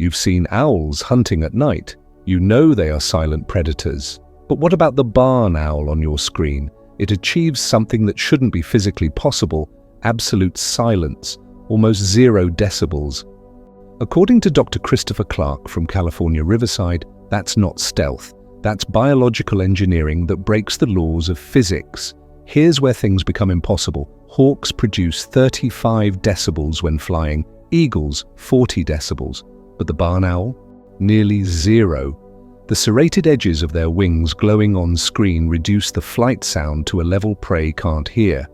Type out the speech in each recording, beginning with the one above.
You've seen owls hunting at night. You know they are silent predators. But what about the barn owl on your screen? It achieves something that shouldn't be physically possible: absolute silence, almost 0 decibels. According to Dr. Christopher Clark from California Riverside, that's not stealth. That's biological engineering that breaks the laws of physics. Here's where things become impossible. Hawks produce 35 decibels when flying, eagles 40 decibels, but the barn owl? Nearly 0. The serrated edges of their wings glowing on screen reduce the flight sound to a level prey can't hear.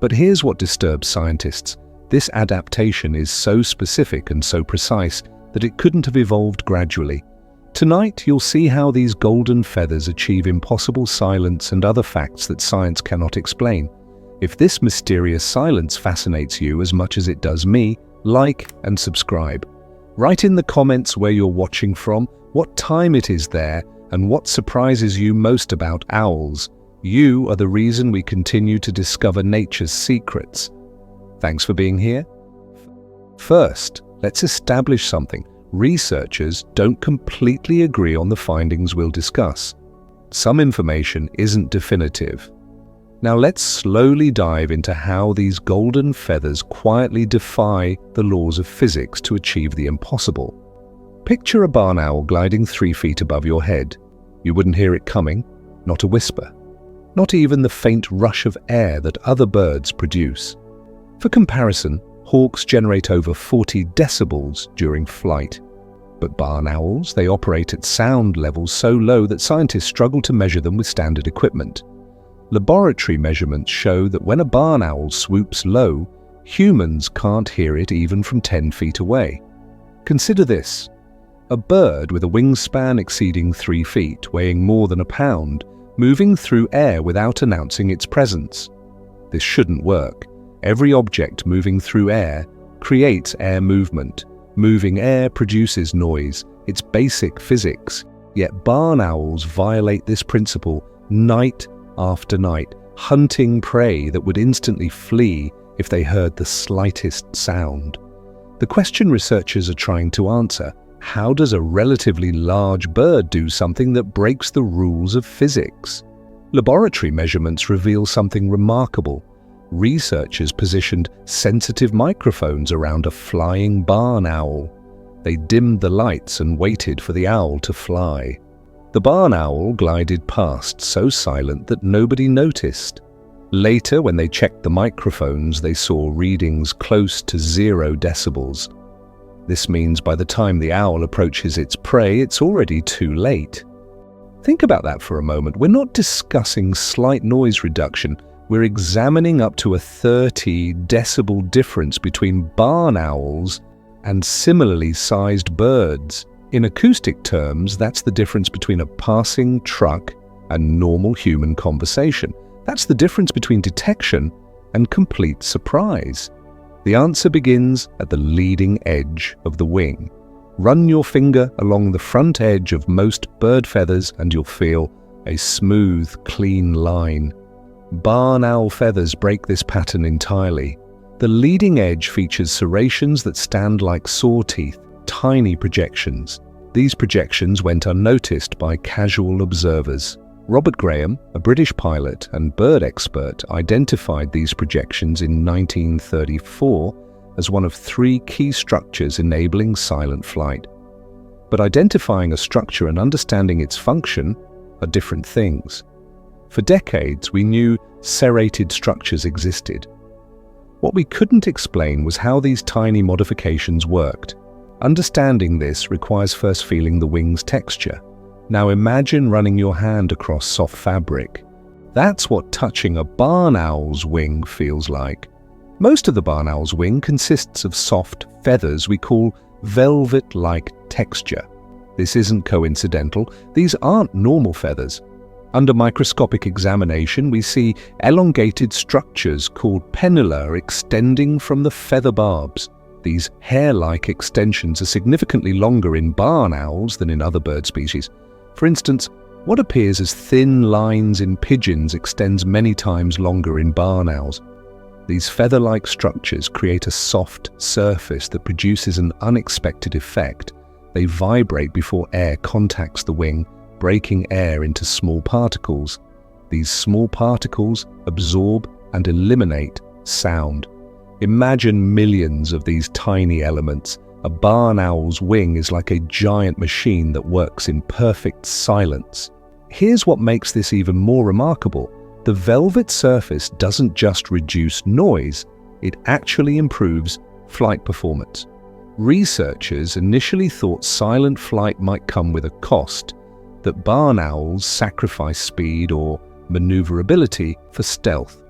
But here's what disturbs scientists. This adaptation is so specific and so precise that it couldn't have evolved gradually. Tonight, you'll see how these golden feathers achieve impossible silence and other facts that science cannot explain. If this mysterious silence fascinates you as much as it does me, like and subscribe. Write in the comments where you're watching from, what time it is there, and what surprises you most about owls. You are the reason we continue to discover nature's secrets. Thanks for being here. First, let's establish something. Researchers don't completely agree on the findings we'll discuss. Some information isn't definitive. Now let's slowly dive into how these golden feathers quietly defy the laws of physics to achieve the impossible. Picture a barn owl gliding 3 feet above your head. You wouldn't hear it coming, not a whisper, not even the faint rush of air that other birds produce. For comparison, hawks generate over 40 decibels during flight. But barn owls, they operate at sound levels so low that scientists struggle to measure them with standard equipment. Laboratory measurements show that when a barn owl swoops low, humans can't hear it even from 10 feet away. Consider this. A bird with a wingspan exceeding 3 feet, weighing more than a pound, moving through air without announcing its presence. This shouldn't work. Every object moving through air creates air movement. Moving air produces noise. It's basic physics. Yet barn owls violate this principle night after night, hunting prey that would instantly flee if they heard the slightest sound. The question researchers are trying to answer: how does a relatively large bird do something that breaks the rules of physics? Laboratory measurements reveal something remarkable. Researchers positioned sensitive microphones around a flying barn owl. They dimmed the lights and waited for the owl to fly. The barn owl glided past, so silent that nobody noticed. Later, when they checked the microphones, they saw readings close to 0 decibels. This means by the time the owl approaches its prey, it's already too late. Think about that for a moment. We're not discussing slight noise reduction. We're examining up to a 30 decibel difference between barn owls and similarly sized birds. In acoustic terms, that's the difference between a passing truck and normal human conversation. That's the difference between detection and complete surprise. The answer begins at the leading edge of the wing. Run your finger along the front edge of most bird feathers and you'll feel a smooth, clean line. Barn owl feathers break this pattern entirely. The leading edge features serrations that stand like saw teeth, tiny projections. These projections went unnoticed by casual observers. Robert Graham, a British pilot and bird expert, identified these projections in 1934 as one of 3 key structures enabling silent flight. But identifying a structure and understanding its function are different things. For decades, we knew serrated structures existed. What we couldn't explain was how these tiny modifications worked. Understanding this requires first feeling the wing's texture. Now imagine running your hand across soft fabric. That's what touching a barn owl's wing feels like. Most of the barn owl's wing consists of soft feathers we call velvet-like texture. This isn't coincidental. These aren't normal feathers. Under microscopic examination, we see elongated structures called pennular extending from the feather barbs. These hair-like extensions are significantly longer in barn owls than in other bird species. For instance, what appears as thin lines in pigeons extends many times longer in barn owls. These feather-like structures create a soft surface that produces an unexpected effect. They vibrate before air contacts the wing, breaking air into small particles. These small particles absorb and eliminate sound. Imagine millions of these tiny elements. A barn owl's wing is like a giant machine that works in perfect silence. Here's what makes this even more remarkable. The velvet surface doesn't just reduce noise, it actually improves flight performance. Researchers initially thought silent flight might come with a cost, that barn owls sacrifice speed or maneuverability for stealth.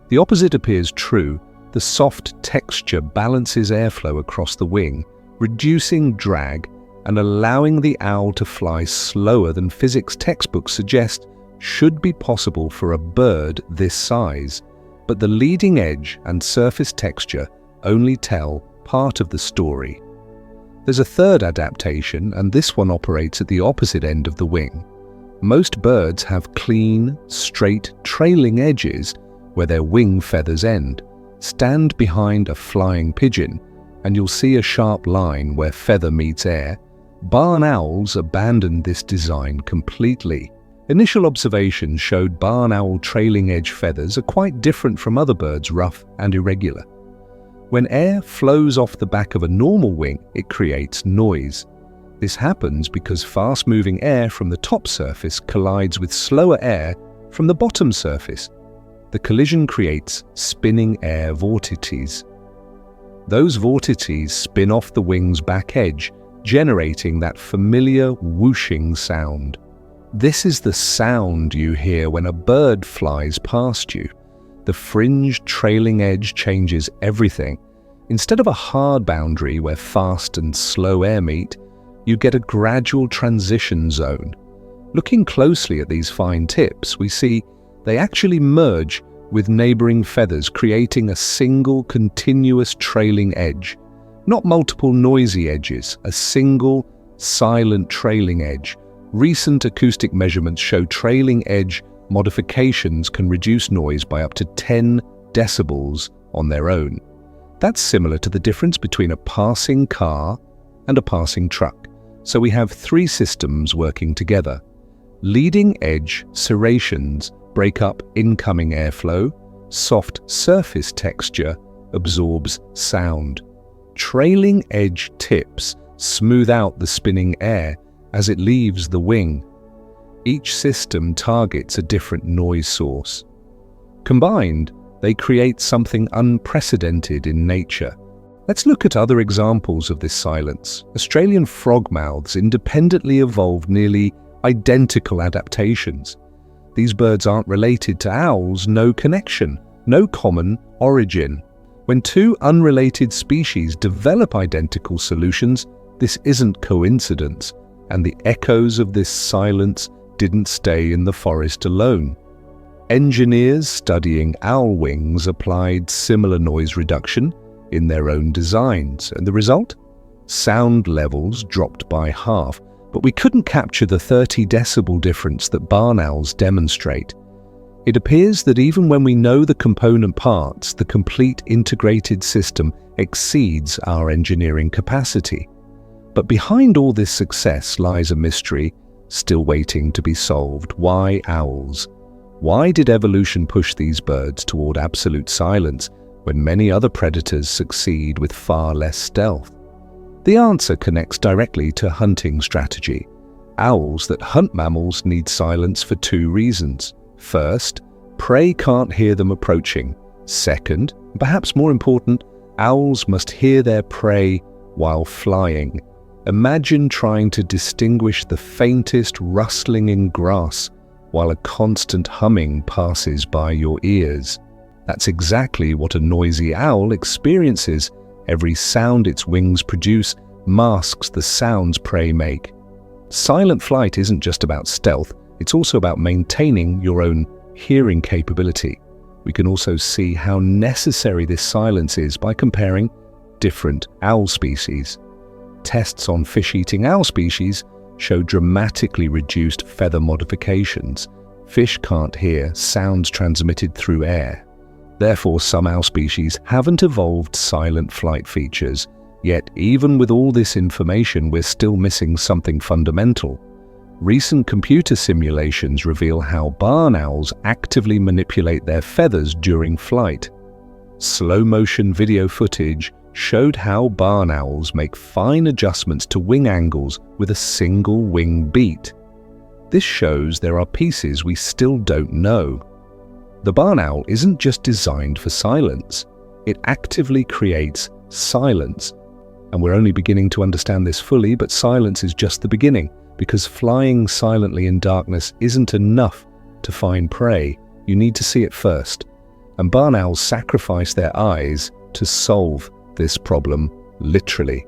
The opposite appears true. The soft texture balances airflow across the wing, reducing drag and allowing the owl to fly slower than physics textbooks suggest should be possible for a bird this size. But the leading edge and surface texture only tell part of the story. There's a third adaptation, and this one operates at the opposite end of the wing. Most birds have clean, straight, trailing edges where their wing feathers end. Stand behind a flying pigeon, and you'll see a sharp line where feather meets air. Barn owls abandoned this design completely. Initial observations showed barn owl trailing edge feathers are quite different from other birds' rough and irregular. When air flows off the back of a normal wing, it creates noise. This happens because fast-moving air from the top surface collides with slower air from the bottom surface. The collision creates spinning air vortices. Those vortices spin off the wing's back edge, generating that familiar whooshing sound. This is the sound you hear when a bird flies past you. The fringed trailing edge changes everything. Instead of a hard boundary where fast and slow air meet, you get a gradual transition zone. Looking closely at these fine tips, we see they actually merge with neighboring feathers, creating a single continuous trailing edge. Not multiple noisy edges, a single silent trailing edge. Recent acoustic measurements show trailing edge modifications can reduce noise by up to 10 decibels on their own. That's similar to the difference between a passing car and a passing truck. So we have three systems working together. Leading edge serrations break up incoming airflow. Soft surface texture absorbs sound. Trailing edge tips smooth out the spinning air as it leaves the wing. Each system targets a different noise source. Combined, they create something unprecedented in nature. Let's look at other examples of this silence. Australian frogmouths independently evolved nearly identical adaptations. These birds aren't related to owls, no connection, no common origin. When two unrelated species develop identical solutions, this isn't coincidence, and the echoes of this silence didn't stay in the forest alone. Engineers studying owl wings applied similar noise reduction in their own designs, and the result? Sound levels dropped by half, but we couldn't capture the 30 decibel difference that barn owls demonstrate. It appears that even when we know the component parts, the complete integrated system exceeds our engineering capacity. But behind all this success lies a mystery still waiting to be solved. Why owls? Why did evolution push these birds toward absolute silence when many other predators succeed with far less stealth? The answer connects directly to hunting strategy. Owls that hunt mammals need silence for two reasons. First, prey can't hear them approaching. Second, perhaps more important, owls must hear their prey while flying. Imagine trying to distinguish the faintest rustling in grass while a constant humming passes by your ears. That's exactly what a noisy owl experiences. Every sound its wings produce masks the sounds prey make. Silent flight isn't just about stealth, it's also about maintaining your own hearing capability. We can also see how necessary this silence is by comparing different owl species. Tests on fish-eating owl species show dramatically reduced feather modifications. Fish can't hear sounds transmitted through air. Therefore, some owl species haven't evolved silent flight features, Yet, even with all this information, we're still missing something fundamental. Recent computer simulations reveal how barn owls actively manipulate their feathers during flight. Slow-motion video footage showed how barn owls make fine adjustments to wing angles with a single wing beat. This shows there are pieces we still don't know. The barn owl isn't just designed for silence. It actively creates silence. And we're only beginning to understand this fully, but silence is just the beginning, because flying silently in darkness isn't enough to find prey. You need to see it first. And barn owls sacrifice their eyes to solve this problem, literally.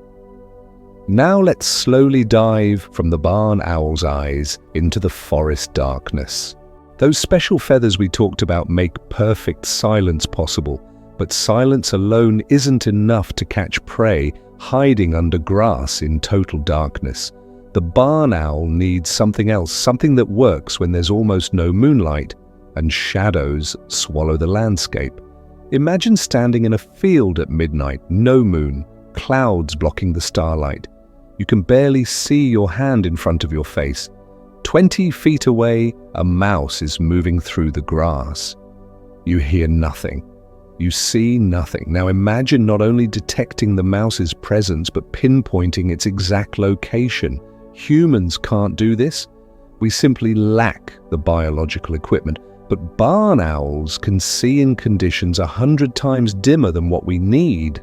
Now let's slowly dive from the barn owl's eyes into the forest darkness. Those special feathers we talked about make perfect silence possible, but silence alone isn't enough to catch prey hiding under grass in total darkness. The barn owl needs something else, something that works when there's almost no moonlight and shadows swallow the landscape. Imagine standing in a field at midnight, no moon, clouds blocking the starlight. You can barely see your hand in front of your face. 20 feet away, a mouse is moving through the grass. You hear nothing. You see nothing. Now imagine not only detecting the mouse's presence, but pinpointing its exact location. Humans can't do this. We simply lack the biological equipment. But barn owls can see in conditions 100 times dimmer than what we need.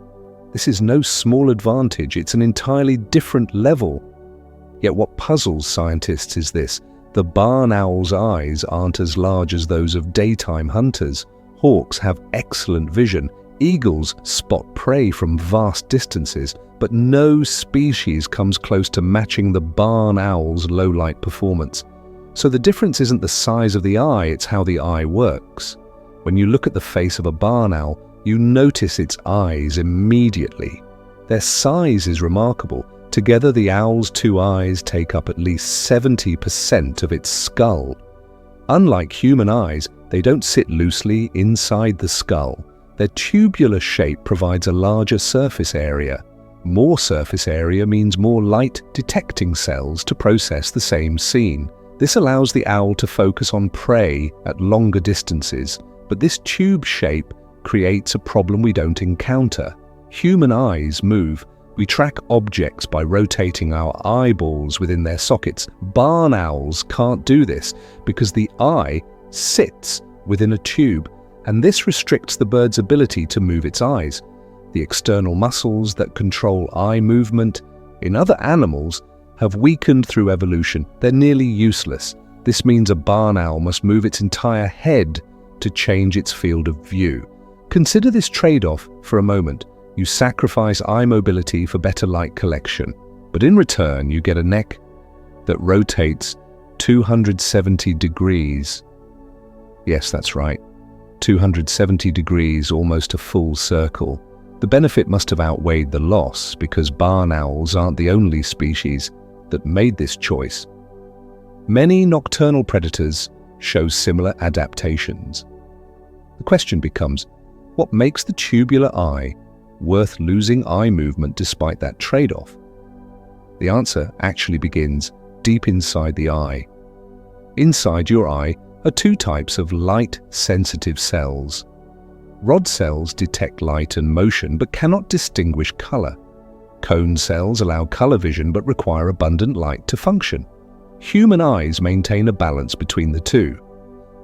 This is no small advantage. It's an entirely different level. Yet what puzzles scientists is this: the barn owl's eyes aren't as large as those of daytime hunters. Hawks have excellent vision. Eagles spot prey from vast distances, but no species comes close to matching the barn owl's low-light performance. So the difference isn't the size of the eye, it's how the eye works. When you look at the face of a barn owl, you notice its eyes immediately. Their size is remarkable. Together, the owl's two eyes take up at least 70% of its skull. Unlike human eyes, they don't sit loosely inside the skull. Their tubular shape provides a larger surface area. More surface area means more light-detecting cells to process the same scene. This allows the owl to focus on prey at longer distances, but this tube shape creates a problem we don't encounter. Human eyes move. We track objects by rotating our eyeballs within their sockets. Barn owls can't do this because the eye sits within a tube, and this restricts the bird's ability to move its eyes. The external muscles that control eye movement in other animals have weakened through evolution. They're nearly useless. This means a barn owl must move its entire head to change its field of view. Consider this trade-off for a moment. You sacrifice eye mobility for better light collection, but in return you get a neck that rotates 270 degrees. Yes, that's right. 270 degrees, almost a full circle. The benefit must have outweighed the loss, because barn owls aren't the only species that made this choice. Many nocturnal predators show similar adaptations. The question becomes, what makes the tubular eye worth losing eye movement despite that trade-off? The answer actually begins deep inside the eye. Inside your eye are two types of light-sensitive cells. Rod cells detect light and motion but cannot distinguish color. Cone cells allow color vision but require abundant light to function. Human eyes maintain a balance between the two.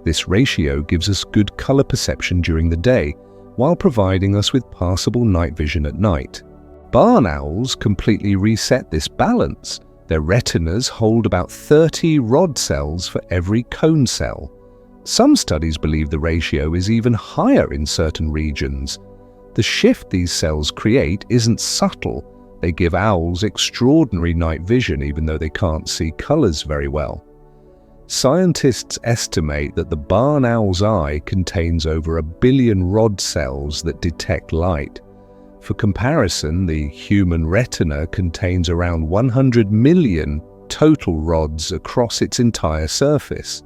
This ratio gives us good color perception during the day, while providing us with passable night vision at night. Barn owls completely reset this balance. Their retinas hold about 30 rod cells for every cone cell. Some studies believe the ratio is even higher in certain regions. The shift these cells create isn't subtle. They give owls extraordinary night vision even though they can't see colors very well. Scientists estimate that the barn owl's eye contains over 1 billion rod cells that detect light. For comparison, the human retina contains around 100 million total rods across its entire surface.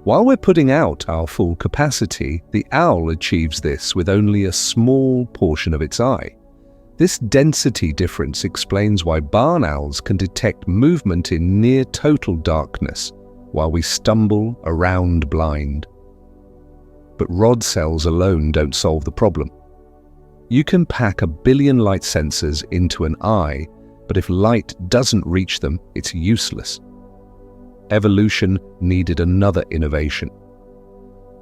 While we're putting out our full capacity, the owl achieves this with only a small portion of its eye. This density difference explains why barn owls can detect movement in near total darkness, while we stumble around blind. But rod cells alone don't solve the problem. You can pack 1 billion light sensors into an eye, but if light doesn't reach them, it's useless. Evolution needed another innovation.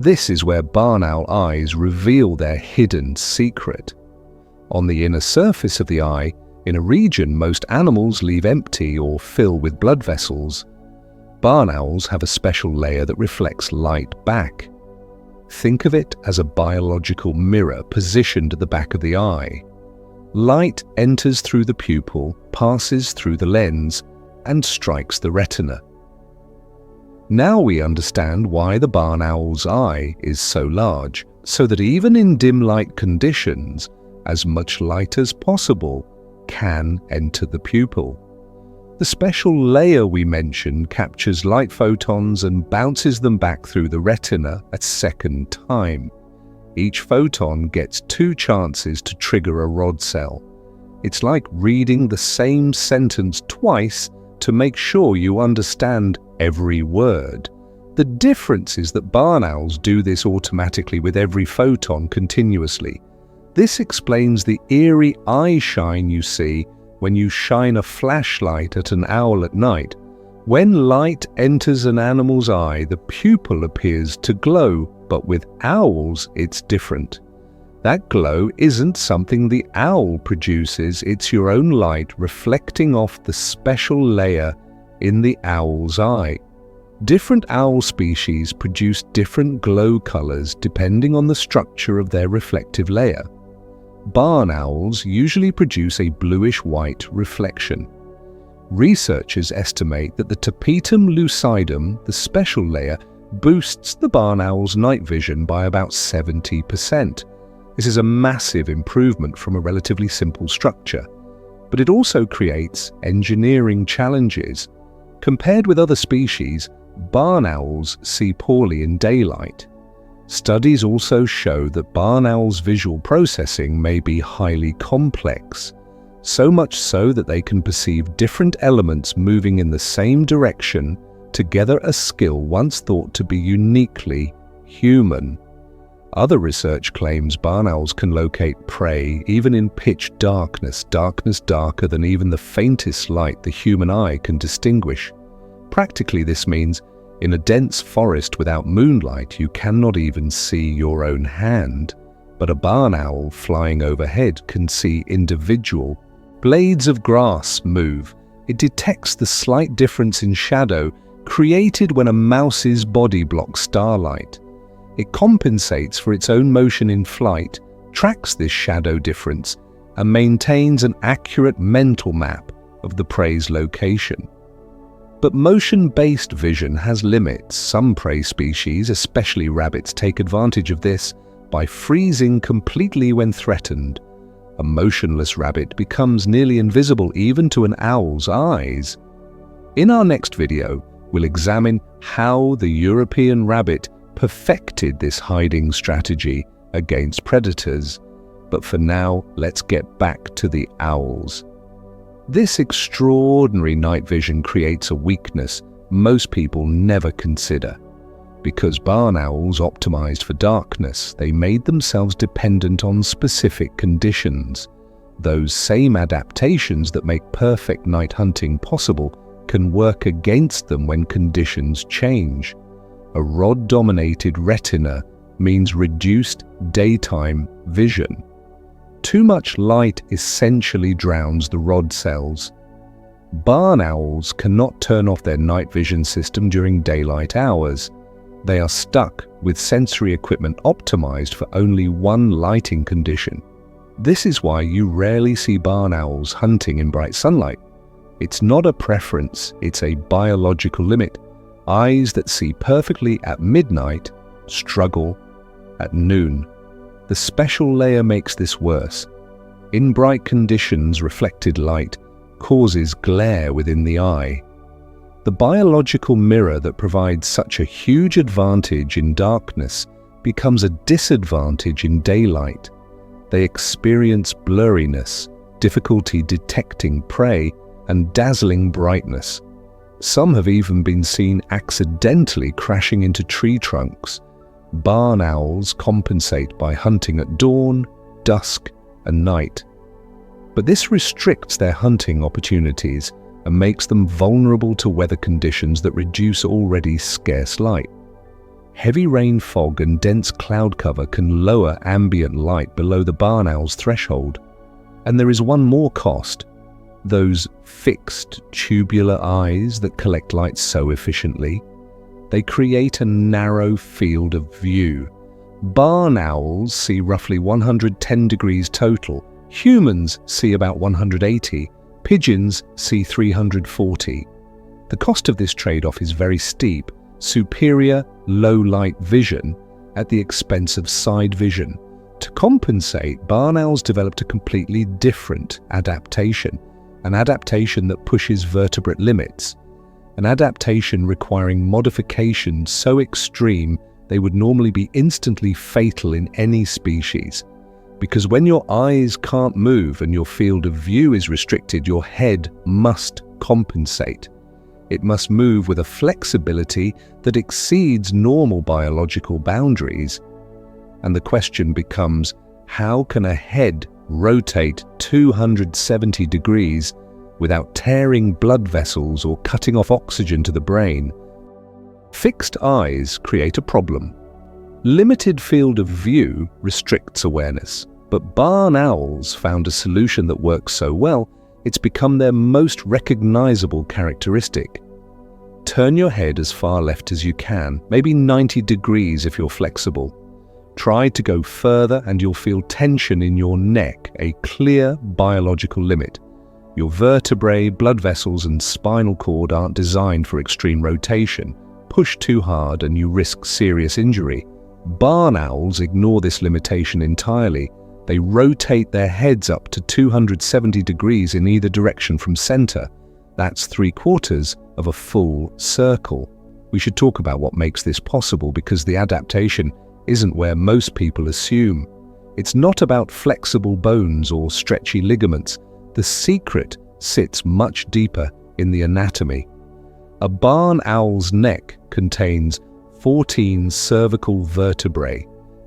This is where barn owl eyes reveal their hidden secret. On the inner surface of the eye, in a region most animals leave empty or fill with blood vessels, barn owls have a special layer that reflects light back. Think of it as a biological mirror positioned at the back of the eye. Light enters through the pupil, passes through the lens, and strikes the retina. Now we understand why the barn owl's eye is so large, so that even in dim light conditions, as much light as possible can enter the pupil. The special layer we mentioned captures light photons and bounces them back through the retina a second time. Each photon gets 2 chances to trigger a rod cell. It's like reading the same sentence twice to make sure you understand every word. The difference is that barn owls do this automatically with every photon continuously. This explains the eerie eye shine you see when you shine a flashlight at an owl at night. When light enters an animal's eye, the pupil appears to glow, but with owls it's different. That glow isn't something the owl produces, it's your own light reflecting off the special layer in the owl's eye. Different owl species produce different glow colors depending on the structure of their reflective layer. Barn owls usually produce a bluish-white reflection. Researchers estimate that the tapetum lucidum, the special layer, boosts the barn owl's night vision by about 70%. This is a massive improvement from a relatively simple structure, but it also creates engineering challenges. Compared with other species, barn owls see poorly in daylight. Studies also show that barn owls' visual processing may be highly complex, so much so that they can perceive different elements moving in the same direction, together a skill once thought to be uniquely human. Other research claims barn owls can locate prey even in pitch darkness darker than even the faintest light the human eye can distinguish. Practically, this means in a dense forest without moonlight, you cannot even see your own hand, but a barn owl flying overhead can see individual blades of grass move. It detects the slight difference in shadow created when a mouse's body blocks starlight. It compensates for its own motion in flight, tracks this shadow difference, and maintains an accurate mental map of the prey's location. But motion-based vision has limits. Some prey species, especially rabbits, take advantage of this by freezing completely when threatened. A motionless rabbit becomes nearly invisible even to an owl's eyes. In our next video, we'll examine how the European rabbit perfected this hiding strategy against predators. But for now, let's get back to the owls. This extraordinary night vision creates a weakness most people never consider. Because barn owls optimized for darkness, they made themselves dependent on specific conditions. Those same adaptations that make perfect night hunting possible can work against them when conditions change. A rod-dominated retina means reduced daytime vision. Too much light essentially drowns the rod cells. Barn owls cannot turn off their night vision system during daylight hours. They are stuck with sensory equipment optimized for only one lighting condition. This is why you rarely see barn owls hunting in bright sunlight. It's not a preference, it's a biological limit. Eyes that see perfectly at midnight struggle at noon. The special layer makes this worse. In bright conditions, reflected light causes glare within the eye. The biological mirror that provides such a huge advantage in darkness becomes a disadvantage in daylight. They experience blurriness, difficulty detecting prey, and dazzling brightness. Some have even been seen accidentally crashing into tree trunks. Barn owls compensate by hunting at dawn, dusk, and night. But this restricts their hunting opportunities and makes them vulnerable to weather conditions that reduce already scarce light. Heavy rain, fog, and dense cloud cover can lower ambient light below the barn owl's threshold. And there is one more cost: those fixed tubular eyes that collect light so efficiently. They create a narrow field of view. Barn owls see roughly 110 degrees total. Humans see about 180. Pigeons see 340. The cost of this trade-off is very steep: superior low-light vision at the expense of side vision. To compensate, barn owls developed a completely different adaptation, an adaptation that pushes vertebrate limits, an adaptation requiring modifications so extreme they would normally be instantly fatal in any species. Because when your eyes can't move and your field of view is restricted, your head must compensate. It must move with a flexibility that exceeds normal biological boundaries. And the question becomes, how can a head rotate 270 degrees without tearing blood vessels or cutting off oxygen to the brain? Fixed eyes create a problem. Limited field of view restricts awareness, but barn owls found a solution that works so well, it's become their most recognizable characteristic. Turn your head as far left as you can, maybe 90 degrees if you're flexible. Try to go further and you'll feel tension in your neck, a clear biological limit. Your vertebrae, blood vessels, and spinal cord aren't designed for extreme rotation. Push too hard and you risk serious injury. Barn owls ignore this limitation entirely. They rotate their heads up to 270 degrees in either direction from center. That's 3/4 of a full circle. We should talk about what makes this possible, because the adaptation isn't where most people assume. It's not about flexible bones or stretchy ligaments. The secret sits much deeper in the anatomy. A barn owl's neck contains 14 cervical vertebrae.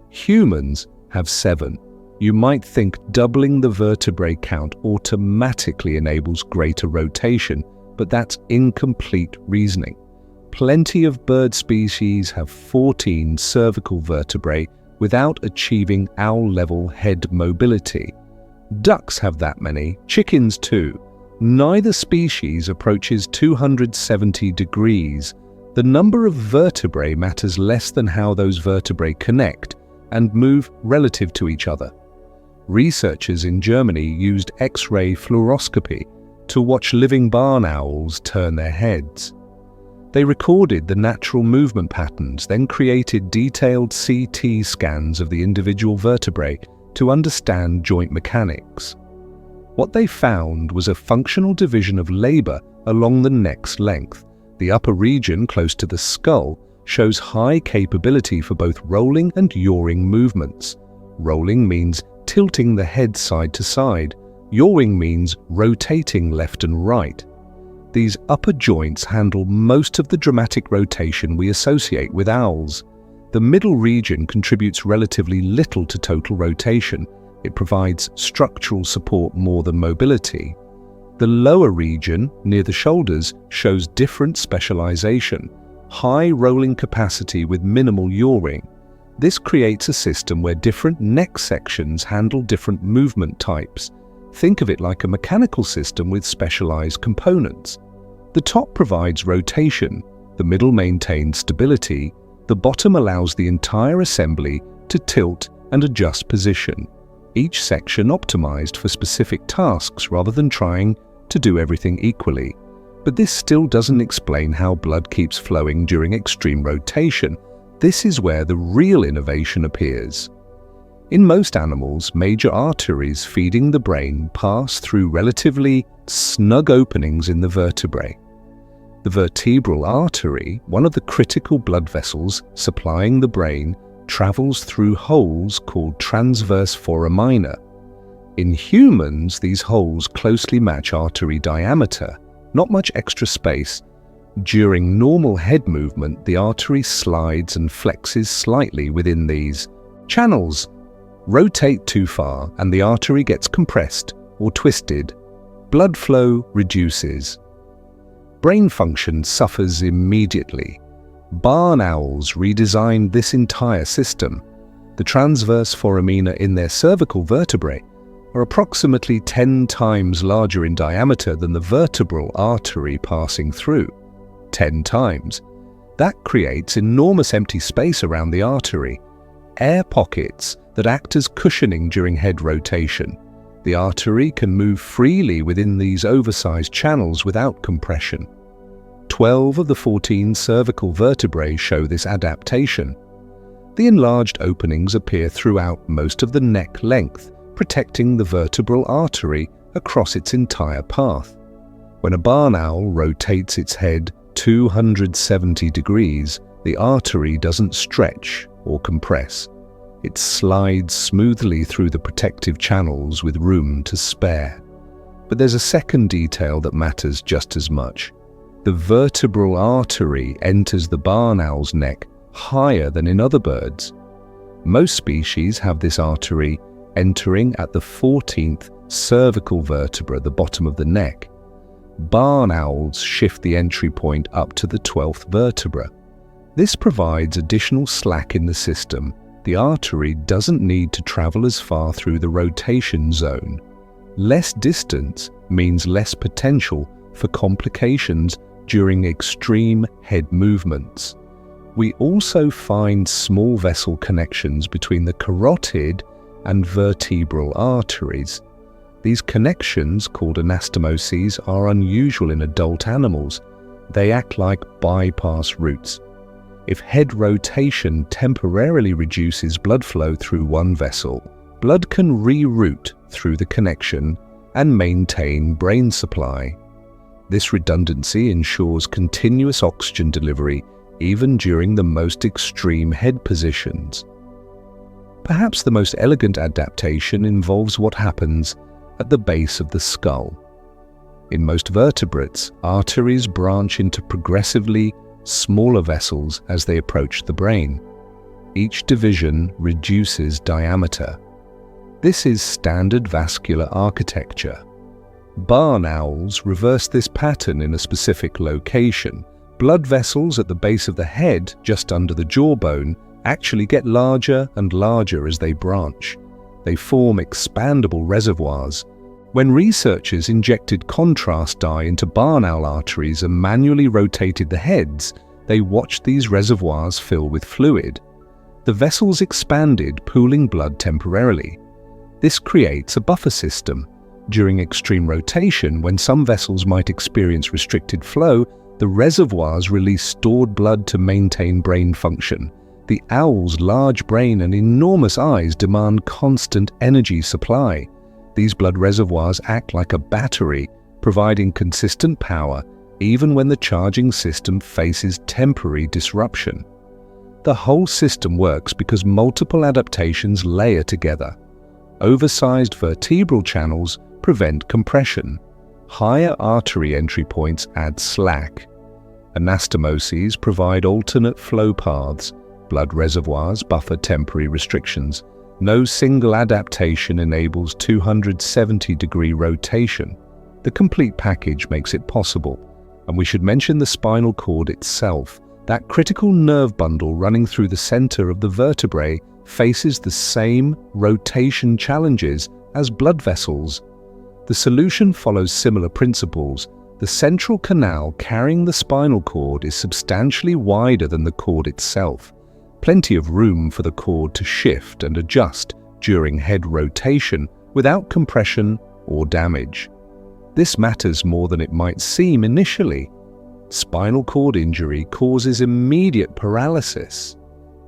Humans have 7. You might think doubling the vertebrae count automatically enables greater rotation, but that's incomplete reasoning. Plenty of bird species have 14 cervical vertebrae without achieving owl-level head mobility. Ducks have that many, chickens too. Neither species approaches 270 degrees. The number of vertebrae matters less than how those vertebrae connect and move relative to each other. Researchers in Germany used X-ray fluoroscopy to watch living barn owls turn their heads. They recorded the natural movement patterns, then created detailed CT scans of the individual vertebrae to understand joint mechanics. What they found was a functional division of labor along the neck's length. The upper region, close to the skull, shows high capability for both rolling and yawing movements. Rolling means tilting the head side to side. Yawing means rotating left and right. These upper joints handle most of the dramatic rotation we associate with owls. The middle region contributes relatively little to total rotation. It provides structural support more than mobility. The lower region, near the shoulders, shows different specialization, high rolling capacity with minimal yawing. This creates a system where different neck sections handle different movement types. Think of it like a mechanical system with specialized components. The top provides rotation, the middle maintains stability, the bottom allows the entire assembly to tilt and adjust position. Each section optimized for specific tasks rather than trying to do everything equally. But this still doesn't explain how blood keeps flowing during extreme rotation. This is where the real innovation appears. In most animals, major arteries feeding the brain pass through relatively snug openings in the vertebrae. The vertebral artery, one of the critical blood vessels supplying the brain, travels through holes called transverse foramina. In humans, these holes closely match artery diameter, not much extra space. During normal head movement, the artery slides and flexes slightly within these channels. Rotate too far and the artery gets compressed or twisted. Blood flow reduces. Brain function suffers immediately. Barn owls redesigned this entire system. The transverse foramina in their cervical vertebrae are approximately 10 times larger in diameter than the vertebral artery passing through. 10 times. That creates enormous empty space around the artery, air pockets that act as cushioning during head rotation. The artery can move freely within these oversized channels without compression. 12 of the 14 cervical vertebrae show this adaptation. The enlarged openings appear throughout most of the neck length, protecting the vertebral artery across its entire path. When a barn owl rotates its head 270 degrees, the artery doesn't stretch or compress. It slides smoothly through the protective channels with room to spare. But there's a second detail that matters just as much. The vertebral artery enters the barn owl's neck higher than in other birds. Most species have this artery entering at the 14th cervical vertebra, the bottom of the neck. Barn owls shift the entry point up to the 12th vertebra. This provides additional slack in the system. The artery doesn't need to travel as far through the rotation zone. Less distance means less potential for complications during extreme head movements. We also find small vessel connections between the carotid and vertebral arteries. These connections, called anastomoses, are unusual in adult animals. They act like bypass routes. If head rotation temporarily reduces blood flow through one vessel, blood can reroute through the connection and maintain brain supply. This redundancy ensures continuous oxygen delivery even during the most extreme head positions. Perhaps the most elegant adaptation involves what happens at the base of the skull. In most vertebrates, arteries branch into progressively smaller vessels as they approach the brain. Each division reduces diameter. This is standard vascular architecture. Barn owls reverse this pattern in a specific location. Blood vessels at the base of the head, just under the jawbone, actually get larger and larger as they branch. They form expandable reservoirs. When researchers injected contrast dye into barn owl arteries and manually rotated the heads, they watched these reservoirs fill with fluid. The vessels expanded, pooling blood temporarily. This creates a buffer system. During extreme rotation, when some vessels might experience restricted flow, the reservoirs release stored blood to maintain brain function. The owl's large brain and enormous eyes demand constant energy supply. These blood reservoirs act like a battery, providing consistent power even when the charging system faces temporary disruption. The whole system works because multiple adaptations layer together. Oversized vertebral channels prevent compression. Higher artery entry points add slack. Anastomoses provide alternate flow paths. Blood reservoirs buffer temporary restrictions. No single adaptation enables 270-degree rotation. The complete package makes it possible. And we should mention the spinal cord itself. That critical nerve bundle running through the center of the vertebrae faces the same rotation challenges as blood vessels. The solution follows similar principles. The central canal carrying the spinal cord is substantially wider than the cord itself. Plenty of room for the cord to shift and adjust during head rotation without compression or damage. This matters more than it might seem initially. Spinal cord injury causes immediate paralysis.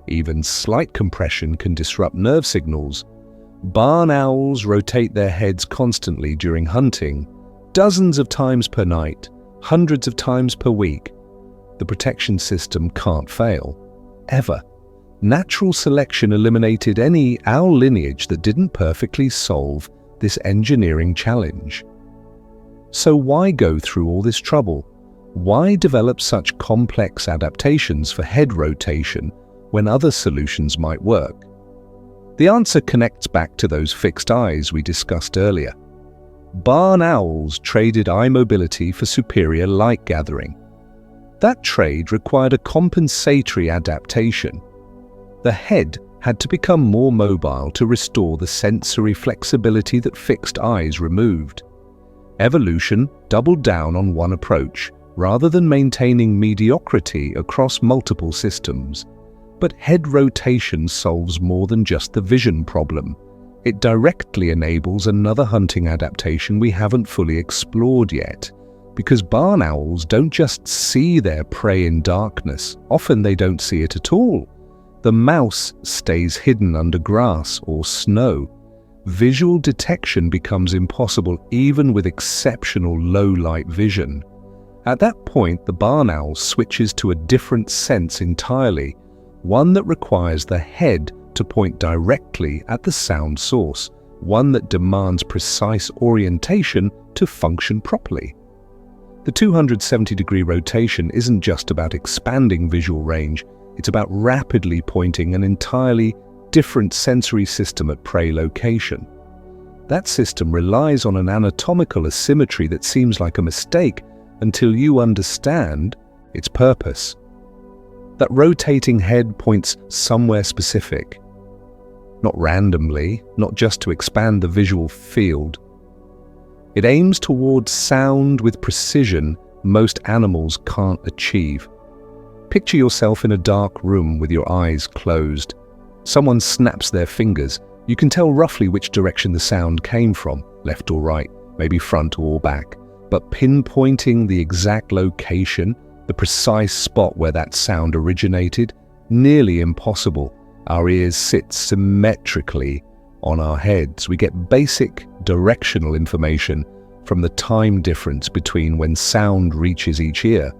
Even slight compression can disrupt nerve signals. Barn owls rotate their heads constantly during hunting, dozens of times per night, hundreds of times per week. The protection system can't fail, ever. Natural selection eliminated any owl lineage that didn't perfectly solve this engineering challenge. So why go through all this trouble? Why develop such complex adaptations for head rotation when other solutions might work? The answer connects back to those fixed eyes we discussed earlier. Barn owls traded eye mobility for superior light gathering. That trade required a compensatory adaptation. The head had to become more mobile to restore the sensory flexibility that fixed eyes removed. Evolution doubled down on one approach, rather than maintaining mediocrity across multiple systems. But head rotation solves more than just the vision problem. It directly enables another hunting adaptation we haven't fully explored yet. Because barn owls don't just see their prey in darkness, often they don't see it at all. The mouse stays hidden under grass or snow. Visual detection becomes impossible even with exceptional low-light vision. At that point, the barn owl switches to a different sense entirely, one that requires the head to point directly at the sound source, one that demands precise orientation to function properly. The 270-degree rotation isn't just about expanding visual range, it's about rapidly pointing an entirely different sensory system at prey location. That system relies on an anatomical asymmetry that seems like a mistake until you understand its purpose. That rotating head points somewhere specific, not randomly, not just to expand the visual field. It aims towards sound with precision most animals can't achieve. Picture yourself in a dark room with your eyes closed. Someone snaps their fingers. You can tell roughly which direction the sound came from, left or right, maybe front or back. But pinpointing the exact location, the precise spot where that sound originated, nearly impossible. Our ears sit symmetrically on our heads. We get basic directional information from the time difference between when sound reaches each ear.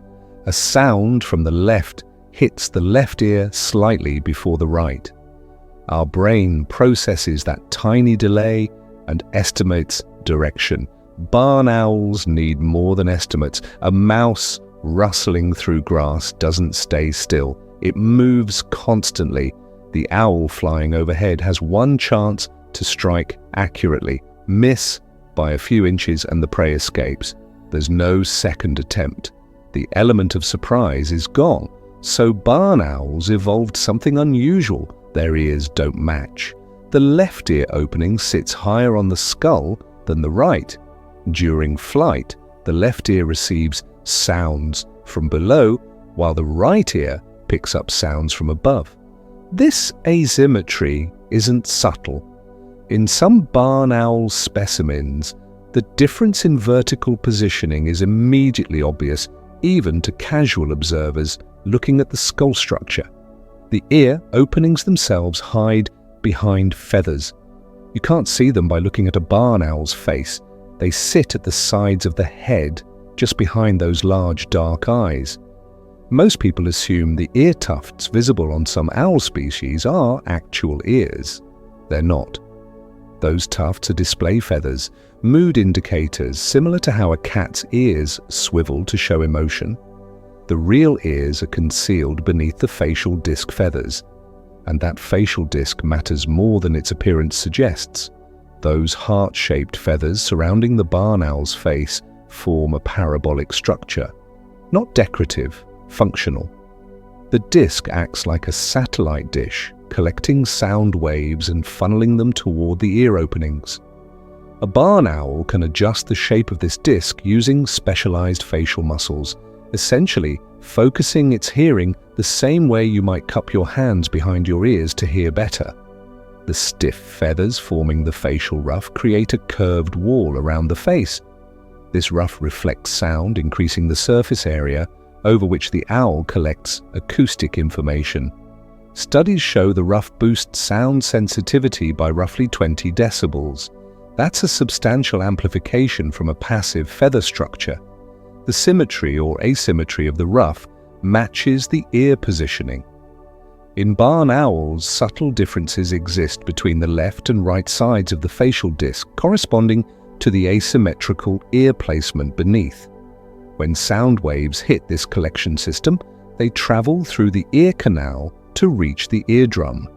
A sound from the left hits the left ear slightly before the right. Our brain processes that tiny delay and estimates direction. Barn owls need more than estimates. A mouse rustling through grass doesn't stay still. It moves constantly. The owl flying overhead has one chance to strike accurately, miss by a few inches, and the prey escapes. There's no second attempt. The element of surprise is gone. So barn owls evolved something unusual. Their ears don't match. The left ear opening sits higher on the skull than the right. During flight, the left ear receives sounds from below, while the right ear picks up sounds from above. This asymmetry isn't subtle. In some barn owl specimens, the difference in vertical positioning is immediately obvious, even to casual observers looking at the skull structure. The ear openings themselves hide behind feathers. You can't see them by looking at a barn owl's face. They sit at the sides of the head, just behind those large dark eyes. Most people assume the ear tufts visible on some owl species are actual ears. They're not. Those tufts are display feathers, mood indicators similar to how a cat's ears swivel to show emotion. The real ears are concealed beneath the facial disc feathers, and that facial disc matters more than its appearance suggests. Those heart-shaped feathers surrounding the barn owl's face form a parabolic structure, not decorative, functional. The disc acts like a satellite dish, collecting sound waves and funneling them toward the ear openings. A barn owl can adjust the shape of this disc using specialized facial muscles, essentially focusing its hearing the same way you might cup your hands behind your ears to hear better. The stiff feathers forming the facial ruff create a curved wall around the face. This ruff reflects sound, increasing the surface area over which the owl collects acoustic information. Studies show the ruff boosts sound sensitivity by roughly 20 decibels. That's a substantial amplification from a passive feather structure. The symmetry or asymmetry of the ruff matches the ear positioning. In barn owls, subtle differences exist between the left and right sides of the facial disc, corresponding to the asymmetrical ear placement beneath. When sound waves hit this collection system, they travel through the ear canal to reach the eardrum.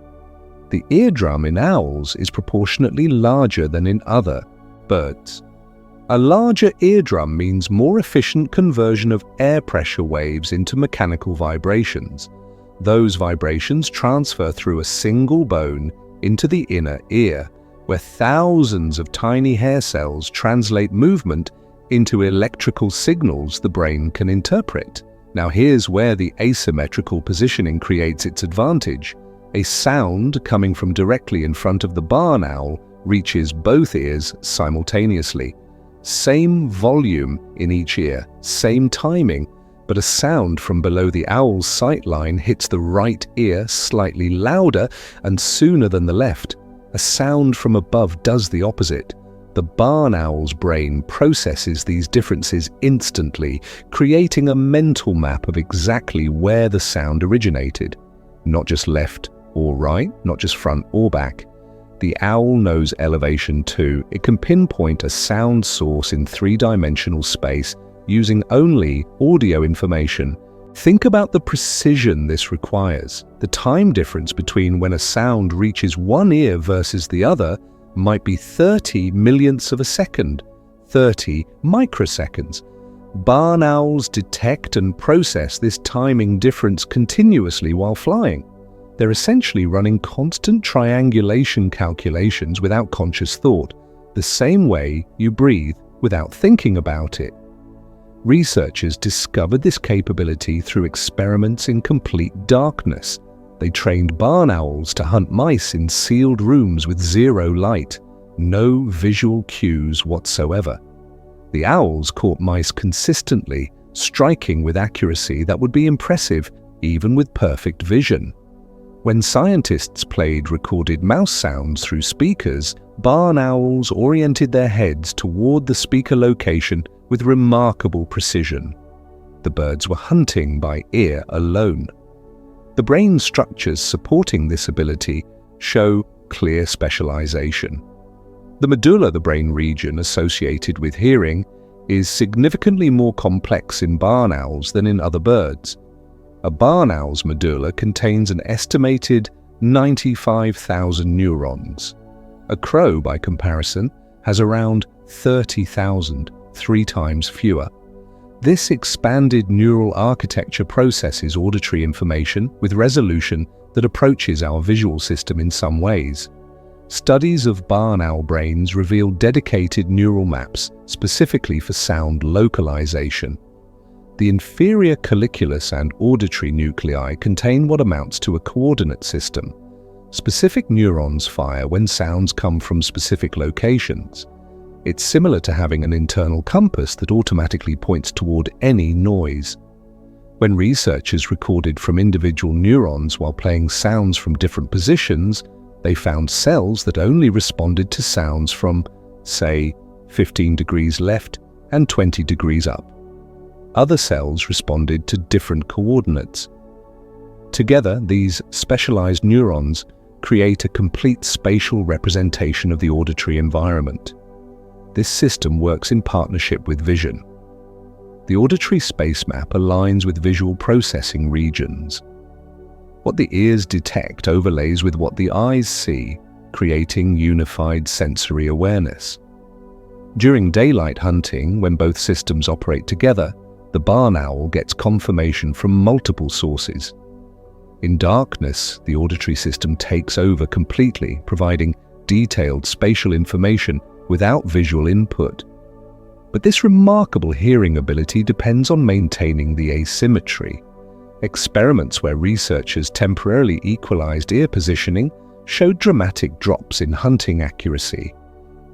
The eardrum in owls is proportionately larger than in other birds. A larger eardrum means more efficient conversion of air pressure waves into mechanical vibrations. Those vibrations transfer through a single bone into the inner ear, where thousands of tiny hair cells translate movement into electrical signals the brain can interpret. Now here's where the asymmetrical positioning creates its advantage. A sound coming from directly in front of the barn owl reaches both ears simultaneously. Same volume in each ear, same timing, but a sound from below the owl's sight line hits the right ear slightly louder and sooner than the left. A sound from above does the opposite. The barn owl's brain processes these differences instantly, creating a mental map of exactly where the sound originated. Not just left or right, not just front or back. The owl knows elevation too. It can pinpoint a sound source in three-dimensional space using only audio information. Think about the precision this requires. The time difference between when a sound reaches one ear versus the other might be 30 millionths of a second, 30 microseconds. Barn owls detect and process this timing difference continuously while flying. They're essentially running constant triangulation calculations without conscious thought, the same way you breathe without thinking about it. Researchers discovered this capability through experiments in complete darkness. They trained barn owls to hunt mice in sealed rooms with zero light, no visual cues whatsoever. The owls caught mice consistently, striking with accuracy that would be impressive even with perfect vision. When scientists played recorded mouse sounds through speakers, barn owls oriented their heads toward the speaker location with remarkable precision. The birds were hunting by ear alone. The brain structures supporting this ability show clear specialization. The medulla, the brain region associated with hearing, is significantly more complex in barn owls than in other birds. A barn owl's medulla contains an estimated 95,000 neurons. A crow, by comparison, has around 30,000, 3 times fewer. This expanded neural architecture processes auditory information with resolution that approaches our visual system in some ways. Studies of barn owl brains reveal dedicated neural maps specifically for sound localization. The inferior colliculus and auditory nuclei contain what amounts to a coordinate system. Specific neurons fire when sounds come from specific locations. It's similar to having an internal compass that automatically points toward any noise. When researchers recorded from individual neurons while playing sounds from different positions, they found cells that only responded to sounds from, say, 15 degrees left and 20 degrees up. Other cells responded to different coordinates. Together, these specialized neurons create a complete spatial representation of the auditory environment. This system works in partnership with vision. The auditory space map aligns with visual processing regions. What the ears detect overlays with what the eyes see, creating unified sensory awareness. During daylight hunting, when both systems operate together, the barn owl gets confirmation from multiple sources. In darkness, the auditory system takes over completely, providing detailed spatial information without visual input. But this remarkable hearing ability depends on maintaining the asymmetry. Experiments where researchers temporarily equalized ear positioning showed dramatic drops in hunting accuracy.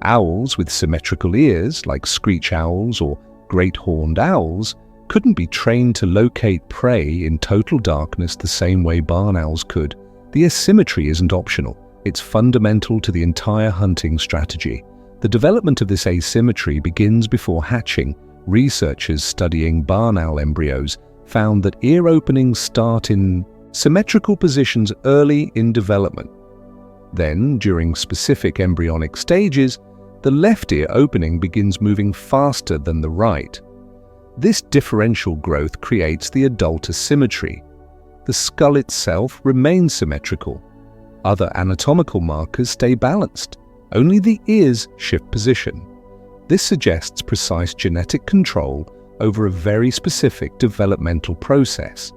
Owls with symmetrical ears, like screech owls or great horned owls, couldn't be trained to locate prey in total darkness the same way barn owls could. The asymmetry isn't optional. It's fundamental to the entire hunting strategy. The development of this asymmetry begins before hatching. Researchers studying barn owl embryos found that ear openings start in symmetrical positions early in development. Then, during specific embryonic stages, the left ear opening begins moving faster than the right. This differential growth creates the adult asymmetry. The skull itself remains symmetrical. Other anatomical markers stay balanced. Only the ears shift position. This suggests precise genetic control over a very specific developmental process.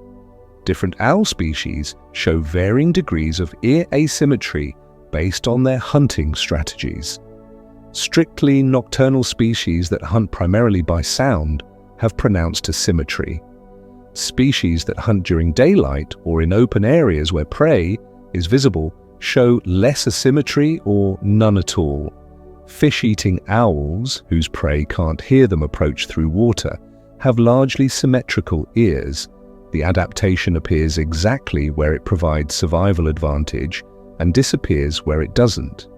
Different owl species show varying degrees of ear asymmetry based on their hunting strategies. Strictly nocturnal species that hunt primarily by sound have pronounced asymmetry. Species that hunt during daylight or in open areas where prey is visible show less asymmetry or none at all. Fish-eating owls, whose prey can't hear them approach through water, have largely symmetrical ears. The adaptation appears exactly where it provides survival advantage and disappears where it doesn't.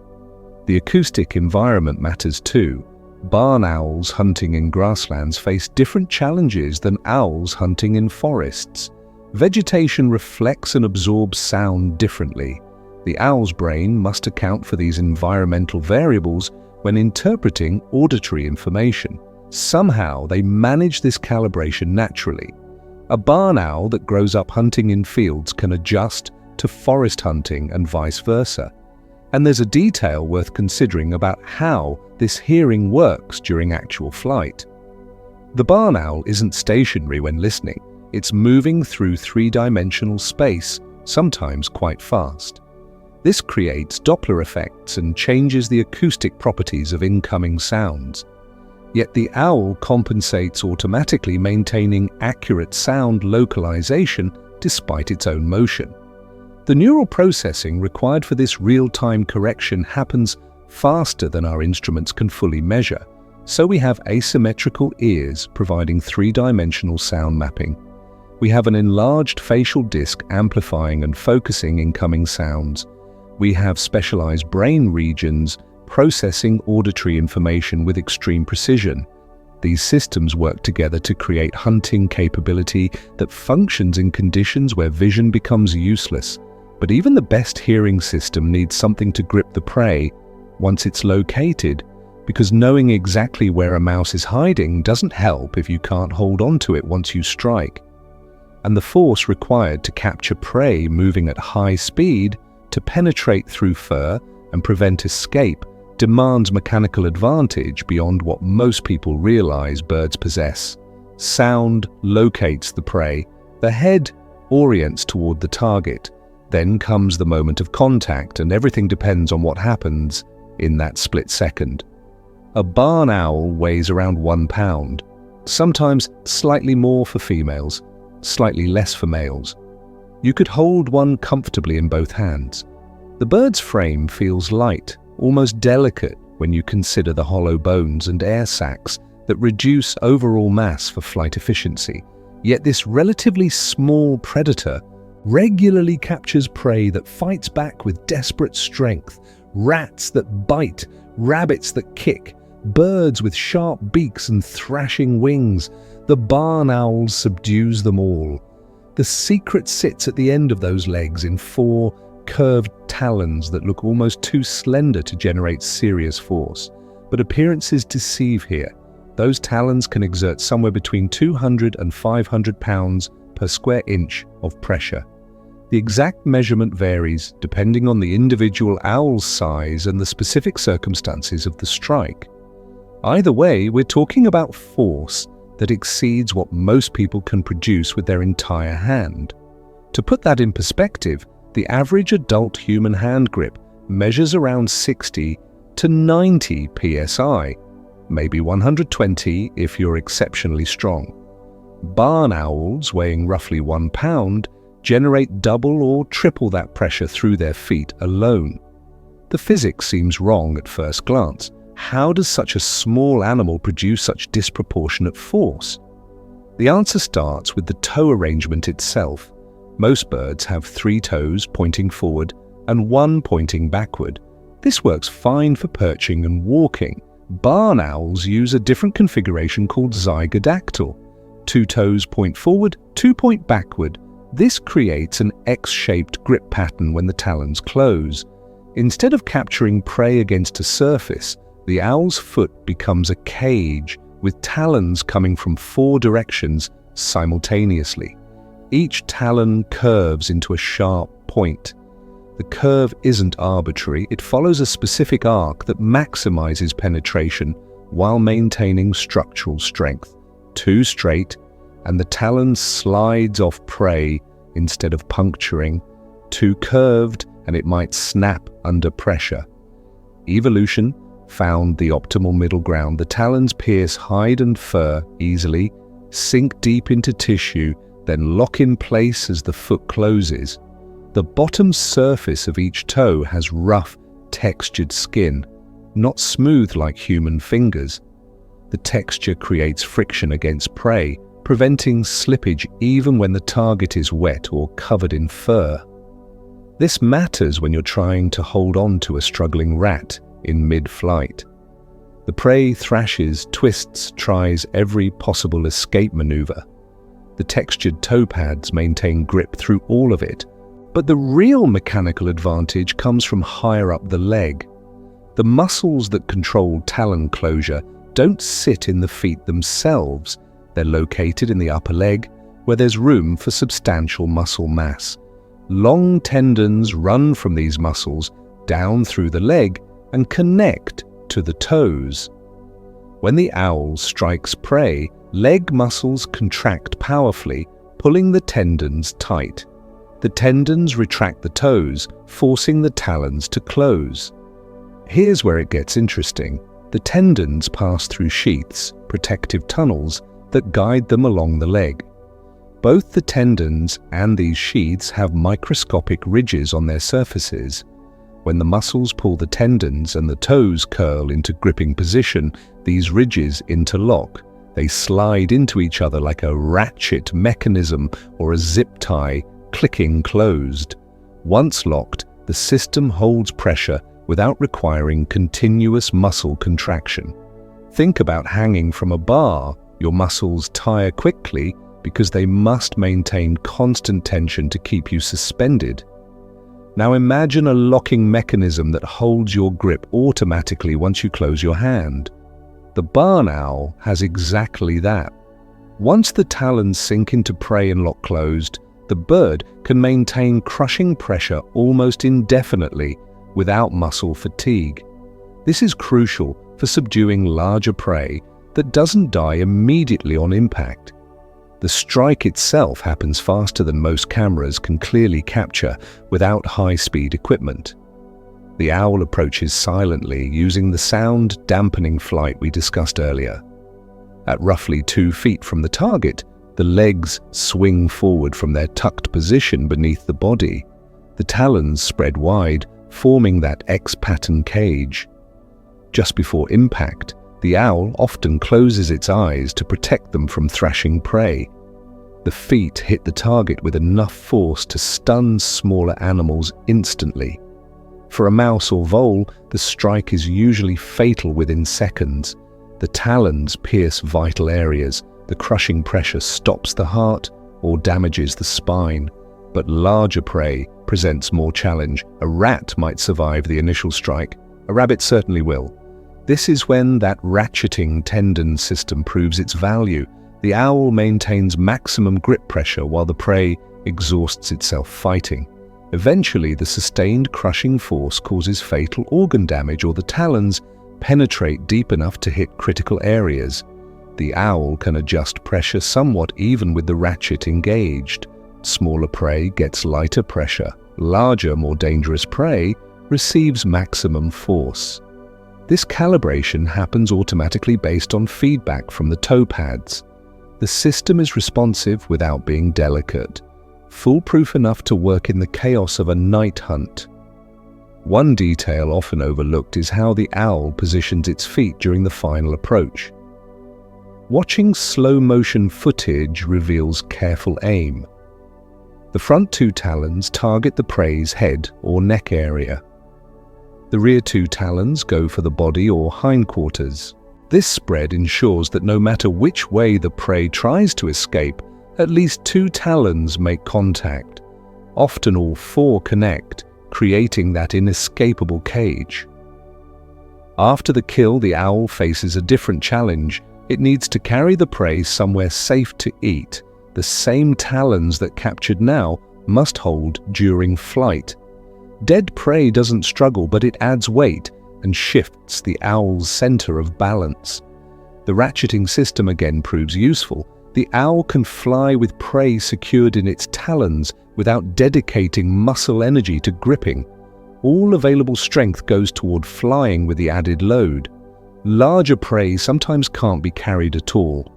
The acoustic environment matters too. Barn owls hunting in grasslands face different challenges than owls hunting in forests. Vegetation reflects and absorbs sound differently. The owl's brain must account for these environmental variables when interpreting auditory information. Somehow they manage this calibration naturally. A barn owl that grows up hunting in fields can adjust to forest hunting and vice versa. And there's a detail worth considering about how this hearing works during actual flight. The barn owl isn't stationary when listening. It's moving through three-dimensional space, sometimes quite fast. This creates Doppler effects and changes the acoustic properties of incoming sounds. Yet the owl compensates automatically, maintaining accurate sound localization despite its own motion. The neural processing required for this real-time correction happens faster than our instruments can fully measure, so we have asymmetrical ears providing three-dimensional sound mapping. We have an enlarged facial disc amplifying and focusing incoming sounds. We have specialized brain regions processing auditory information with extreme precision. These systems work together to create hunting capability that functions in conditions where vision becomes useless. But even the best hearing system needs something to grip the prey once it's located, because knowing exactly where a mouse is hiding doesn't help if you can't hold on to it once you strike. And the force required to capture prey moving at high speed to penetrate through fur and prevent escape demands mechanical advantage beyond what most people realize birds possess. Sound locates the prey. The head orients toward the target. Then comes the moment of contact, and everything depends on what happens in that split second. A barn owl weighs around 1 pound, sometimes slightly more for females, slightly less for males. You could hold one comfortably in both hands. The bird's frame feels light, almost delicate when you consider the hollow bones and air sacs that reduce overall mass for flight efficiency. Yet this relatively small predator regularly captures prey that fights back with desperate strength, rats that bite, rabbits that kick, birds with sharp beaks and thrashing wings. The barn owl subdues them all. The secret sits at the end of those legs in 4 curved talons that look almost too slender to generate serious force. But appearances deceive here. Those talons can exert somewhere between 200 and 500 pounds per square inch of pressure. The exact measurement varies depending on the individual owl's size and the specific circumstances of the strike. Either way, we're talking about force that exceeds what most people can produce with their entire hand. To put that in perspective, the average adult human hand grip measures around 60 to 90 psi, maybe 120 if you're exceptionally strong. Barn owls, weighing roughly 1 pound, generate double or triple that pressure through their feet alone. The physics seems wrong at first glance. How does such a small animal produce such disproportionate force? The answer starts with the toe arrangement itself. Most birds have 3 toes pointing forward and 1 pointing backward. This works fine for perching and walking. Barn owls use a different configuration called zygodactyl. 2 toes point forward, 2 point backward. This creates an X-shaped grip pattern when the talons close. Instead of capturing prey against a surface, the owl's foot becomes a cage with talons coming from 4 directions simultaneously. Each talon curves into a sharp point. The curve isn't arbitrary, it follows a specific arc that maximizes penetration while maintaining structural strength. Too straight, and the talon slides off prey instead of puncturing. Too curved, and it might snap under pressure. Evolution found the optimal middle ground. The talons pierce hide and fur easily, sink deep into tissue, then lock in place as the foot closes. The bottom surface of each toe has rough, textured skin, not smooth like human fingers. The texture creates friction against prey, preventing slippage even when the target is wet or covered in fur. This matters when you're trying to hold on to a struggling rat in mid-flight. The prey thrashes, twists, tries every possible escape maneuver. The textured toe pads maintain grip through all of it, but the real mechanical advantage comes from higher up the leg. The muscles that control talon closure don't sit in the feet themselves. They're located in the upper leg, where there's room for substantial muscle mass. Long tendons run from these muscles down through the leg and connect to the toes. When the owl strikes prey, leg muscles contract powerfully, pulling the tendons tight. The tendons retract the toes, forcing the talons to close. Here's where it gets interesting. The tendons pass through sheaths, protective tunnels, that guide them along the leg. Both the tendons and these sheaths have microscopic ridges on their surfaces. When the muscles pull the tendons and the toes curl into gripping position, these ridges interlock. They slide into each other like a ratchet mechanism or a zip tie, clicking closed. Once locked, the system holds pressure without requiring continuous muscle contraction. Think about hanging from a bar. Your muscles tire quickly because they must maintain constant tension to keep you suspended. Now imagine a locking mechanism that holds your grip automatically once you close your hand. The barn owl has exactly that. Once the talons sink into prey and lock closed, the bird can maintain crushing pressure almost indefinitely without muscle fatigue. This is crucial for subduing larger prey that doesn't die immediately on impact. The strike itself happens faster than most cameras can clearly capture without high-speed equipment. The owl approaches silently, using the sound-dampening flight we discussed earlier. At roughly 2 feet from the target, the legs swing forward from their tucked position beneath the body. The talons spread wide, forming that X-pattern cage. Just before impact, the owl often closes its eyes to protect them from thrashing prey. The feet hit the target with enough force to stun smaller animals instantly. For a mouse or vole, the strike is usually fatal within seconds. The talons pierce vital areas. The crushing pressure stops the heart or damages the spine. But larger prey presents more challenge. A rat might survive the initial strike. A rabbit certainly will. This is when that ratcheting tendon system proves its value. The owl maintains maximum grip pressure while the prey exhausts itself fighting. Eventually, the sustained crushing force causes fatal organ damage, or the talons penetrate deep enough to hit critical areas. The owl can adjust pressure somewhat even with the ratchet engaged. Smaller prey gets lighter pressure. Larger, more dangerous prey receives maximum force. This calibration happens automatically based on feedback from the toe pads. The system is responsive without being delicate, foolproof enough to work in the chaos of a night hunt. One detail often overlooked is how the owl positions its feet during the final approach. Watching slow-motion footage reveals careful aim. The front 2 talons target the prey's head or neck area. The rear 2 talons go for the body or hindquarters. This spread ensures that no matter which way the prey tries to escape, At least 2 talons make contact. Often all 4 connect, creating that inescapable cage. After the kill, the owl faces a different challenge. It needs to carry the prey somewhere safe to eat. The same talons that captured now must hold during flight. Dead prey doesn't struggle, but it adds weight and shifts the owl's center of balance. The ratcheting system again proves useful. The owl can fly with prey secured in its talons without dedicating muscle energy to gripping. All available strength goes toward flying with the added load. Larger prey sometimes can't be carried at all.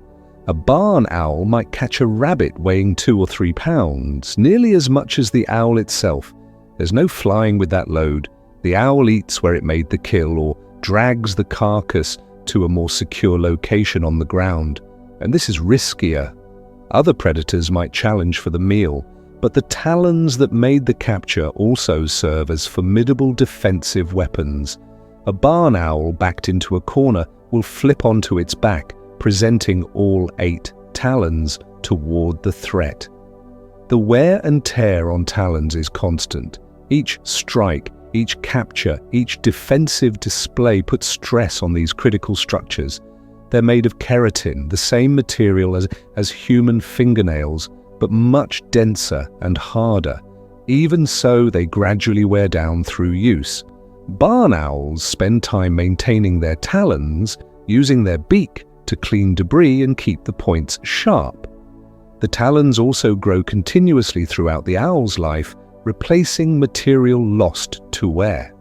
A barn owl might catch a rabbit weighing 2 or 3 pounds, nearly as much as the owl itself. There's no flying with that load. The owl eats where it made the kill or drags the carcass to a more secure location on the ground. And this is riskier. Other predators might challenge for the meal, but the talons that made the capture also serve as formidable defensive weapons. A barn owl backed into a corner will flip onto its back, presenting all 8 talons toward the threat. The wear and tear on talons is constant. Each strike, each capture, each defensive display puts stress on these critical structures. They're made of keratin, the same material as human fingernails, but much denser and harder. Even so, they gradually wear down through use. Barn owls spend time maintaining their talons, using their beak to clean debris and keep the points sharp. The talons also grow continuously throughout the owl's life, replacing material lost to wear.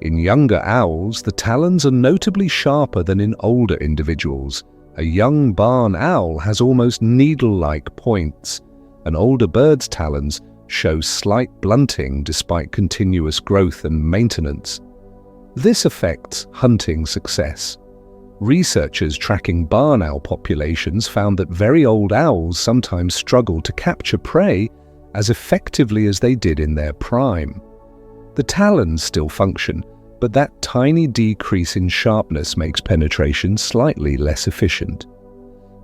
In younger owls, the talons are notably sharper than in older individuals. A young barn owl has almost needle-like points. An older bird's talons show slight blunting despite continuous growth and maintenance. This affects hunting success. Researchers tracking barn owl populations found that very old owls sometimes struggle to capture prey as effectively as they did in their prime. The talons still function, but that tiny decrease in sharpness makes penetration slightly less efficient.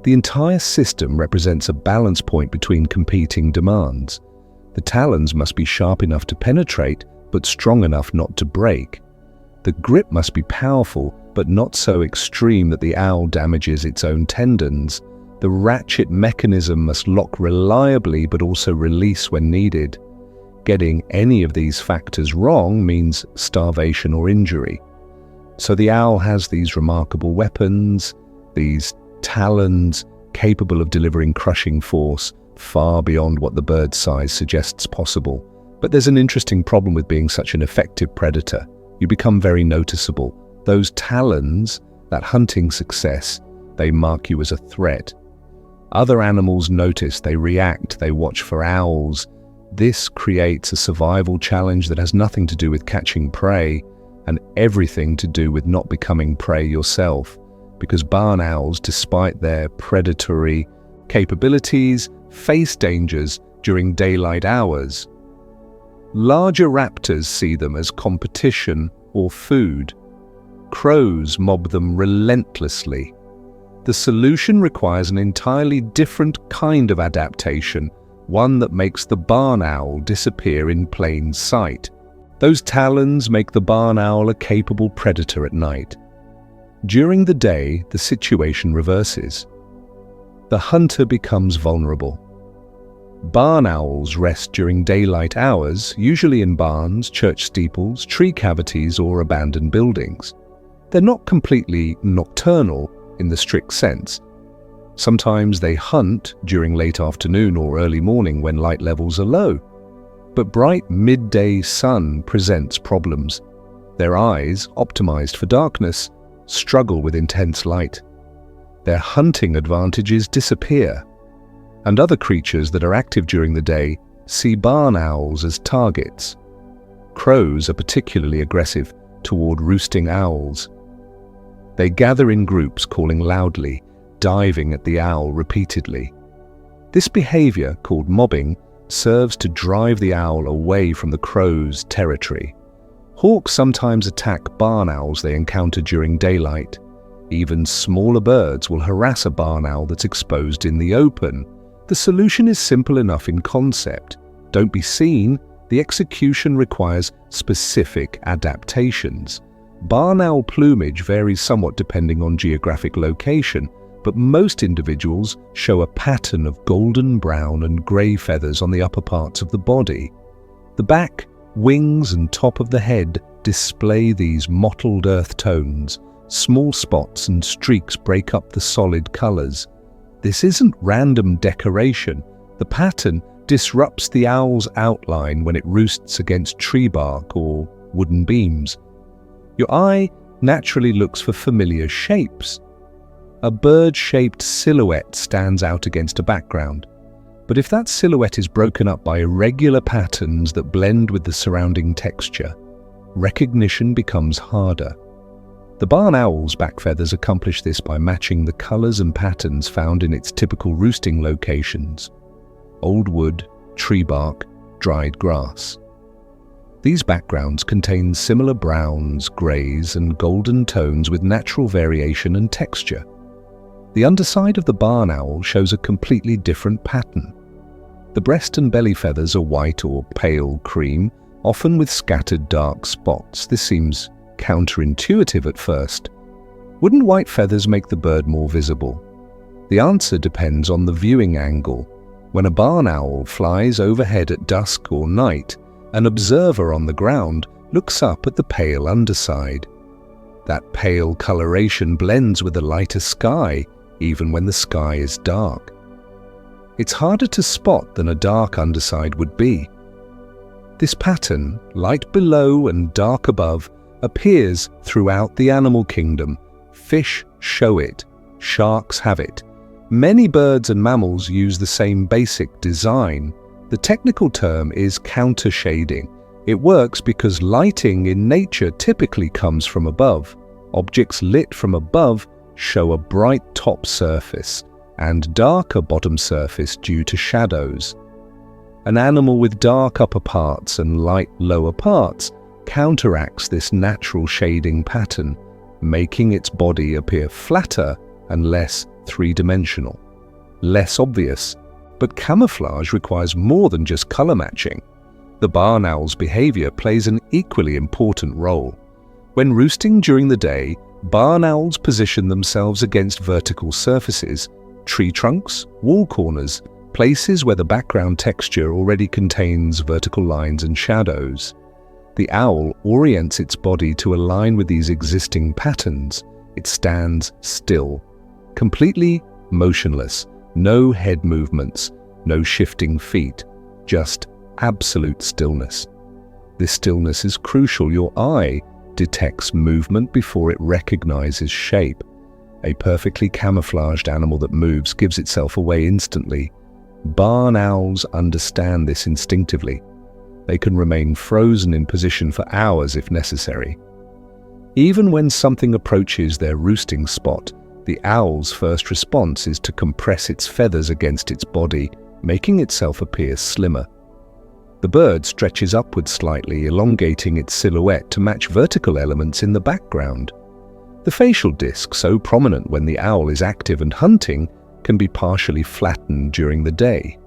The entire system represents a balance point between competing demands. The talons must be sharp enough to penetrate, but strong enough not to break. The grip must be powerful, but not so extreme that the owl damages its own tendons. The ratchet mechanism must lock reliably, but also release when needed. Getting any of these factors wrong means starvation or injury. So the owl has these remarkable weapons, these talons capable of delivering crushing force far beyond what the bird's size suggests possible. But there's an interesting problem with being such an effective predator. You become very noticeable. Those talons, that hunting success, they mark you as a threat. Other animals notice, they react, they watch for owls. This creates a survival challenge that has nothing to do with catching prey and everything to do with not becoming prey yourself, because barn owls, despite their predatory capabilities, face dangers during daylight hours. Larger raptors see them as competition or food. Crows mob them relentlessly. The solution requires an entirely different kind of adaptation, one that makes the barn owl disappear in plain sight. Those talons make the barn owl a capable predator at night. During the day, the situation reverses. The hunter becomes vulnerable. Barn owls rest during daylight hours, usually in barns, church steeples, tree cavities, or abandoned buildings. They're not completely nocturnal in the strict sense. Sometimes they hunt during late afternoon or early morning when light levels are low. But bright midday sun presents problems. Their eyes, optimized for darkness, struggle with intense light. Their hunting advantages disappear, and other creatures that are active during the day see barn owls as targets. Crows are particularly aggressive toward roosting owls. They gather in groups, calling loudly, diving at the owl repeatedly. This behavior, called mobbing, serves to drive the owl away from the crow's territory. Hawks sometimes attack barn owls they encounter during daylight. Even smaller birds will harass a barn owl that's exposed in the open. The solution is simple enough in concept. Don't be seen, the execution requires specific adaptations. Barn owl plumage varies somewhat depending on geographic location, but most individuals show a pattern of golden brown and grey feathers on the upper parts of the body. The back, wings and top of the head display these mottled earth tones. Small spots and streaks break up the solid colours. This isn't random decoration. The pattern disrupts the owl's outline when it roosts against tree bark or wooden beams. Your eye naturally looks for familiar shapes. A bird-shaped silhouette stands out against a background. But if that silhouette is broken up by irregular patterns that blend with the surrounding texture, recognition becomes harder. The barn owl's back feathers accomplish this by matching the colours and patterns found in its typical roosting locations: old wood, tree bark, dried grass. These backgrounds contain similar browns, greys and golden tones with natural variation and texture. The underside of the barn owl shows a completely different pattern. The breast and belly feathers are white or pale cream, often with scattered dark spots. This seems counterintuitive at first. Wouldn't white feathers make the bird more visible? The answer depends on the viewing angle. When a barn owl flies overhead at dusk or night, an observer on the ground looks up at the pale underside. That pale coloration blends with a lighter sky, even when the sky is dark. It's harder to spot than a dark underside would be. This pattern, light below and dark above, appears throughout the animal kingdom. Fish show it, sharks have it. Many birds and mammals use the same basic design. The technical term is countershading. It works because lighting in nature typically comes from above. Objects lit from above show a bright top surface and darker bottom surface due to shadows. An animal with dark upper parts and light lower parts counteracts this natural shading pattern, making its body appear flatter and less three-dimensional. Less obvious, but camouflage requires more than just color matching. The barn owl's behavior plays an equally important role. When roosting during the day, barn owls position themselves against vertical surfaces, tree trunks, wall corners, places where the background texture already contains vertical lines and shadows. The owl orients its body to align with these existing patterns. It stands still, completely motionless, no head movements, no shifting feet, just absolute stillness. This stillness is crucial. Your eye detects movement before it recognizes shape. A perfectly camouflaged animal that moves gives itself away instantly. Barn owls understand this instinctively. They can remain frozen in position for hours if necessary. Even when something approaches their roosting spot, the owl's first response is to compress its feathers against its body, making itself appear slimmer. The bird stretches upward slightly, elongating its silhouette to match vertical elements in the background. The facial disc, so prominent when the owl is active and hunting, can be partially flattened during the day.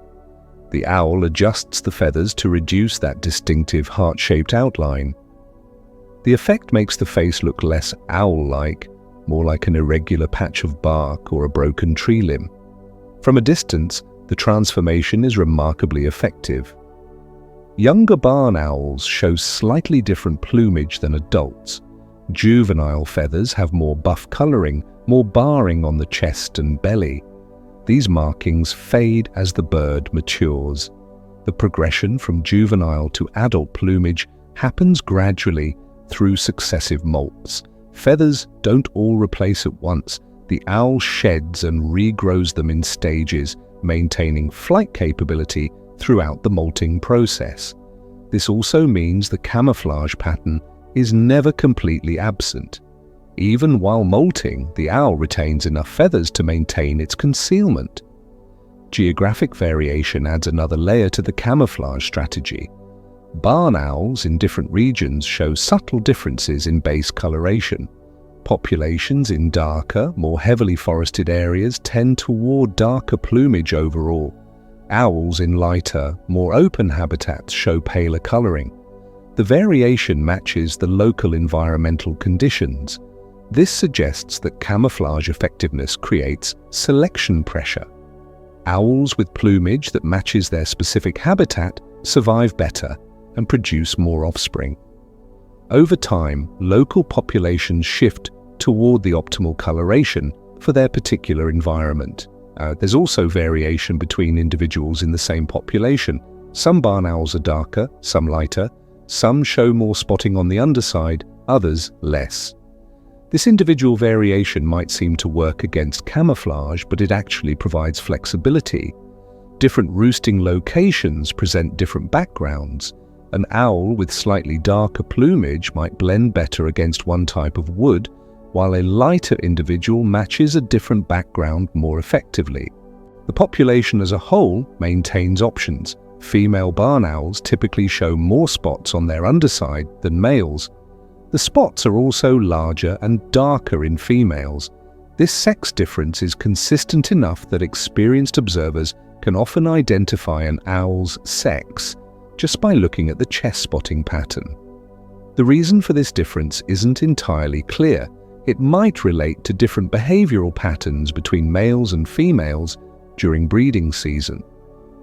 The owl adjusts the feathers to reduce that distinctive heart-shaped outline. The effect makes the face look less owl-like, more like an irregular patch of bark or a broken tree limb. From a distance, the transformation is remarkably effective. Younger barn owls show slightly different plumage than adults. Juvenile feathers have more buff coloring, more barring on the chest and belly. These markings fade as the bird matures. The progression from juvenile to adult plumage happens gradually through successive molts. Feathers don't all replace at once. The owl sheds and regrows them in stages, maintaining flight capability throughout the molting process. This also means the camouflage pattern is never completely absent. Even while molting, the owl retains enough feathers to maintain its concealment. Geographic variation adds another layer to the camouflage strategy. Barn owls in different regions show subtle differences in base coloration. Populations in darker, more heavily forested areas tend toward darker plumage overall. Owls in lighter, more open habitats show paler coloring. The variation matches the local environmental conditions. This suggests that camouflage effectiveness creates selection pressure. Owls with plumage that matches their specific habitat survive better and produce more offspring. Over time, local populations shift toward the optimal coloration for their particular environment. There's also variation between individuals in the same population. Some barn owls are darker, some lighter, some show more spotting on the underside, others less. This individual variation might seem to work against camouflage, but it actually provides flexibility. Different roosting locations present different backgrounds. An owl with slightly darker plumage might blend better against one type of wood, while a lighter individual matches a different background more effectively. The population as a whole maintains options. Female barn owls typically show more spots on their underside than males. The spots are also larger and darker in females. This sex difference is consistent enough that experienced observers can often identify an owl's sex just by looking at the chest spotting pattern. The reason for this difference isn't entirely clear. It might relate to different behavioral patterns between males and females during breeding season,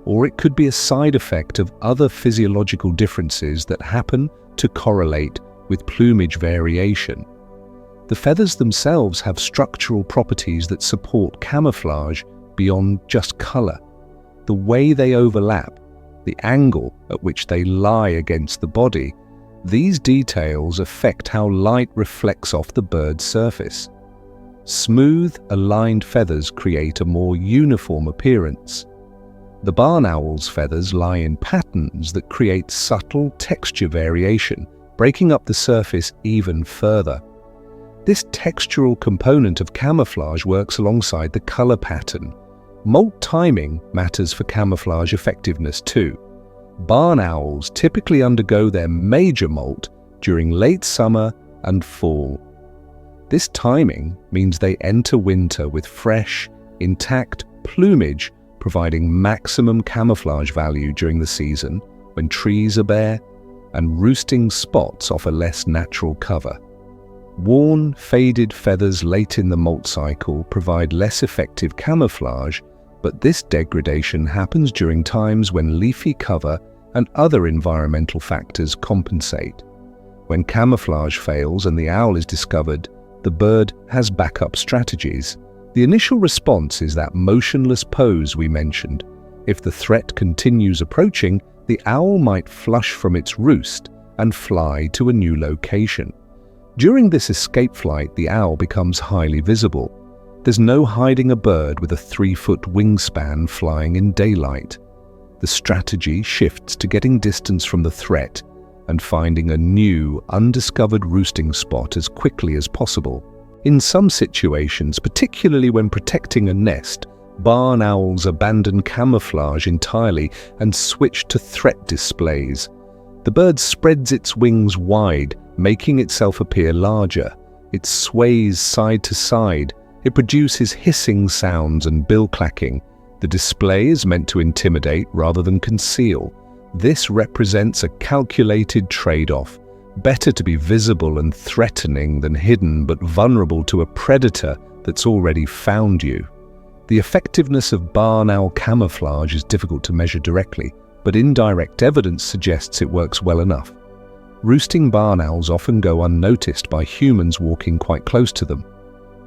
or it could be a side effect of other physiological differences that happen to correlate with plumage variation. The feathers themselves have structural properties that support camouflage beyond just color. The way they overlap, the angle at which they lie against the body, these details affect how light reflects off the bird's surface. Smooth, aligned feathers create a more uniform appearance. The barn owl's feathers lie in patterns that create subtle texture variation, breaking up the surface even further. This textural component of camouflage works alongside the color pattern. Molt timing matters for camouflage effectiveness too. Barn owls typically undergo their major molt during late summer and fall. This timing means they enter winter with fresh, intact plumage, providing maximum camouflage value during the season when trees are bare and roosting spots offer less natural cover. Worn, faded feathers late in the molt cycle provide less effective camouflage, but this degradation happens during times when leafy cover and other environmental factors compensate. When camouflage fails and the owl is discovered, the bird has backup strategies. The initial response is that motionless pose we mentioned. If the threat continues approaching, the owl might flush from its roost and fly to a new location. During this escape flight, the owl becomes highly visible. There's no hiding a bird with a 3-foot wingspan flying in daylight. The strategy shifts to getting distance from the threat and finding a new, undiscovered roosting spot as quickly as possible. In some situations, particularly when protecting a nest, barn owls abandon camouflage entirely and switch to threat displays. The bird spreads its wings wide, making itself appear larger. It sways side to side. It produces hissing sounds and bill clacking. The display is meant to intimidate rather than conceal. This represents a calculated trade-off. Better to be visible and threatening than hidden but vulnerable to a predator that's already found you. The effectiveness of barn owl camouflage is difficult to measure directly, but indirect evidence suggests it works well enough. Roosting barn owls often go unnoticed by humans walking quite close to them.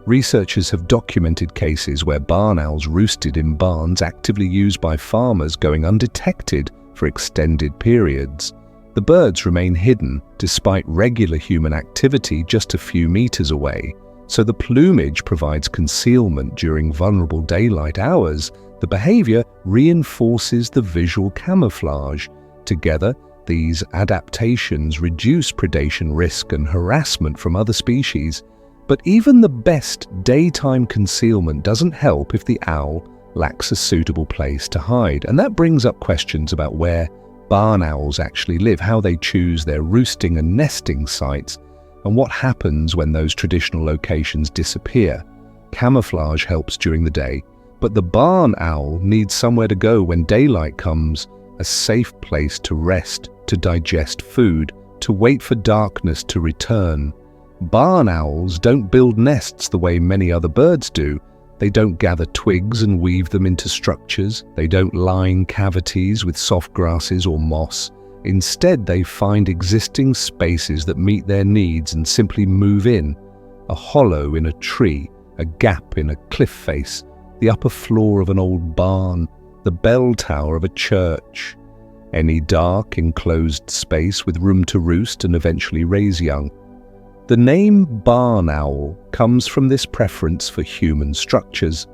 Researchers have documented cases where barn owls roosted in barns actively used by farmers going undetected for extended periods. The birds remain hidden despite regular human activity just a few meters away, so the plumage provides concealment during vulnerable daylight hours. The behavior reinforces the visual camouflage. Together, these adaptations reduce predation risk and harassment from other species. But even the best daytime concealment doesn't help if the owl lacks a suitable place to hide. And that brings up questions about where barn owls actually live, how they choose their roosting and nesting sites, and what happens when those traditional locations disappear. Camouflage helps during the day, But the barn owl needs somewhere to go when daylight comes, a safe place to rest, to digest food, to wait for darkness to return. Barn owls don't build nests the way many other birds do. They don't gather twigs and weave them into structures. They don't line cavities with soft grasses or moss. Instead, they find existing spaces that meet their needs and simply move in. A hollow in a tree, a gap in a cliff face, the upper floor of an old barn, the bell tower of a church. Any dark, enclosed space with room to roost and eventually raise young. The name barn owl comes from this preference for human structures.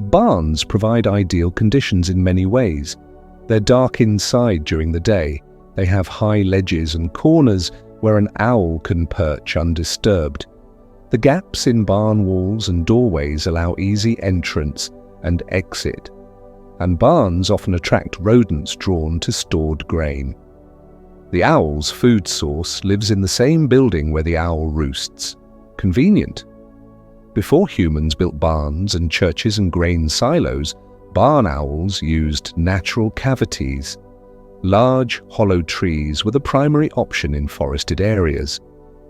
Barns provide ideal conditions in many ways. They're dark inside during the day. They have high ledges and corners where an owl can perch undisturbed. The gaps in barn walls and doorways allow easy entrance and exit, and barns often attract rodents drawn to stored grain. The owl's food source lives in the same building where the owl roosts. Convenient. Before humans built barns and churches and grain silos, barn owls used natural cavities. Large, hollow trees were the primary option in forested areas.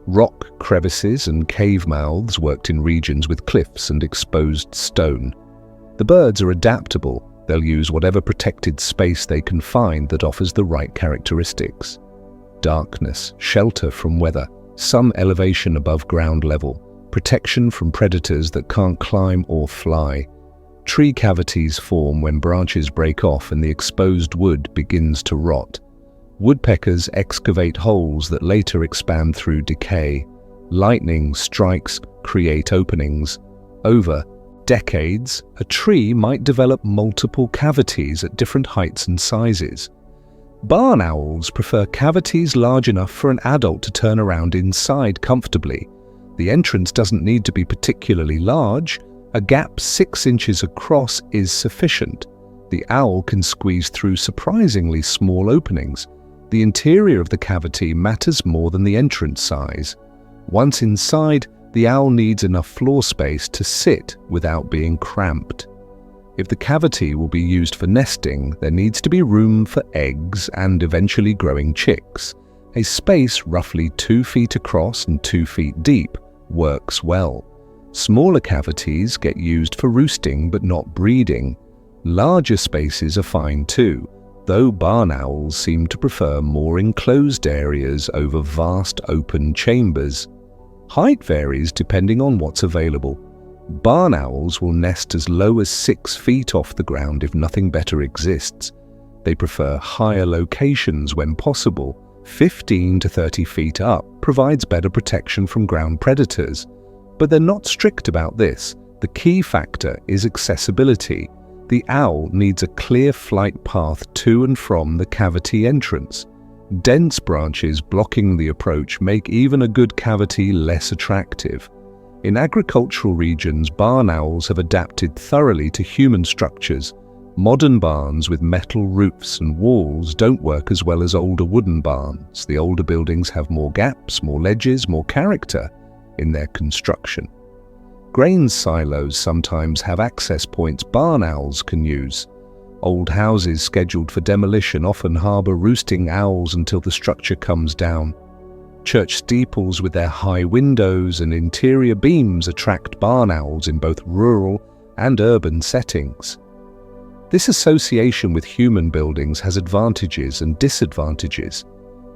Rock crevices and cave mouths worked in regions with cliffs and exposed stone. The birds are adaptable. They'll use whatever protected space they can find that offers the right characteristics. Darkness, shelter from weather, some elevation above ground level, protection from predators that can't climb or fly. Tree cavities form when branches break off and the exposed wood begins to rot. Woodpeckers excavate holes that later expand through decay. Lightning strikes create openings. Over decades, a tree might develop multiple cavities at different heights and sizes. Barn owls prefer cavities large enough for an adult to turn around inside comfortably. The entrance doesn't need to be particularly large. A gap 6 inches across is sufficient. The owl can squeeze through surprisingly small openings. The interior of the cavity matters more than the entrance size. Once inside, the owl needs enough floor space to sit without being cramped. If the cavity will be used for nesting, there needs to be room for eggs and eventually growing chicks. A space roughly 2 feet across and 2 feet deep works well. Smaller cavities get used for roosting but not breeding. Larger spaces are fine too, though barn owls seem to prefer more enclosed areas over vast open chambers. Height varies depending on what's available. Barn owls will nest as low as 6 feet off the ground if nothing better exists. They prefer higher locations when possible. 15 to 30 feet up provides better protection from ground predators. But they're not strict about this. The key factor is accessibility. The owl needs a clear flight path to and from the cavity entrance. Dense branches blocking the approach make even a good cavity less attractive. In agricultural regions, barn owls have adapted thoroughly to human structures. Modern barns with metal roofs and walls don't work as well as older wooden barns. The older buildings have more gaps, more ledges, more character in their construction. Grain silos sometimes have access points barn owls can use. Old houses scheduled for demolition often harbor roosting owls until the structure comes down. Church steeples with their high windows and interior beams attract barn owls in both rural and urban settings. This association with human buildings has advantages and disadvantages.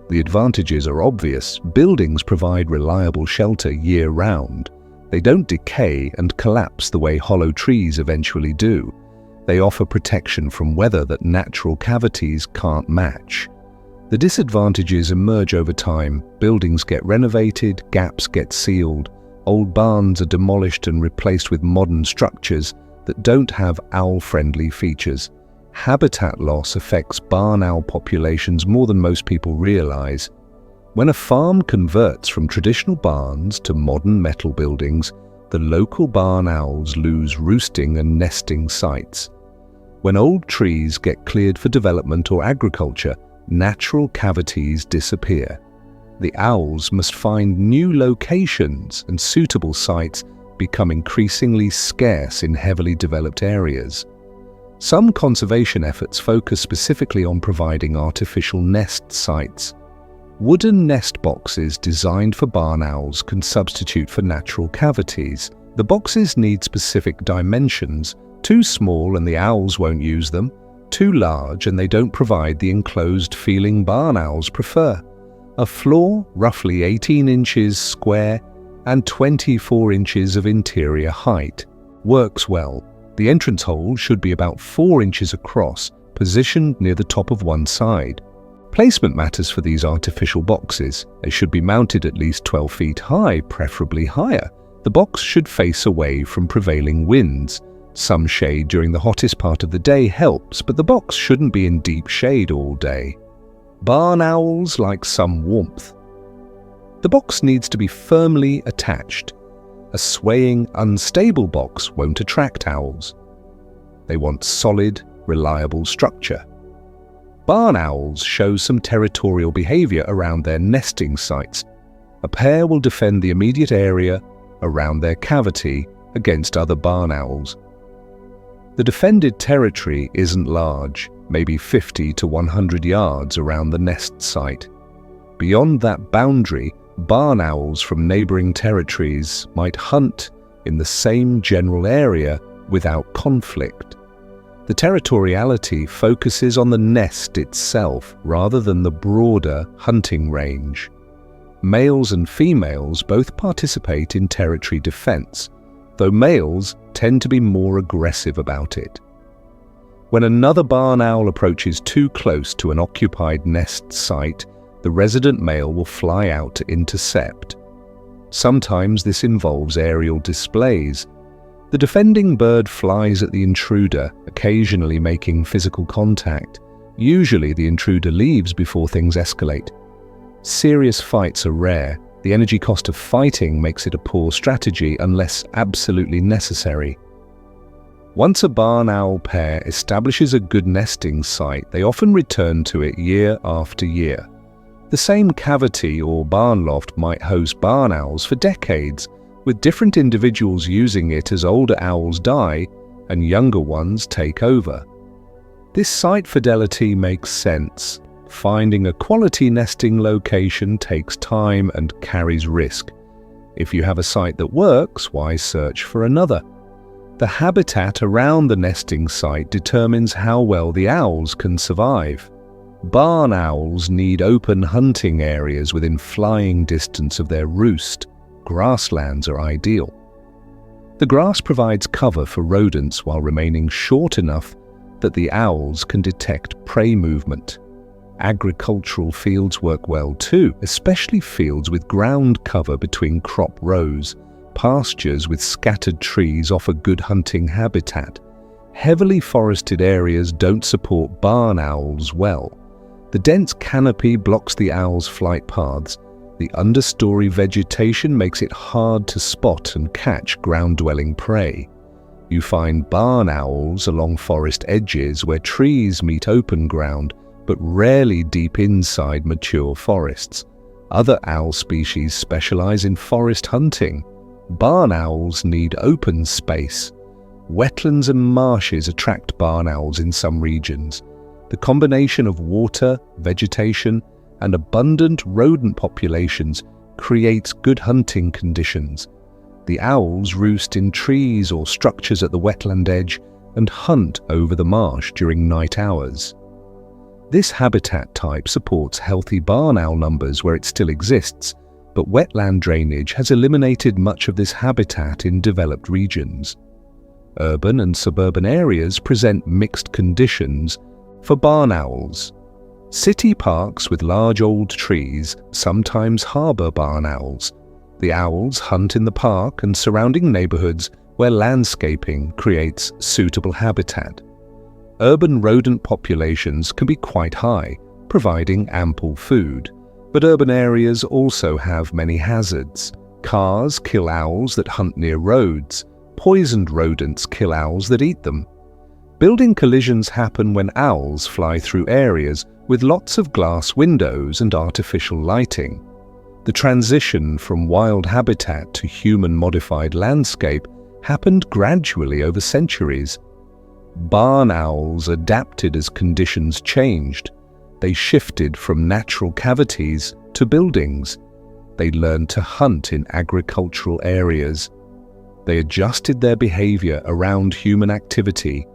The advantages are obvious. Buildings provide reliable shelter year-round. They don't decay and collapse the way hollow trees eventually do. They offer protection from weather that natural cavities can't match. The disadvantages emerge over time. Buildings get renovated, gaps get sealed, old barns are demolished and replaced with modern structures that don't have owl-friendly features. Habitat loss affects barn owl populations more than most people realize. When a farm converts from traditional barns to modern metal buildings, the local barn owls lose roosting and nesting sites. When old trees get cleared for development or agriculture, natural cavities disappear. The owls must find new locations and suitable sites become increasingly scarce in heavily developed areas. Some conservation efforts focus specifically on providing artificial nest sites. Wooden nest boxes designed for barn owls can substitute for natural cavities. The boxes need specific dimensions. Too small and the owls won't use them. Too large and they don't provide the enclosed feeling barn owls prefer. A floor, roughly 18 inches square and 24 inches of interior height, works well. The entrance hole should be about 4 inches across, positioned near the top of one side. Placement matters for these artificial boxes. They should be mounted at least 12 feet high, preferably higher. The box should face away from prevailing winds. Some shade during the hottest part of the day helps, but the box shouldn't be in deep shade all day. Barn owls like some warmth. The box needs to be firmly attached. A swaying, unstable box won't attract owls. They want solid, reliable structure. Barn owls show some territorial behavior around their nesting sites. A pair will defend the immediate area around their cavity against other barn owls. The defended territory isn't large, maybe 50 to 100 yards around the nest site. Beyond that boundary, barn owls from neighboring territories might hunt in the same general area without conflict. The territoriality focuses on the nest itself rather than the broader hunting range. Males and females both participate in territory defense, though males tend to be more aggressive about it. When another barn owl approaches too close to an occupied nest site, the resident male will fly out to intercept. Sometimes this involves aerial displays. The defending bird flies at the intruder, occasionally making physical contact. Usually the intruder leaves before things escalate. Serious fights are rare. The energy cost of fighting makes it a poor strategy unless absolutely necessary. Once a barn owl pair establishes a good nesting site, they often return to it year after year. The same cavity or barn loft might host barn owls for decades, with different individuals using it as older owls die and younger ones take over. This site fidelity makes sense. Finding a quality nesting location takes time and carries risk. If you have a site that works, why search for another? The habitat around the nesting site determines how well the owls can survive. Barn owls need open hunting areas within flying distance of their roost. Grasslands are ideal. The grass provides cover for rodents while remaining short enough that the owls can detect prey movement. Agricultural fields work well too, especially fields with ground cover between crop rows. Pastures with scattered trees offer good hunting habitat. Heavily forested areas don't support barn owls well. The dense canopy blocks the owls' flight paths. The understory vegetation makes it hard to spot and catch ground-dwelling prey. You find barn owls along forest edges where trees meet open ground, but rarely deep inside mature forests. Other owl species specialize in forest hunting. Barn owls need open space. Wetlands and marshes attract barn owls in some regions. The combination of water, vegetation, and abundant rodent populations creates good hunting conditions. The owls roost in trees or structures at the wetland edge and hunt over the marsh during night hours. This habitat type supports healthy barn owl numbers where it still exists, but wetland drainage has eliminated much of this habitat in developed regions. Urban and suburban areas present mixed conditions for barn owls. City parks with large old trees sometimes harbor barn owls. The owls hunt in the park and surrounding neighborhoods where landscaping creates suitable habitat. Urban rodent populations can be quite high, providing ample food. But urban areas also have many hazards. Cars kill owls that hunt near roads. Poisoned rodents kill owls that eat them. Building collisions happen when owls fly through areas with lots of glass windows and artificial lighting. The transition from wild habitat to human-modified landscape happened gradually over centuries. Barn owls adapted as conditions changed. They shifted from natural cavities to buildings. They learned to hunt in agricultural areas. They adjusted their behavior around human activity.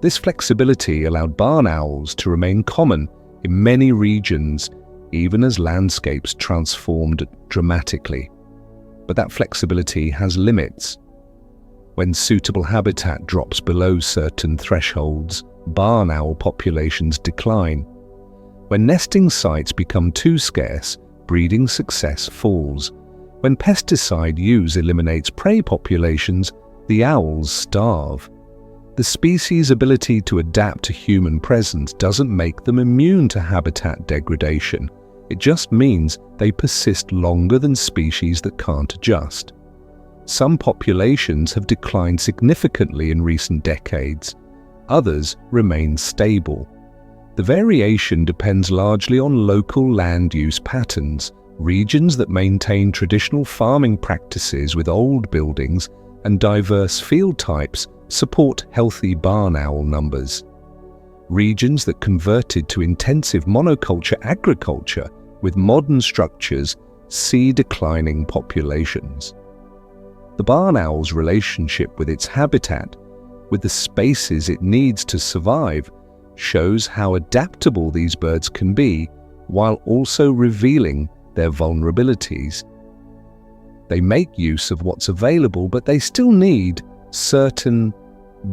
This flexibility allowed barn owls to remain common in many regions, even as landscapes transformed dramatically. But that flexibility has limits. When suitable habitat drops below certain thresholds, barn owl populations decline. When nesting sites become too scarce, breeding success falls. When pesticide use eliminates prey populations, the owls starve. The species' ability to adapt to human presence doesn't make them immune to habitat degradation. It just means they persist longer than species that can't adjust. Some populations have declined significantly in recent decades. Others remain stable. The variation depends largely on local land use patterns. Regions that maintain traditional farming practices with old buildings and diverse field types support healthy barn owl numbers. Regions that converted to intensive monoculture agriculture with modern structures see declining populations. The barn owl's relationship with its habitat, with the spaces it needs to survive, shows how adaptable these birds can be while also revealing their vulnerabilities. They make use of what's available, but they still need certain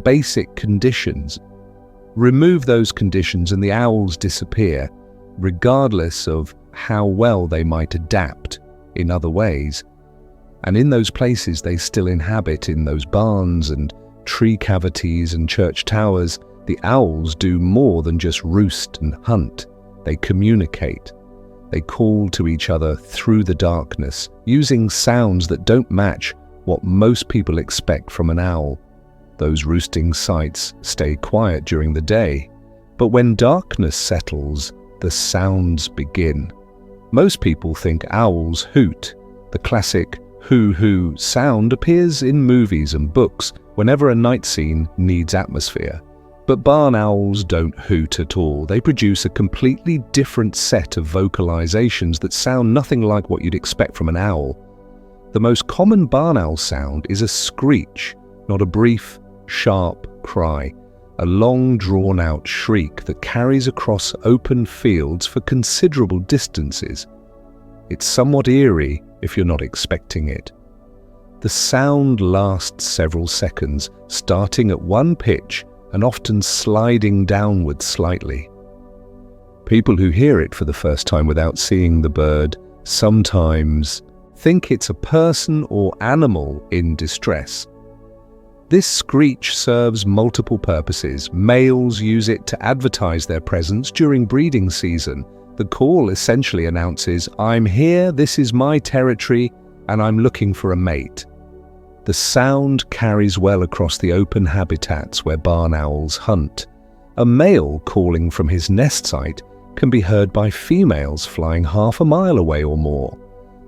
basic conditions. Remove those conditions and the owls disappear, regardless of how well they might adapt in other ways. And in those places they still inhabit, in those barns and tree cavities and church towers, the owls do more than just roost and hunt. They communicate. They call to each other through the darkness, using sounds that don't match what most people expect from an owl. Those roosting sites stay quiet during the day, but when darkness settles, the sounds begin. Most people think owls hoot. The classic hoo-hoo sound appears in movies and books whenever a night scene needs atmosphere. But barn owls don't hoot at all. They produce a completely different set of vocalizations that sound nothing like what you'd expect from an owl. The most common barn owl sound is a screech, not a brief, sharp cry, a long drawn-out shriek that carries across open fields for considerable distances. It's somewhat eerie if you're not expecting it. The sound lasts several seconds, starting at one pitch and often sliding downward slightly. People who hear it for the first time without seeing the bird sometimes think it's a person or animal in distress. This screech serves multiple purposes. Males use it to advertise their presence during breeding season. The call essentially announces, "I'm here, this is my territory, and I'm looking for a mate." The sound carries well across the open habitats where barn owls hunt. A male calling from his nest site can be heard by females flying half a mile away or more.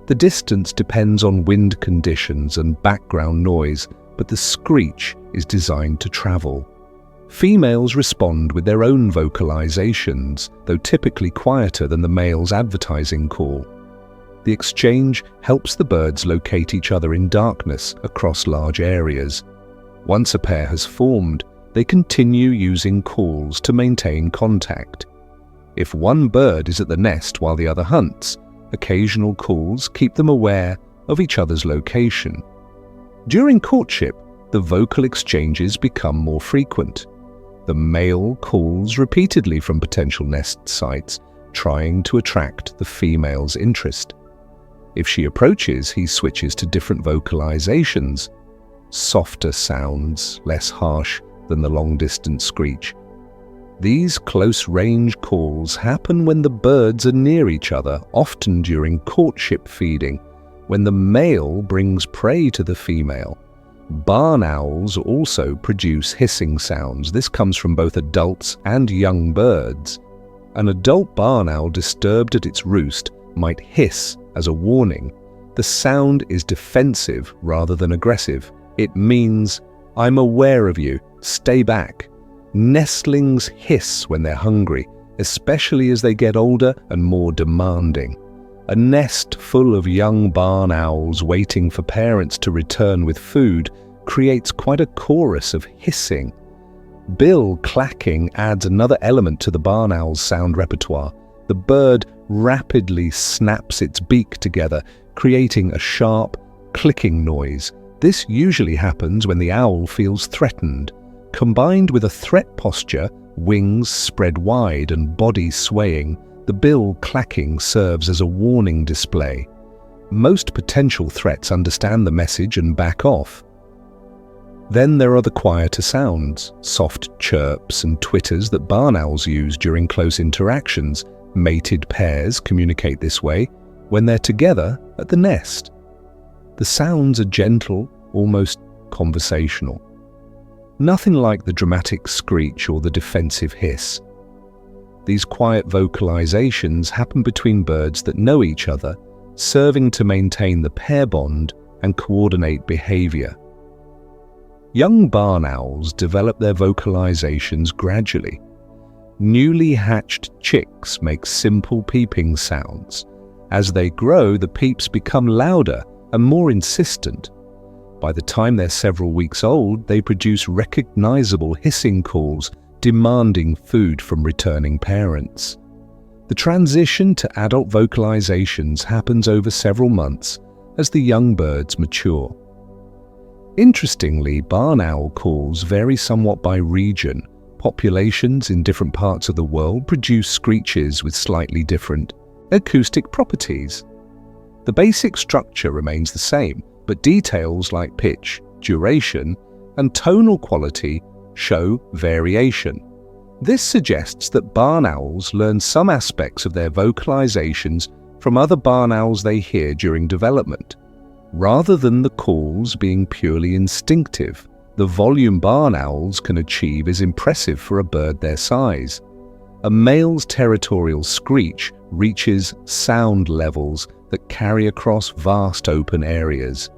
The distance depends on wind conditions and background noise, but the screech is designed to travel. Females respond with their own vocalizations, though typically quieter than the male's advertising call. The exchange helps the birds locate each other in darkness across large areas. Once a pair has formed, they continue using calls to maintain contact. If one bird is at the nest while the other hunts, occasional calls keep them aware of each other's location. During courtship, the vocal exchanges become more frequent. The male calls repeatedly from potential nest sites, trying to attract the female's interest. If she approaches, he switches to different vocalizations, softer sounds, less harsh than the long-distance screech. These close-range calls happen when the birds are near each other, often during courtship feeding, when the male brings prey to the female. Barn owls also produce hissing sounds. This comes from both adults and young birds. An adult barn owl disturbed at its roost might hiss as a warning. The sound is defensive rather than aggressive. It means, "I'm aware of you, stay back." Nestlings hiss when they're hungry, especially as they get older and more demanding. A nest full of young barn owls waiting for parents to return with food creates quite a chorus of hissing. Bill clacking adds another element to the barn owl's sound repertoire. The bird rapidly snaps its beak together, creating a sharp, clicking noise. This usually happens when the owl feels threatened. Combined with a threat posture, wings spread wide and body swaying, the bill clacking serves as a warning display. Most potential threats understand the message and back off. Then there are the quieter sounds, soft chirps and twitters that barn owls use during close interactions. Mated pairs communicate this way when they're together at the nest. The sounds are gentle, almost conversational. Nothing like the dramatic screech or the defensive hiss. These quiet vocalizations happen between birds that know each other, serving to maintain the pair bond and coordinate behavior. Young barn owls develop their vocalizations gradually. Newly hatched chicks make simple peeping sounds. As they grow, the peeps become louder and more insistent. By the time they're several weeks old, they produce recognizable hissing calls demanding food from returning parents. The transition to adult vocalizations happens over several months as the young birds mature. Interestingly, barn owl calls vary somewhat by region. Populations in different parts of the world produce screeches with slightly different acoustic properties. The basic structure remains the same, but details like pitch, duration, and tonal quality show variation. This suggests that barn owls learn some aspects of their vocalizations from other barn owls they hear during development. Rather than the calls being purely instinctive, the volume barn owls can achieve is impressive for a bird their size. A male's territorial screech reaches sound levels that carry across vast open areas.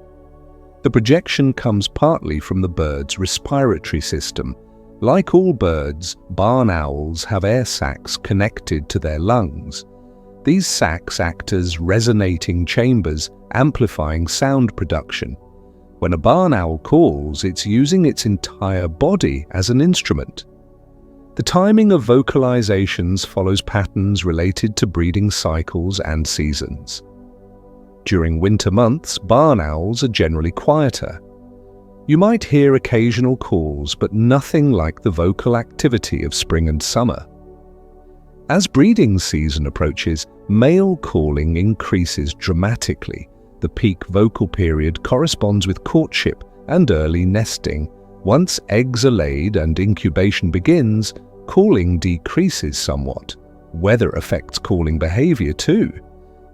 The projection comes partly from the bird's respiratory system. Like all birds, barn owls have air sacs connected to their lungs. These sacs act as resonating chambers, amplifying sound production. When a barn owl calls, it's using its entire body as an instrument. The timing of vocalizations follows patterns related to breeding cycles and seasons. During winter months, barn owls are generally quieter. You might hear occasional calls, but nothing like the vocal activity of spring and summer. As breeding season approaches, male calling increases dramatically. The peak vocal period corresponds with courtship and early nesting. Once eggs are laid and incubation begins, calling decreases somewhat. Weather affects calling behavior too.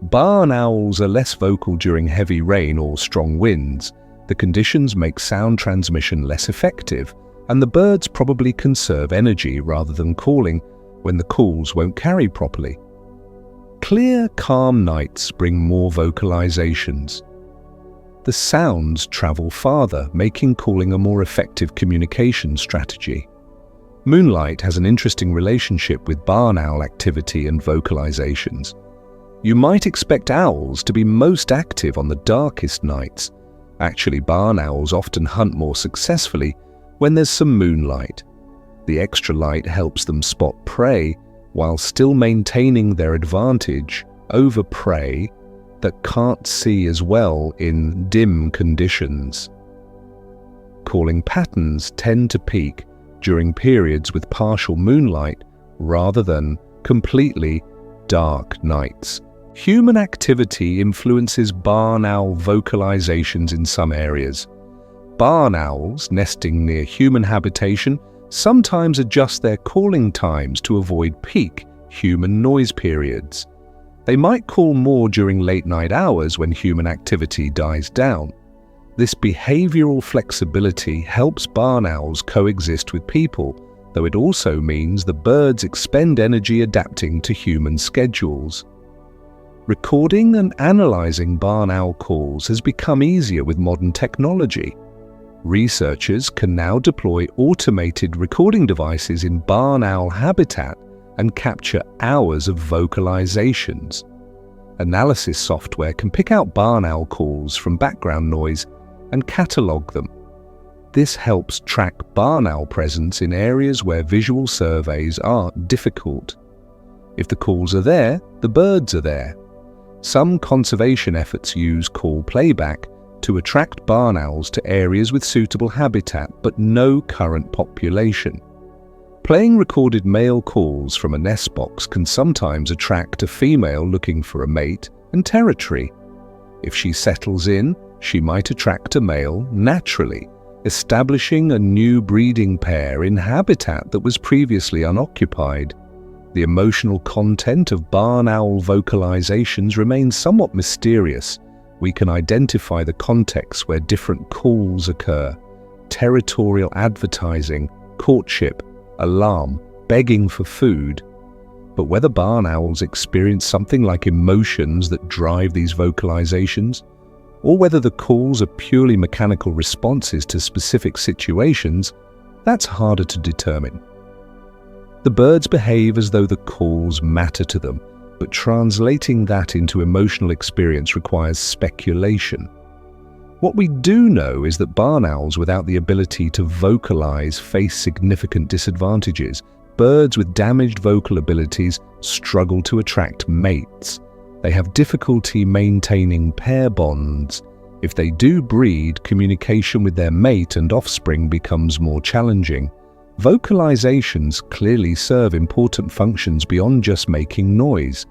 Barn owls are less vocal during heavy rain or strong winds. The conditions make sound transmission less effective, and the birds probably conserve energy rather than calling when the calls won't carry properly. Clear, calm nights bring more vocalizations. The sounds travel farther, making calling a more effective communication strategy. Moonlight has an interesting relationship with barn owl activity and vocalizations. You might expect owls to be most active on the darkest nights. Actually, barn owls often hunt more successfully when there's some moonlight. The extra light helps them spot prey while still maintaining their advantage over prey that can't see as well in dim conditions. Calling patterns tend to peak during periods with partial moonlight rather than completely dark nights. Human activity influences barn owl vocalizations in some areas. Barn owls nesting near human habitation sometimes adjust their calling times to avoid peak human noise periods. They might call more during late night hours when human activity dies down. This behavioral flexibility helps barn owls coexist with people, though it also means the birds expend energy adapting to human schedules. Recording and analyzing barn owl calls has become easier with modern technology. Researchers can now deploy automated recording devices in barn owl habitat and capture hours of vocalizations. Analysis software can pick out barn owl calls from background noise and catalog them. This helps track barn owl presence in areas where visual surveys are difficult. If the calls are there, the birds are there. Some conservation efforts use call playback to attract barn owls to areas with suitable habitat but no current population. Playing recorded male calls from a nest box can sometimes attract a female looking for a mate and territory. If she settles in, she might attract a male naturally, establishing a new breeding pair in habitat that was previously unoccupied. The emotional content of barn owl vocalizations remains somewhat mysterious. We can identify the context where different calls occur: territorial advertising, courtship, alarm, begging for food. But whether barn owls experience something like emotions that drive these vocalizations, or whether the calls are purely mechanical responses to specific situations, that's harder to determine. The birds behave as though the calls matter to them, but translating that into emotional experience requires speculation. What we do know is that barn owls without the ability to vocalize face significant disadvantages. Birds with damaged vocal abilities struggle to attract mates. They have difficulty maintaining pair bonds. If they do breed, communication with their mate and offspring becomes more challenging. Vocalizations clearly serve important functions beyond just making noise.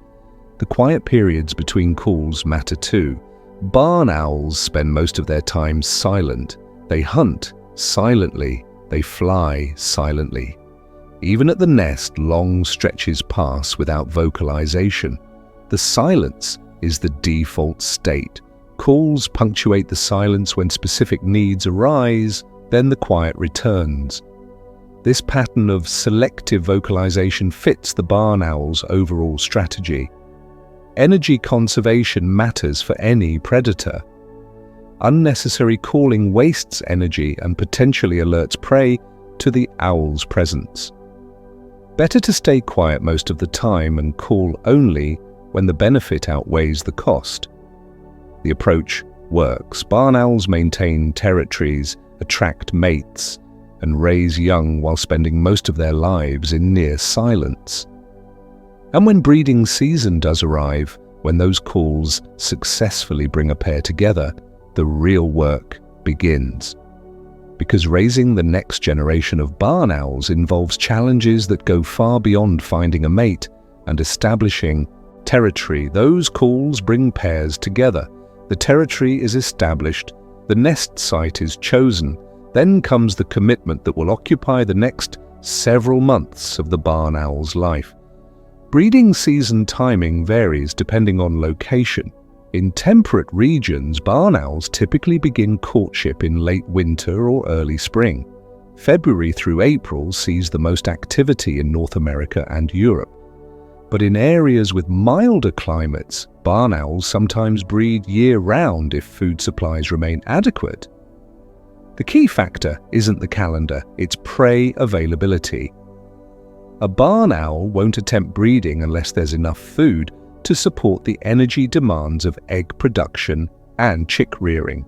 The quiet periods between calls matter too. Barn owls spend most of their time silent. They hunt silently. They fly silently. Even at the nest, long stretches pass without vocalization. The silence is the default state. Calls punctuate the silence when specific needs arise, then the quiet returns. This pattern of selective vocalization fits the barn owl's overall strategy. Energy conservation matters for any predator. Unnecessary calling wastes energy and potentially alerts prey to the owl's presence. Better to stay quiet most of the time and call only when the benefit outweighs the cost. The approach works. Barn owls maintain territories, attract mates, and raise young while spending most of their lives in near silence. And when breeding season does arrive, when those calls successfully bring a pair together, the real work begins. Because raising the next generation of barn owls involves challenges that go far beyond finding a mate and establishing territory. Those calls bring pairs together. The territory is established, the nest site is chosen, then comes the commitment that will occupy the next several months of the barn owl's life. Breeding season timing varies depending on location. In temperate regions, barn owls typically begin courtship in late winter or early spring. February through April sees the most activity in North America and Europe. But in areas with milder climates, barn owls sometimes breed year-round if food supplies remain adequate. The key factor isn't the calendar, it's prey availability. A barn owl won't attempt breeding unless there's enough food to support the energy demands of egg production and chick rearing.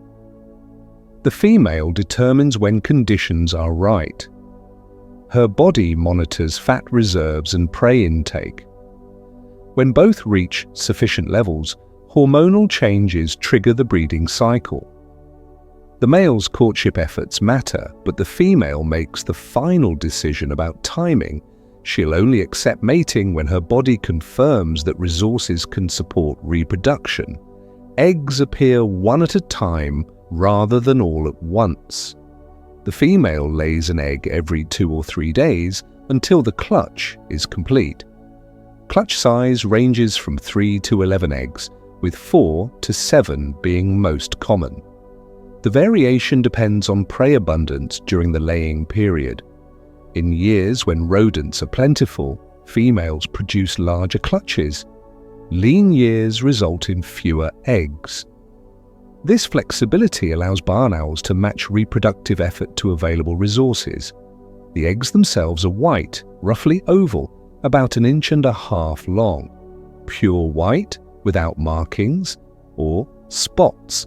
The female determines when conditions are right. Her body monitors fat reserves and prey intake. When both reach sufficient levels, hormonal changes trigger the breeding cycle. The male's courtship efforts matter, but the female makes the final decision about timing. She'll only accept mating when her body confirms that resources can support reproduction. Eggs appear one at a time rather than all at once. The female lays an egg every 2 or 3 days until the clutch is complete. Clutch size ranges from 3 to 11 eggs, with 4 to 7 being most common. The variation depends on prey abundance during the laying period. In years when rodents are plentiful, females produce larger clutches. Lean years result in fewer eggs. This flexibility allows barn owls to match reproductive effort to available resources. The eggs themselves are white, roughly oval, about 1.5 inches long, pure white without markings or spots.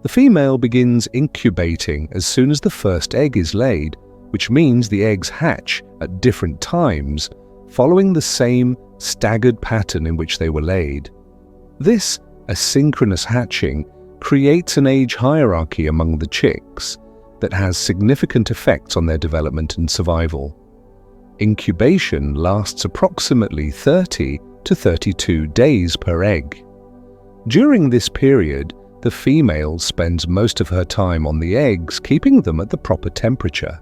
The female begins incubating as soon as the first egg is laid, which means the eggs hatch at different times, following the same staggered pattern in which they were laid. This asynchronous hatching creates an age hierarchy among the chicks that has significant effects on their development and survival. Incubation lasts approximately 30 to 32 days per egg. During this period, the female spends most of her time on the eggs, keeping them at the proper temperature.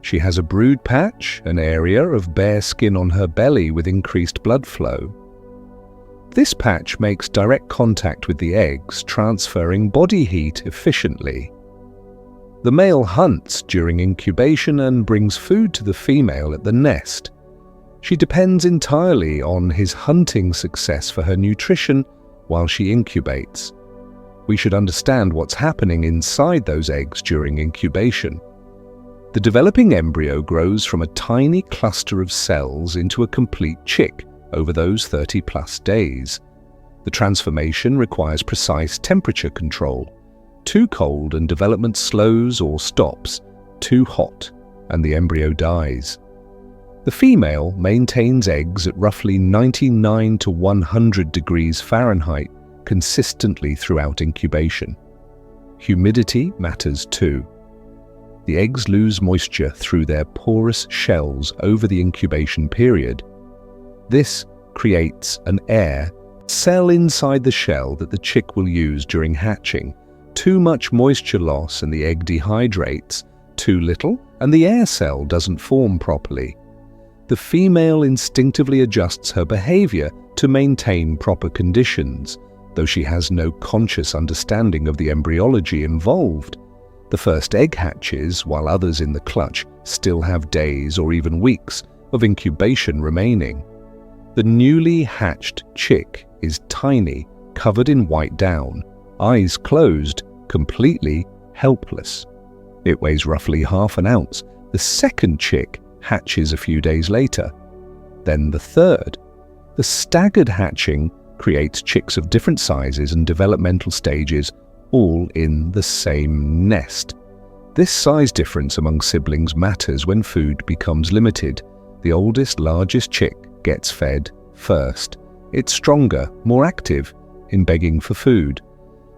She has a brood patch, an area of bare skin on her belly with increased blood flow. This patch makes direct contact with the eggs, transferring body heat efficiently. The male hunts during incubation and brings food to the female at the nest. She depends entirely on his hunting success for her nutrition while she incubates. We should understand what's happening inside those eggs during incubation. The developing embryo grows from a tiny cluster of cells into a complete chick over those 30+ days. The transformation requires precise temperature control. Too cold and development slows or stops. Too hot and the embryo dies. The female maintains eggs at roughly 99 to 100 degrees Fahrenheit consistently throughout incubation. Humidity matters too. The eggs lose moisture through their porous shells over the incubation period. This creates an air cell inside the shell that the chick will use during hatching. Too much moisture loss and the egg dehydrates. Too little and the air cell doesn't form properly. The female instinctively adjusts her behavior to maintain proper conditions, though she has no conscious understanding of the embryology involved. The first egg hatches, while others in the clutch still have days or even weeks of incubation remaining. The newly hatched chick is tiny, covered in white down, eyes closed, completely helpless. It weighs roughly 1/2 ounce. The second chick hatches a few days later. Then the third. The staggered hatching creates chicks of different sizes and developmental stages, all in the same nest. This size difference among siblings matters when food becomes limited. The oldest, largest chick gets fed first. It's stronger, more active in begging for food.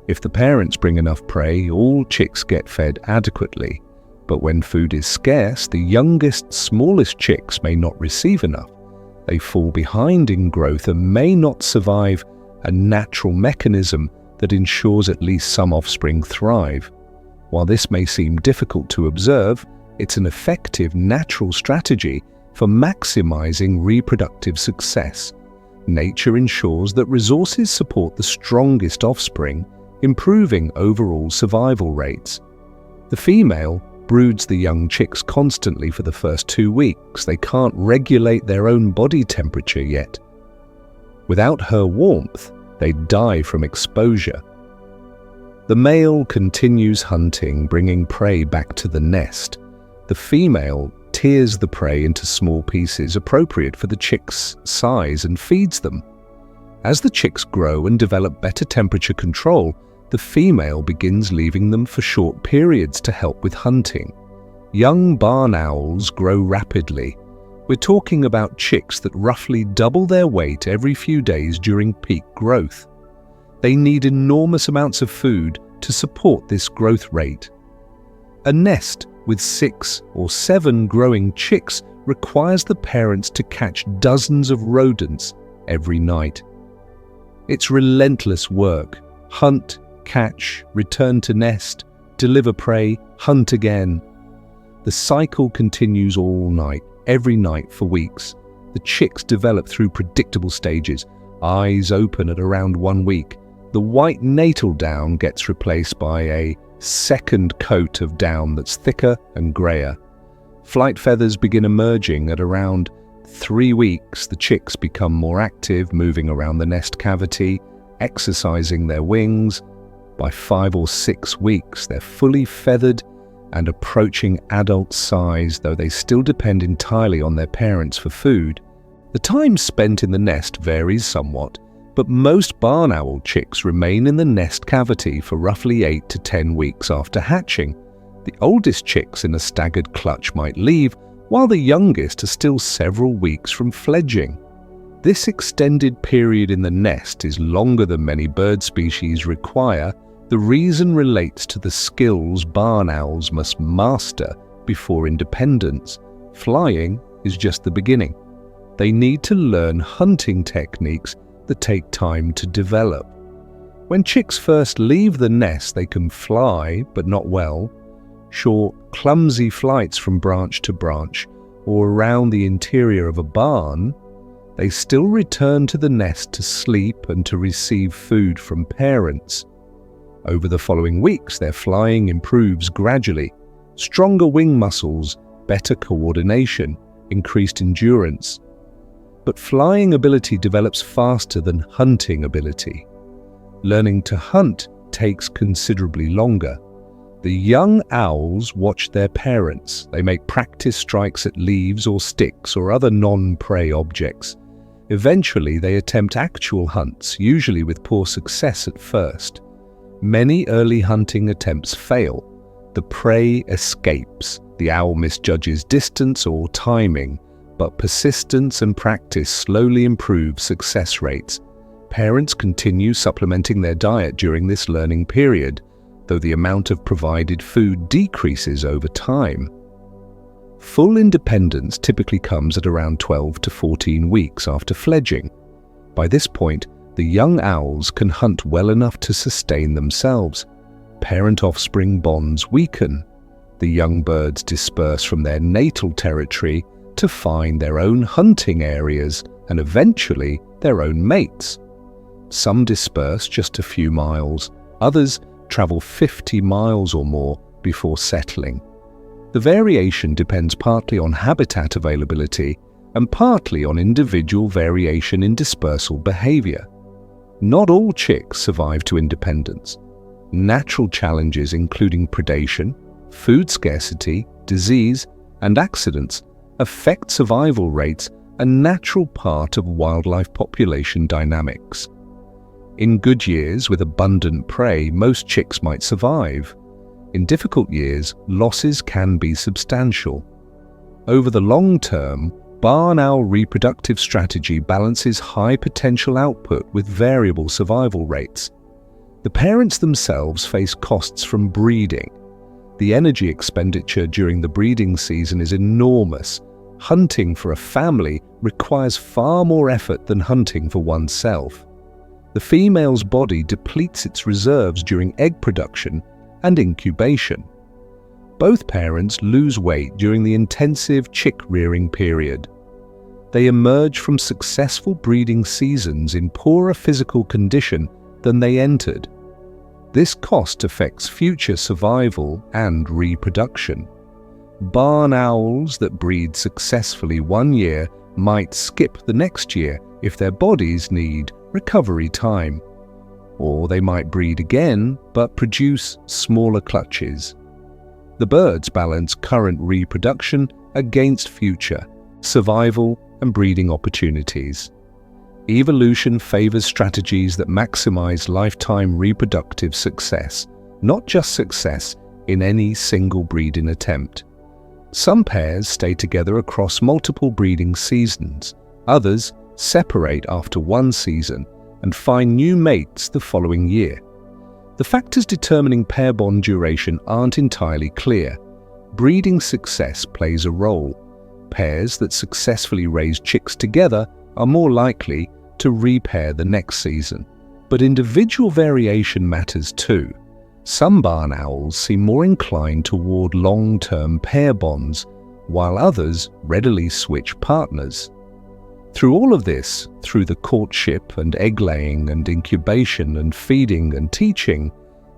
If the parents bring enough prey, all chicks get fed adequately. But when food is scarce, the youngest, smallest chicks may not receive enough. They fall behind in growth and may not survive a natural mechanism that ensures at least some offspring thrive. While this may seem difficult to observe, it's an effective natural strategy for maximizing reproductive success. Nature ensures that resources support the strongest offspring, improving overall survival rates. The female broods the young chicks constantly for the first 2 weeks. They can't regulate their own body temperature yet. Without her warmth, they die from exposure. The male continues hunting, bringing prey back to the nest. The female tears the prey into small pieces appropriate for the chick's size and feeds them. As the chicks grow and develop better temperature control, the female begins leaving them for short periods to help with hunting. Young barn owls grow rapidly. We're talking about chicks that roughly double their weight every few days during peak growth. They need enormous amounts of food to support this growth rate. A nest with 6 or 7 growing chicks requires the parents to catch dozens of rodents every night. It's relentless work. Hunt, catch, return to nest, deliver prey, hunt again. The cycle continues all night, every night for weeks. The chicks develop through predictable stages. Eyes open at around 1 week. The white natal down gets replaced by a second coat of down that's thicker and grayer. Flight feathers begin emerging at around 3 weeks, the chicks become more active, moving around the nest cavity, exercising their wings. By 5 or 6 weeks, they're fully feathered and approaching adult size, though they still depend entirely on their parents for food. The time spent in the nest varies somewhat, but most barn owl chicks remain in the nest cavity for roughly 8 to 10 weeks after hatching. The oldest chicks in a staggered clutch might leave, while the youngest are still several weeks from fledging. This extended period in the nest is longer than many bird species require. The reason relates to the skills barn owls must master before independence. Flying is just the beginning. They need to learn hunting techniques that take time to develop. When chicks first leave the nest, they can fly, but not well. Short, clumsy flights from branch to branch or around the interior of a barn. They still return to the nest to sleep and to receive food from parents. Over the following weeks, their flying improves gradually. Stronger wing muscles, better coordination, increased endurance. But flying ability develops faster than hunting ability. Learning to hunt takes considerably longer. The young owls watch their parents. They make practice strikes at leaves or sticks or other non-prey objects. Eventually, they attempt actual hunts, usually with poor success at first. Many early hunting attempts fail. The prey escapes. The owl misjudges distance or timing, but persistence and practice slowly improve success rates. Parents continue supplementing their diet during this learning period, though the amount of provided food decreases over time. Full independence typically comes at around 12 to 14 weeks after fledging. By this point, the young owls can hunt well enough to sustain themselves. Parent-offspring bonds weaken. The young birds disperse from their natal territory to find their own hunting areas and eventually their own mates. Some disperse just a few miles, others travel 50 miles or more before settling. The variation depends partly on habitat availability and partly on individual variation in dispersal behavior. Not all chicks survive to independence. Natural challenges including predation, food scarcity, disease, and accidents affect survival rates, a natural part of wildlife population dynamics. In good years with abundant prey, most chicks might survive. In difficult years, losses can be substantial. Over the long term, barn owl reproductive strategy balances high potential output with variable survival rates. The parents themselves face costs from breeding. The energy expenditure during the breeding season is enormous. Hunting for a family requires far more effort than hunting for oneself. The female's body depletes its reserves during egg production and incubation. Both parents lose weight during the intensive chick-rearing period. They emerge from successful breeding seasons in poorer physical condition than they entered. This cost affects future survival and reproduction. Barn owls that breed successfully one year might skip the next year if their bodies need recovery time. Or they might breed again but produce smaller clutches. The birds balance current reproduction against future survival and breeding opportunities. Evolution favors strategies that maximize lifetime reproductive success, not just success in any single breeding attempt. Some pairs stay together across multiple breeding seasons. Others separate after one season and find new mates the following year. The factors determining pair bond duration aren't entirely clear. Breeding success plays a role. Pairs that successfully raise chicks together are more likely to repair the next season. But individual variation matters too. Some barn owls seem more inclined toward long-term pair bonds, while others readily switch partners. Through all of this, through the courtship and egg-laying and incubation and feeding and teaching,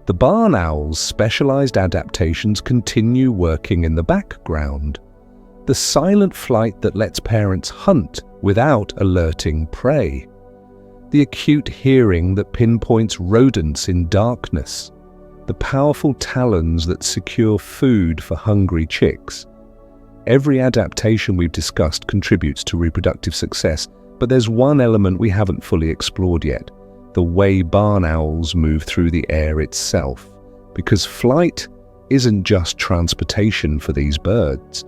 the barn owl's specialized adaptations continue working in the background. the silent flight that lets parents hunt without alerting prey, the acute hearing that pinpoints rodents in darkness, the powerful talons that secure food for hungry chicks. Every adaptation we've discussed contributes to reproductive success, but there's one element we haven't fully explored yet: the way barn owls move through the air itself. Because flight isn't just transportation for these birds.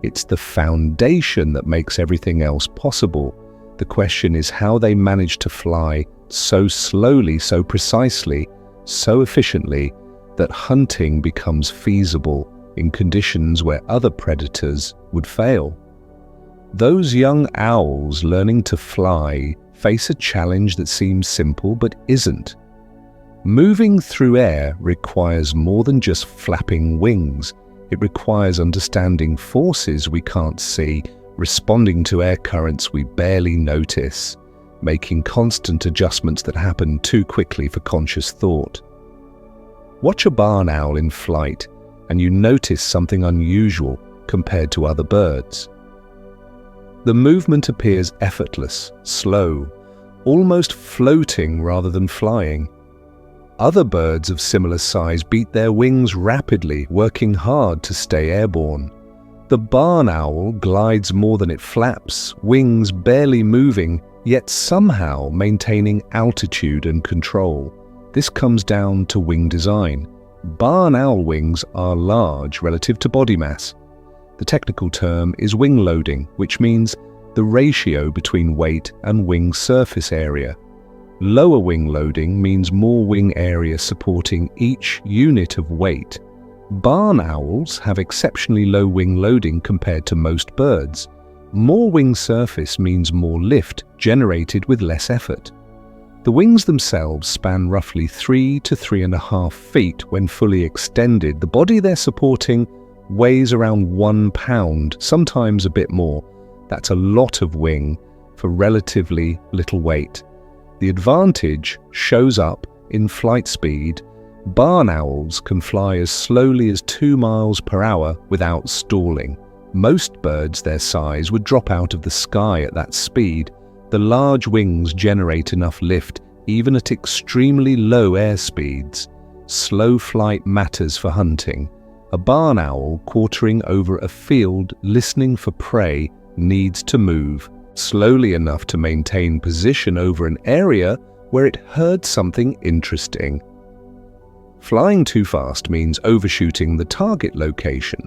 It's the foundation that makes everything else possible. The question is how they manage to fly so slowly, so precisely, so efficiently that hunting becomes feasible in conditions where other predators would fail. Those young owls learning to fly face a challenge that seems simple but isn't. Moving through air requires more than just flapping wings. It requires understanding forces we can't see, responding to air currents we barely notice, making constant adjustments that happen too quickly for conscious thought. Watch a barn owl in flight, and you notice something unusual compared to other birds. The movement appears effortless, slow, almost floating rather than flying. Other birds of similar size beat their wings rapidly, working hard to stay airborne. The barn owl glides more than it flaps, wings barely moving, yet somehow maintaining altitude and control. This comes down to wing design. Barn owl wings are large relative to body mass. The technical term is wing loading, which means the ratio between weight and wing surface area. Lower wing loading means more wing area supporting each unit of weight. Barn owls have exceptionally low wing loading compared to most birds. More wing surface means more lift generated with less effort. The wings themselves span roughly 3 to 3.5 feet when fully extended. The body they're supporting weighs around 1 pound, sometimes a bit more. That's a lot of wing for relatively little weight. The advantage shows up in flight speed. Barn owls can fly as slowly as 2 miles per hour without stalling. Most birds their size would drop out of the sky at that speed. The large wings generate enough lift even at extremely low air speeds. Slow flight matters for hunting. A barn owl quartering over a field listening for prey needs to move slowly enough to maintain position over an area where it heard something interesting. Flying too fast means overshooting the target location.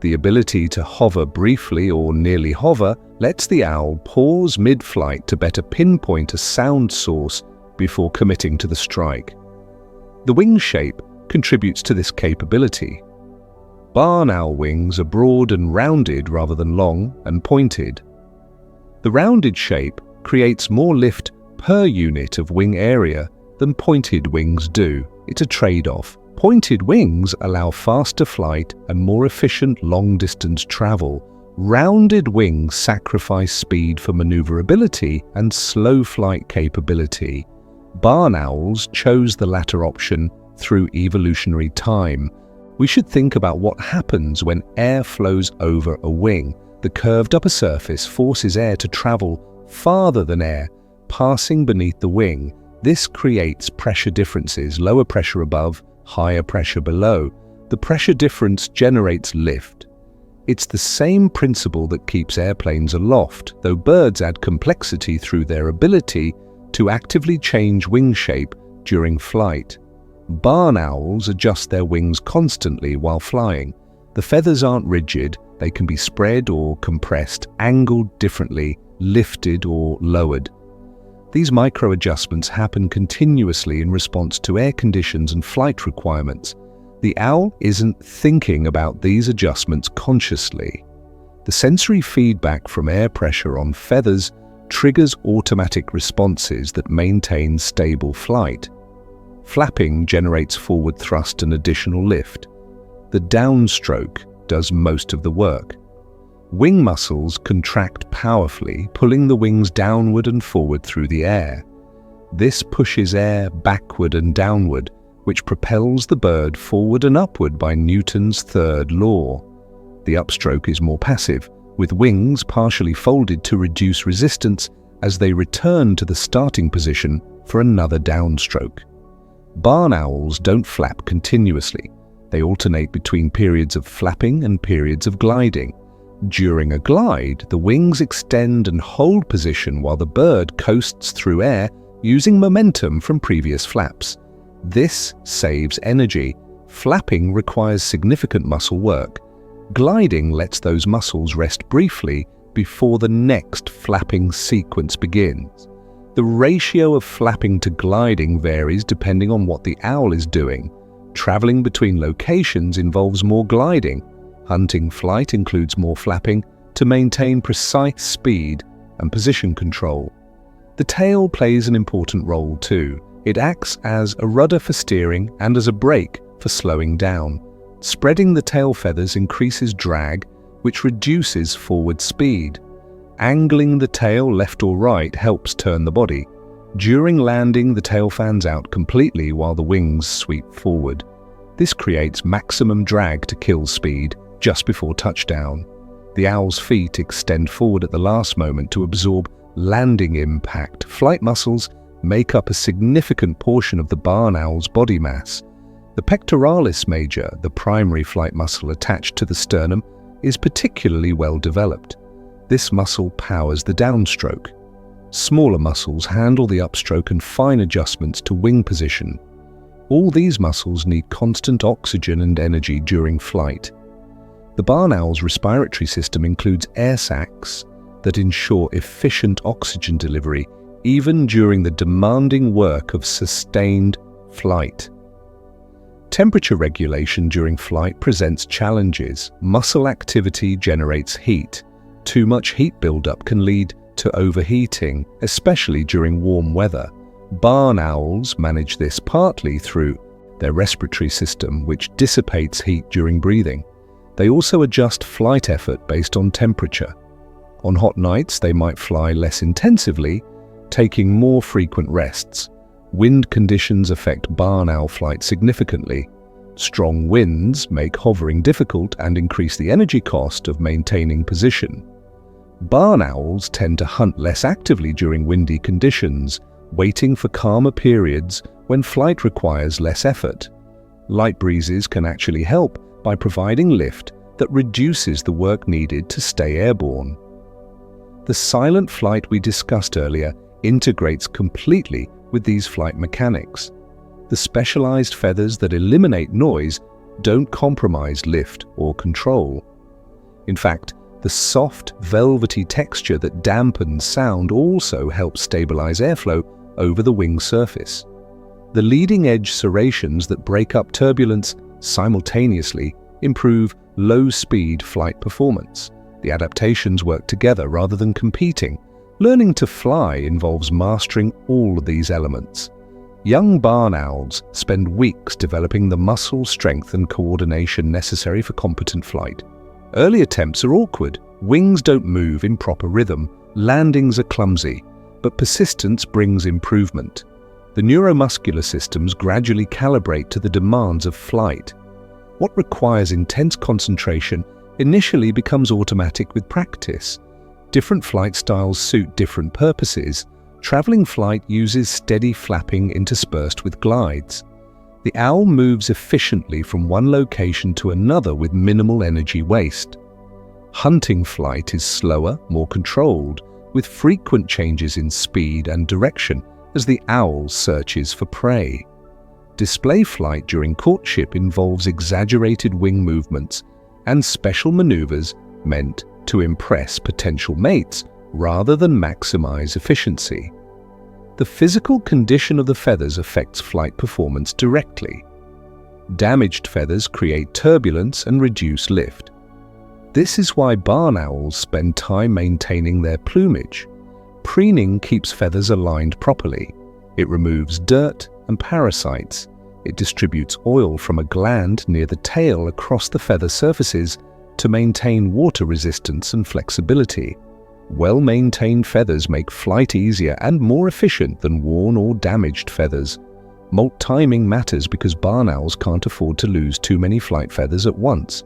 The ability to hover briefly or nearly hover lets the owl pause mid-flight to better pinpoint a sound source before committing to the strike. The wing shape contributes to this capability. Barn owl wings are broad and rounded rather than long and pointed. The rounded shape creates more lift per unit of wing area than pointed wings do. It's a trade-off. Pointed wings allow faster flight and more efficient long-distance travel. Rounded wings sacrifice speed for maneuverability and slow flight capability. Barn owls chose the latter option through evolutionary time. We should think about what happens when air flows over a wing. The curved upper surface forces air to travel farther than air, passing beneath the wing. This creates pressure differences, lower pressure above, higher pressure below. The pressure difference generates lift. It's the same principle that keeps airplanes aloft, though birds add complexity through their ability to actively change wing shape during flight. Barn owls adjust their wings constantly while flying. The feathers aren't rigid, they can be spread or compressed, angled differently, lifted or lowered. These micro-adjustments happen continuously in response to air conditions and flight requirements. The owl isn't thinking about these adjustments consciously. The sensory feedback from air pressure on feathers triggers automatic responses that maintain stable flight. Flapping generates forward thrust and additional lift. The downstroke does most of the work. Wing muscles contract powerfully, pulling the wings downward and forward through the air. This pushes air backward and downward, which propels the bird forward and upward by Newton's third law. The upstroke is more passive, with wings partially folded to reduce resistance as they return to the starting position for another downstroke. Barn owls don't flap continuously. They alternate between periods of flapping and periods of gliding. During a glide, the wings extend and hold position while the bird coasts through air using momentum from previous flaps. This saves energy. Flapping requires significant muscle work. Gliding lets those muscles rest briefly before the next flapping sequence begins. The ratio of flapping to gliding varies depending on what the owl is doing. Traveling between locations involves more gliding. Hunting flight includes more flapping to maintain precise speed and position control. The tail plays an important role too. It acts as a rudder for steering and as a brake for slowing down. Spreading the tail feathers increases drag, which reduces forward speed. Angling the tail left or right helps turn the body. During landing, the tail fans out completely while the wings sweep forward. This creates maximum drag to kill speed just before touchdown. The owl's feet extend forward at the last moment to absorb landing impact. Flight muscles make up a significant portion of the barn owl's body mass. The pectoralis major, the primary flight muscle attached to the sternum, is particularly well developed. This muscle powers the downstroke. Smaller muscles handle the upstroke and fine adjustments to wing position. All these muscles need constant oxygen and energy during flight. The barn owl's respiratory system includes air sacs that ensure efficient oxygen delivery even during the demanding work of sustained flight. Temperature regulation during flight presents challenges. Muscle activity generates heat. Too much heat buildup can lead to overheating, especially during warm weather. Barn owls manage this partly through their respiratory system, which dissipates heat during breathing. They also adjust flight effort based on temperature. On hot nights, they might fly less intensively, taking more frequent rests. Wind conditions affect barn owl flight significantly. Strong winds make hovering difficult and increase the energy cost of maintaining position. Barn owls tend to hunt less actively during windy conditions, waiting for calmer periods when flight requires less effort. Light breezes can actually help by providing lift that reduces the work needed to stay airborne. The silent flight we discussed earlier integrates completely with these flight mechanics. The specialized feathers that eliminate noise don't compromise lift or control. In fact, the soft, velvety texture that dampens sound also helps stabilize airflow over the wing surface. The leading-edge serrations that break up turbulence simultaneously improve low-speed flight performance. The adaptations work together rather than competing. Learning to fly involves mastering all of these elements. Young barn owls spend weeks developing the muscle strength and coordination necessary for competent flight. Early attempts are awkward. Wings don't move in proper rhythm. Landings are clumsy, but persistence brings improvement. The neuromuscular systems gradually calibrate to the demands of flight. What requires intense concentration initially becomes automatic with practice. Different flight styles suit different purposes. Traveling flight uses steady flapping interspersed with glides. The owl moves efficiently from one location to another with minimal energy waste. Hunting flight is slower, more controlled, with frequent changes in speed and direction as the owl searches for prey. Display flight during courtship involves exaggerated wing movements and special maneuvers meant to impress potential mates rather than maximize efficiency. The physical condition of the feathers affects flight performance directly. Damaged feathers create turbulence and reduce lift. This is why barn owls spend time maintaining their plumage. Preening keeps feathers aligned properly. It removes dirt and parasites. It distributes oil from a gland near the tail across the feather surfaces to maintain water resistance and flexibility. Well-maintained feathers make flight easier and more efficient than worn or damaged feathers. Molt timing matters because barn owls can't afford to lose too many flight feathers at once.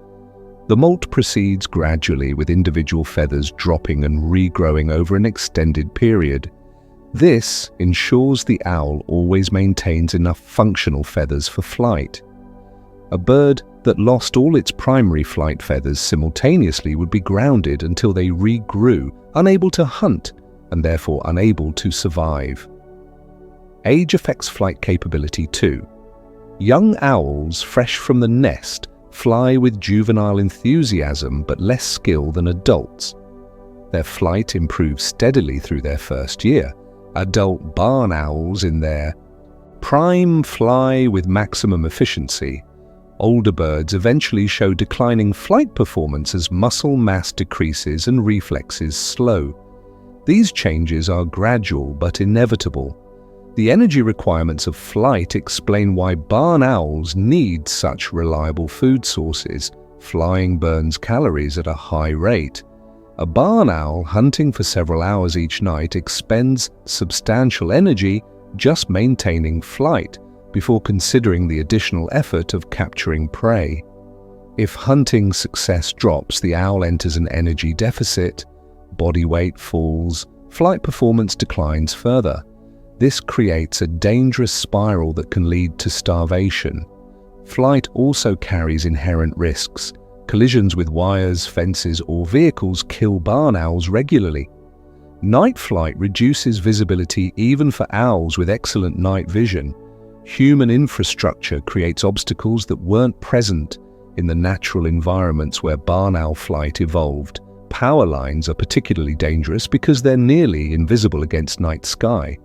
The molt proceeds gradually, with individual feathers dropping and regrowing over an extended period. This ensures the owl always maintains enough functional feathers for flight. A bird that lost all its primary flight feathers simultaneously would be grounded until they regrew, unable to hunt and therefore unable to survive. Age affects flight capability too. Young owls fresh from the nest fly with juvenile enthusiasm but less skill than adults. Their flight improves steadily through their first year. Adult barn owls in their prime fly with maximum efficiency. Older birds eventually show declining flight performance as muscle mass decreases and reflexes slow. These changes are gradual but inevitable. The energy requirements of flight explain why barn owls need such reliable food sources. Flying burns calories at a high rate. A barn owl hunting for several hours each night expends substantial energy just maintaining flight before considering the additional effort of capturing prey. If hunting success drops, the owl enters an energy deficit, body weight falls, flight performance declines further. This creates a dangerous spiral that can lead to starvation. Flight also carries inherent risks. Collisions with wires, fences, or vehicles kill barn owls regularly. Night flight reduces visibility even for owls with excellent night vision. Human infrastructure creates obstacles that weren't present in the natural environments where barn owl flight evolved. Power lines are particularly dangerous because they're nearly invisible against night sky.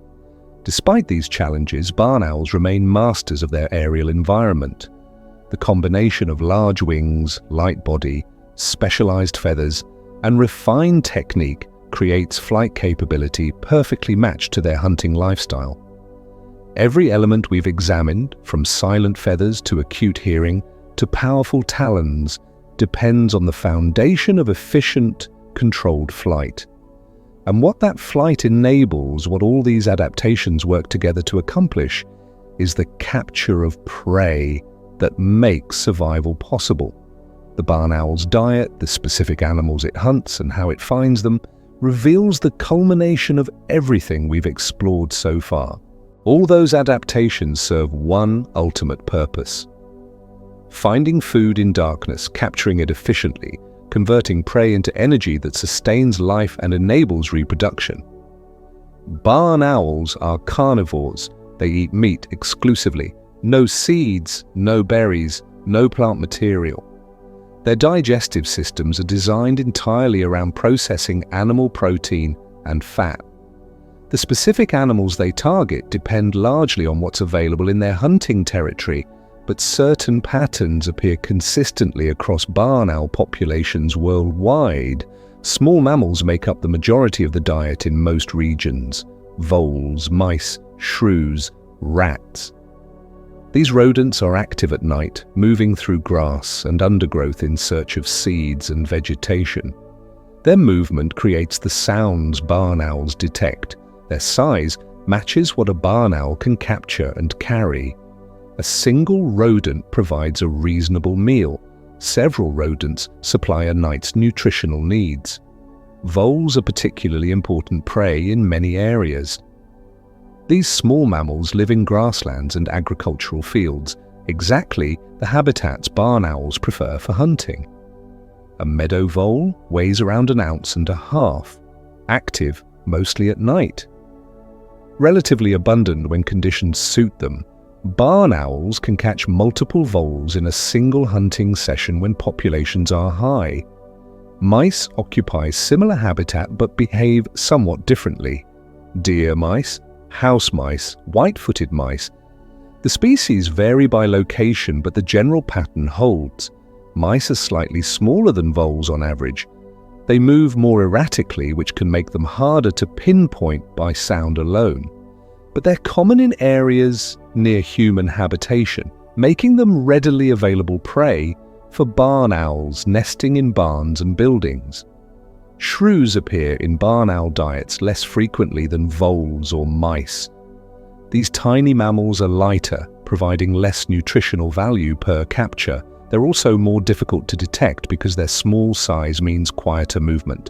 Despite these challenges, barn owls remain masters of their aerial environment. The combination of large wings, light body, specialized feathers, and refined technique creates flight capability perfectly matched to their hunting lifestyle. Every element we've examined, from silent feathers to acute hearing to powerful talons, depends on the foundation of efficient, controlled flight. And what that flight enables, what all these adaptations work together to accomplish, is the capture of prey that makes survival possible. The barn owl's diet, the specific animals it hunts and how it finds them, reveals the culmination of everything we've explored so far. All those adaptations serve one ultimate purpose: finding food in darkness, capturing it efficiently, converting prey into energy that sustains life and enables reproduction. Barn owls are carnivores. They eat meat exclusively. No seeds, no berries, no plant material. Their digestive systems are designed entirely around processing animal protein and fat. The specific animals they target depend largely on what's available in their hunting territory, but certain patterns appear consistently across barn owl populations worldwide. Small mammals make up the majority of the diet in most regions: voles, mice, shrews, rats. These rodents are active at night, moving through grass and undergrowth in search of seeds and vegetation. Their movement creates the sounds barn owls detect. Their size matches what a barn owl can capture and carry. A single rodent provides a reasonable meal. Several rodents supply a night's nutritional needs. Voles are particularly important prey in many areas. These small mammals live in grasslands and agricultural fields, exactly the habitats barn owls prefer for hunting. A meadow vole weighs around 1.5 ounces, active mostly at night. Relatively abundant when conditions suit them, barn owls can catch multiple voles in a single hunting session when populations are high. Mice occupy similar habitat but behave somewhat differently. Deer mice, house mice, white-footed mice. The species vary by location, but the general pattern holds. Mice are slightly smaller than voles on average. They move more erratically, which can make them harder to pinpoint by sound alone. But they're common in areas near human habitation, making them readily available prey for barn owls nesting in barns and buildings. Shrews appear in barn owl diets less frequently than voles or mice. These tiny mammals are lighter, providing less nutritional value per capture. They're also more difficult to detect because their small size means quieter movement.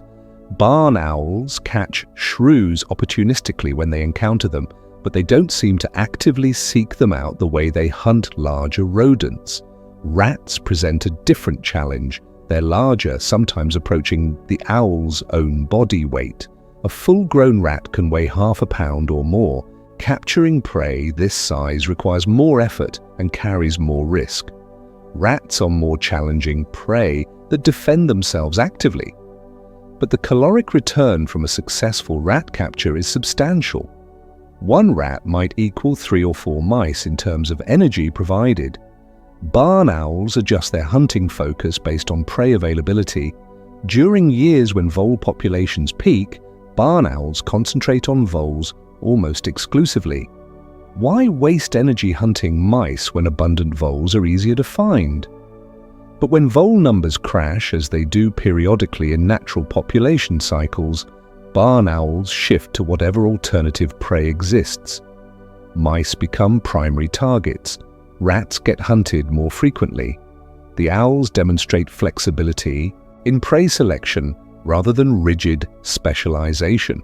Barn owls catch shrews opportunistically when they encounter them, but they don't seem to actively seek them out the way they hunt larger rodents. Rats present a different challenge. They're larger, sometimes approaching the owl's own body weight. A full-grown rat can weigh half a pound or more. Capturing prey this size requires more effort and carries more risk. Rats are more challenging prey that defend themselves actively. But the caloric return from a successful rat capture is substantial. One rat might equal 3 or 4 mice in terms of energy provided. Barn owls adjust their hunting focus based on prey availability. During years when vole populations peak, barn owls concentrate on voles almost exclusively. Why waste energy hunting mice when abundant voles are easier to find? But when vole numbers crash, as they do periodically in natural population cycles, barn owls shift to whatever alternative prey exists. Mice become primary targets. Rats get hunted more frequently. The owls demonstrate flexibility in prey selection rather than rigid specialization.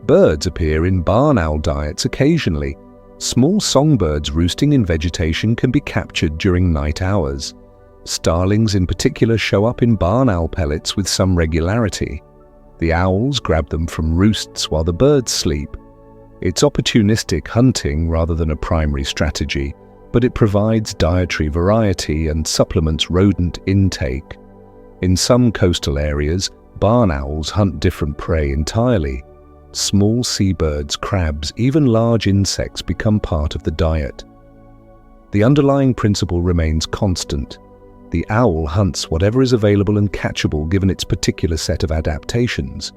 Birds appear in barn owl diets occasionally. Small songbirds roosting in vegetation can be captured during night hours. Starlings in particular show up in barn owl pellets with some regularity. The owls grab them from roosts while the birds sleep. It's opportunistic hunting rather than a primary strategy, but it provides dietary variety and supplements rodent intake. In some coastal areas, barn owls hunt different prey entirely. Small seabirds, crabs, even large insects become part of the diet. The underlying principle remains constant. The owl hunts whatever is available and catchable given its particular set of adaptations.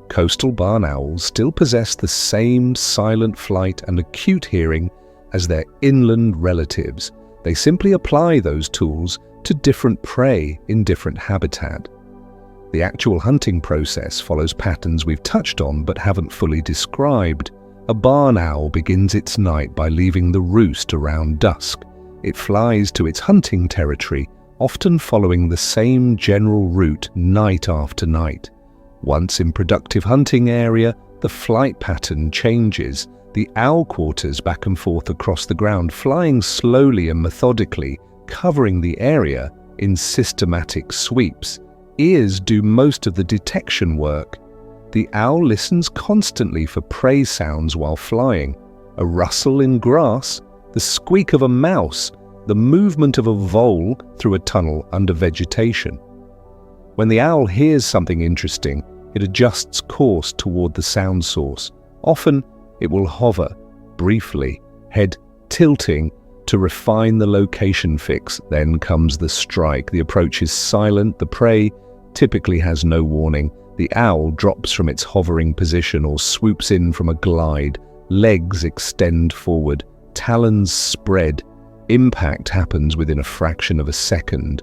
Coastal barn owls still possess the same silent flight and acute hearing as their inland relatives. They simply apply those tools to different prey in different habitat. The actual hunting process follows patterns we've touched on but haven't fully described. A barn owl begins its night by leaving the roost around dusk. It flies to its hunting territory, often following the same general route night after night. Once in productive hunting area, the flight pattern changes. The owl quarters back and forth across the ground, flying slowly and methodically, covering the area in systematic sweeps. Ears do most of the detection work. The owl listens constantly for prey sounds while flying. A rustle in grass, the squeak of a mouse, the movement of a vole through a tunnel under vegetation. When the owl hears something interesting, it adjusts course toward the sound source. Often, it will hover, briefly, head tilting to refine the location fix. Then comes the strike. The approach is silent. The prey typically has no warning. The owl drops from its hovering position or swoops in from a glide. Legs extend forward, talons spread. Impact happens within a fraction of a second.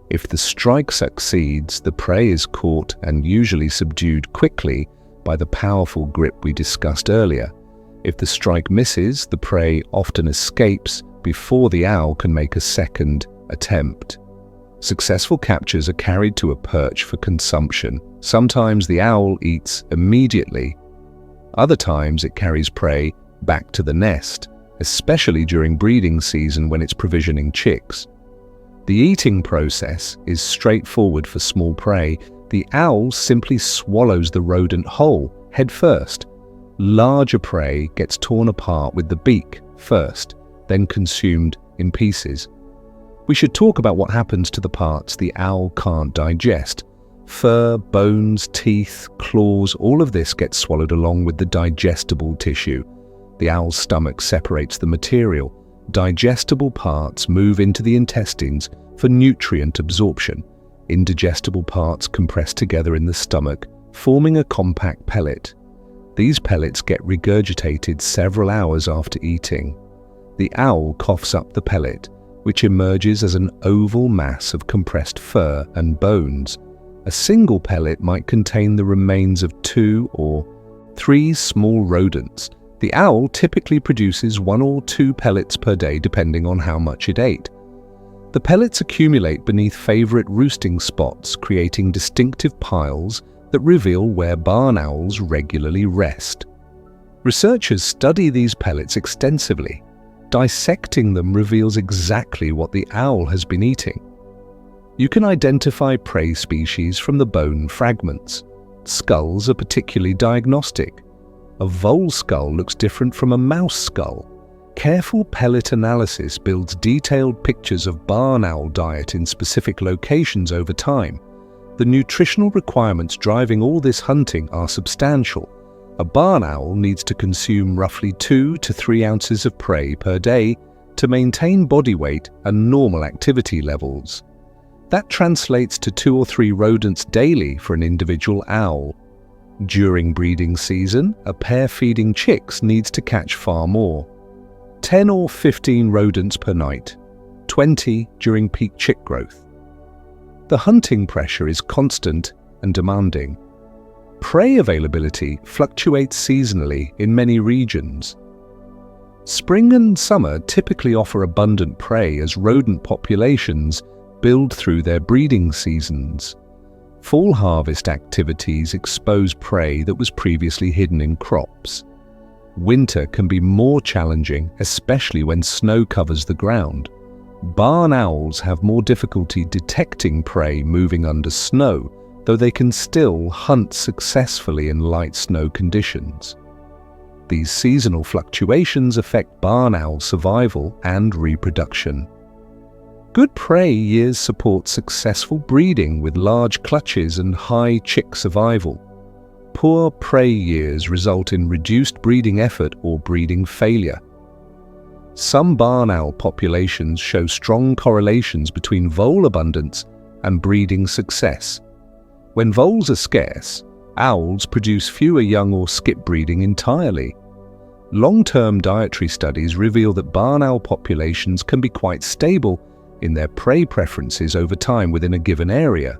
If the strike succeeds, the prey is caught and usually subdued quickly by the powerful grip we discussed earlier. If the strike misses, the prey often escapes before the owl can make a second attempt. Successful captures are carried to a perch for consumption. Sometimes the owl eats immediately. Other times it carries prey back to the nest, especially during breeding season when it's provisioning chicks. The eating process is straightforward for small prey. The owl simply swallows the rodent whole, head first. Larger prey gets torn apart with the beak first, then consumed in pieces. We should talk about what happens to the parts the owl can't digest. Fur, bones, teeth, claws, all of this gets swallowed along with the digestible tissue. The owl's stomach separates the material. Digestible parts move into the intestines for nutrient absorption. Indigestible parts compress together in the stomach, forming a compact pellet. These pellets get regurgitated several hours after eating. The owl coughs up the pellet, which emerges as an oval mass of compressed fur and bones. A single pellet might contain the remains of 2 or 3 small rodents. The owl typically produces 1 or 2 pellets per day depending on how much it ate. The pellets accumulate beneath favorite roosting spots, creating distinctive piles that reveal where barn owls regularly rest. Researchers study these pellets extensively. Dissecting them reveals exactly what the owl has been eating. You can identify prey species from the bone fragments. Skulls are particularly diagnostic. A vole skull looks different from a mouse skull. Careful pellet analysis builds detailed pictures of barn owl diet in specific locations over time. The nutritional requirements driving all this hunting are substantial. A barn owl needs to consume roughly 2 to 3 ounces of prey per day to maintain body weight and normal activity levels. That translates to 2 or 3 rodents daily for an individual owl. During breeding season, a pair feeding chicks needs to catch far more. 10 or 15 rodents per night, 20 during peak chick growth. The hunting pressure is constant and demanding. Prey availability fluctuates seasonally in many regions. Spring and summer typically offer abundant prey as rodent populations build through their breeding seasons. Fall harvest activities expose prey that was previously hidden in crops. Winter can be more challenging, especially when snow covers the ground. Barn owls have more difficulty detecting prey moving under snow, though they can still hunt successfully in light snow conditions. These seasonal fluctuations affect barn owl survival and reproduction. Good prey years support successful breeding with large clutches and high chick survival. Poor prey years result in reduced breeding effort or breeding failure. Some barn owl populations show strong correlations between vole abundance and breeding success. When voles are scarce, owls produce fewer young or skip breeding entirely. Long-term dietary studies reveal that barn owl populations can be quite stable in their prey preferences over time within a given area.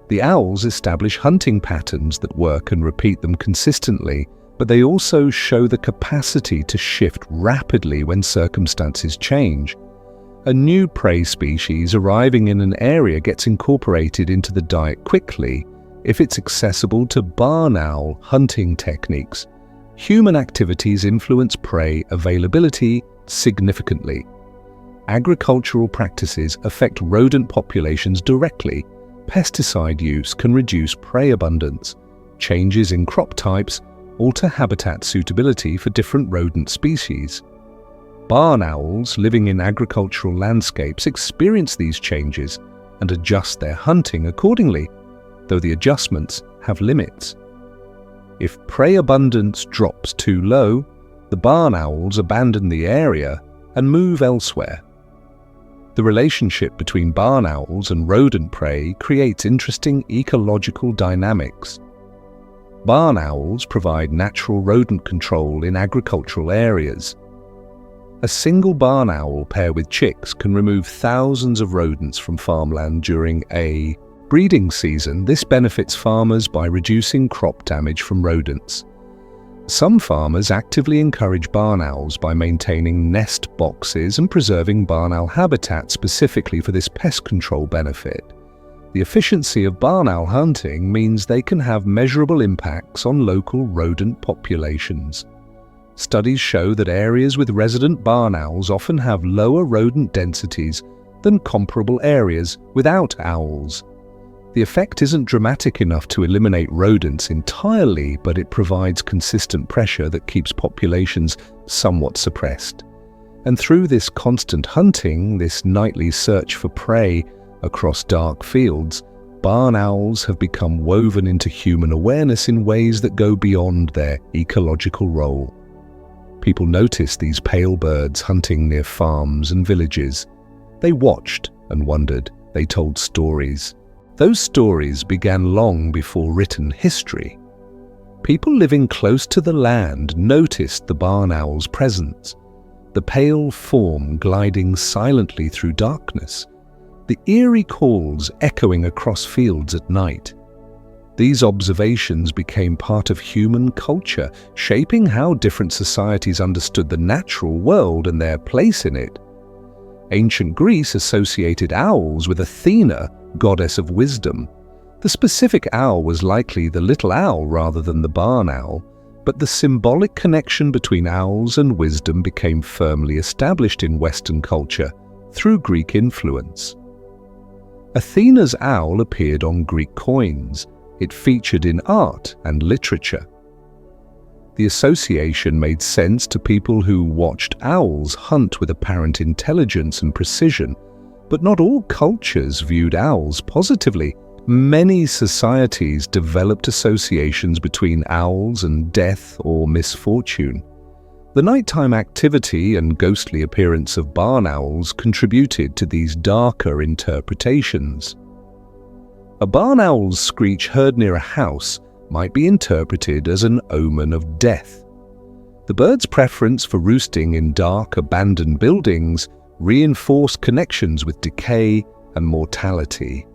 The owls establish hunting patterns that work and repeat them consistently, but they also show the capacity to shift rapidly when circumstances change. A new prey species arriving in an area gets incorporated into the diet quickly if it's accessible to barn owl hunting techniques. Human activities influence prey availability significantly. Agricultural practices affect rodent populations directly. Pesticide use can reduce prey abundance. Changes in crop types alter habitat suitability for different rodent species. Barn owls living in agricultural landscapes experience these changes and adjust their hunting accordingly, though the adjustments have limits. If prey abundance drops too low, the barn owls abandon the area and move elsewhere. The relationship between barn owls and rodent prey creates interesting ecological dynamics. Barn owls provide natural rodent control in agricultural areas. A single barn owl pair with chicks can remove thousands of rodents from farmland during a breeding season. This benefits farmers by reducing crop damage from rodents. Some farmers actively encourage barn owls by maintaining nest boxes and preserving barn owl habitat specifically for this pest control benefit. The efficiency of barn owl hunting means they can have measurable impacts on local rodent populations. Studies show that areas with resident barn owls often have lower rodent densities than comparable areas without owls. The effect isn't dramatic enough to eliminate rodents entirely, but it provides consistent pressure that keeps populations somewhat suppressed. And through this constant hunting, this nightly search for prey across dark fields, barn owls have become woven into human awareness in ways that go beyond their ecological role. People noticed these pale birds hunting near farms and villages. They watched and wondered. They told stories. Those stories began long before written history. People living close to the land noticed the barn owl's presence, the pale form gliding silently through darkness, the eerie calls echoing across fields at night. These observations became part of human culture, shaping how different societies understood the natural world and their place in it. Ancient Greece associated owls with Athena, goddess of wisdom. The specific owl was likely the little owl rather than the barn owl, but the symbolic connection between owls and wisdom became firmly established in Western culture through Greek influence. Athena's owl appeared on Greek coins. It featured in art and literature. The association made sense to people who watched owls hunt with apparent intelligence and precision, but not all cultures viewed owls positively. Many societies developed associations between owls and death or misfortune. The nighttime activity and ghostly appearance of barn owls contributed to these darker interpretations. A barn owl's screech heard near a house might be interpreted as an omen of death. The bird's preference for roosting in dark, abandoned buildings reinforced connections with decay and mortality.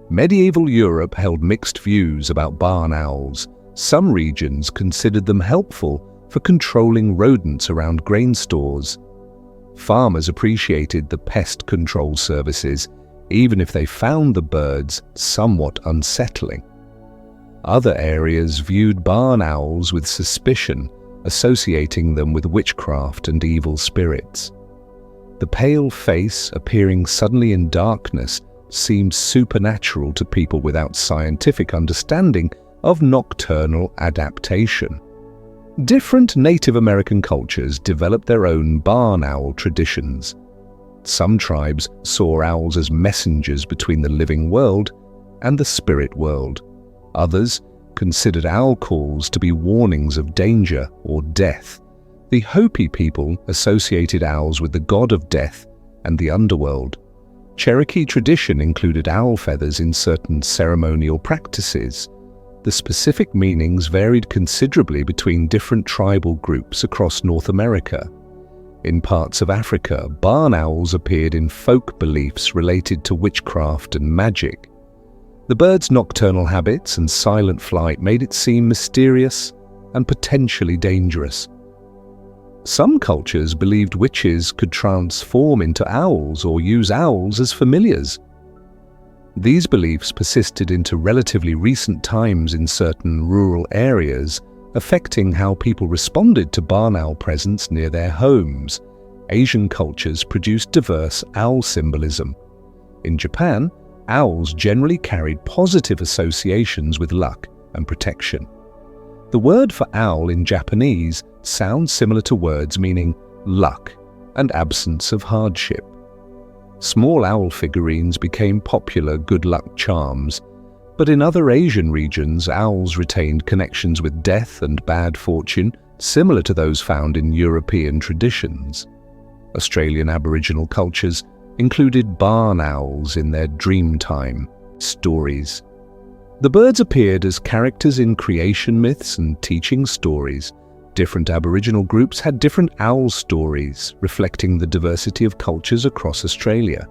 Medieval Europe held mixed views about barn owls. Some regions considered them helpful for controlling rodents around grain stores. Farmers appreciated the pest control services, even if they found the birds somewhat unsettling. Other areas viewed barn owls with suspicion, associating them with witchcraft and evil spirits. The pale face appearing suddenly in darkness seemed supernatural to people without scientific understanding of nocturnal adaptation. Different Native American cultures developed their own barn owl traditions. Some tribes saw owls as messengers between the living world and the spirit world. Others considered owl calls to be warnings of danger or death. The Hopi people associated owls with the god of death and the underworld. Cherokee tradition included owl feathers in certain ceremonial practices. The specific meanings varied considerably between different tribal groups across North America. In parts of Africa, barn owls appeared in folk beliefs related to witchcraft and magic. The bird's nocturnal habits and silent flight made it seem mysterious and potentially dangerous. Some cultures believed witches could transform into owls or use owls as familiars. These beliefs persisted into relatively recent times in certain rural areas, affecting how people responded to barn owl presence near their homes. Asian cultures produced diverse owl symbolism. In Japan, owls generally carried positive associations with luck and protection. The word for owl in Japanese sounds similar to words meaning luck and absence of hardship. Small owl figurines became popular good luck charms, but in other Asian regions, owls retained connections with death and bad fortune, similar to those found in European traditions. Australian Aboriginal cultures included barn owls in their Dreamtime stories. The birds appeared as characters in creation myths and teaching stories. Different Aboriginal groups had different owl stories, reflecting the diversity of cultures across Australia.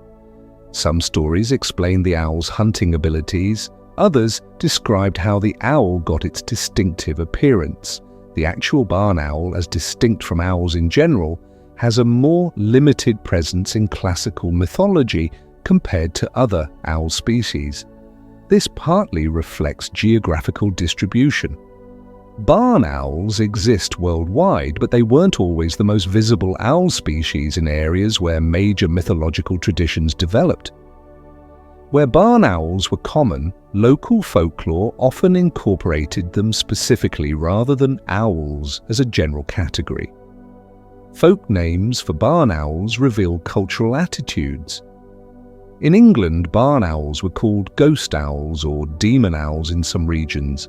Some stories explained the owl's hunting abilities, others described how the owl got its distinctive appearance. The actual barn owl, as distinct from owls in general, has a more limited presence in classical mythology compared to other owl species. This partly reflects geographical distribution. Barn owls exist worldwide, but they weren't always the most visible owl species in areas where major mythological traditions developed. Where barn owls were common, local folklore often incorporated them specifically rather than owls as a general category. Folk names for barn owls reveal cultural attitudes. In England, barn owls were called ghost owls or demon owls in some regions.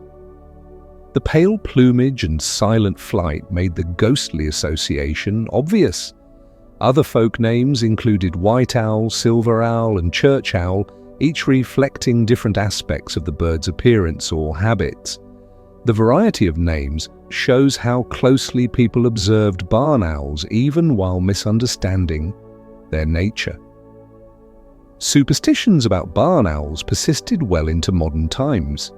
The pale plumage and silent flight made the ghostly association obvious. Other folk names included white owl, silver owl, and church owl, each reflecting different aspects of the bird's appearance or habits. The variety of names shows how closely people observed barn owls even while misunderstanding their nature. Superstitions about barn owls persisted well into modern times.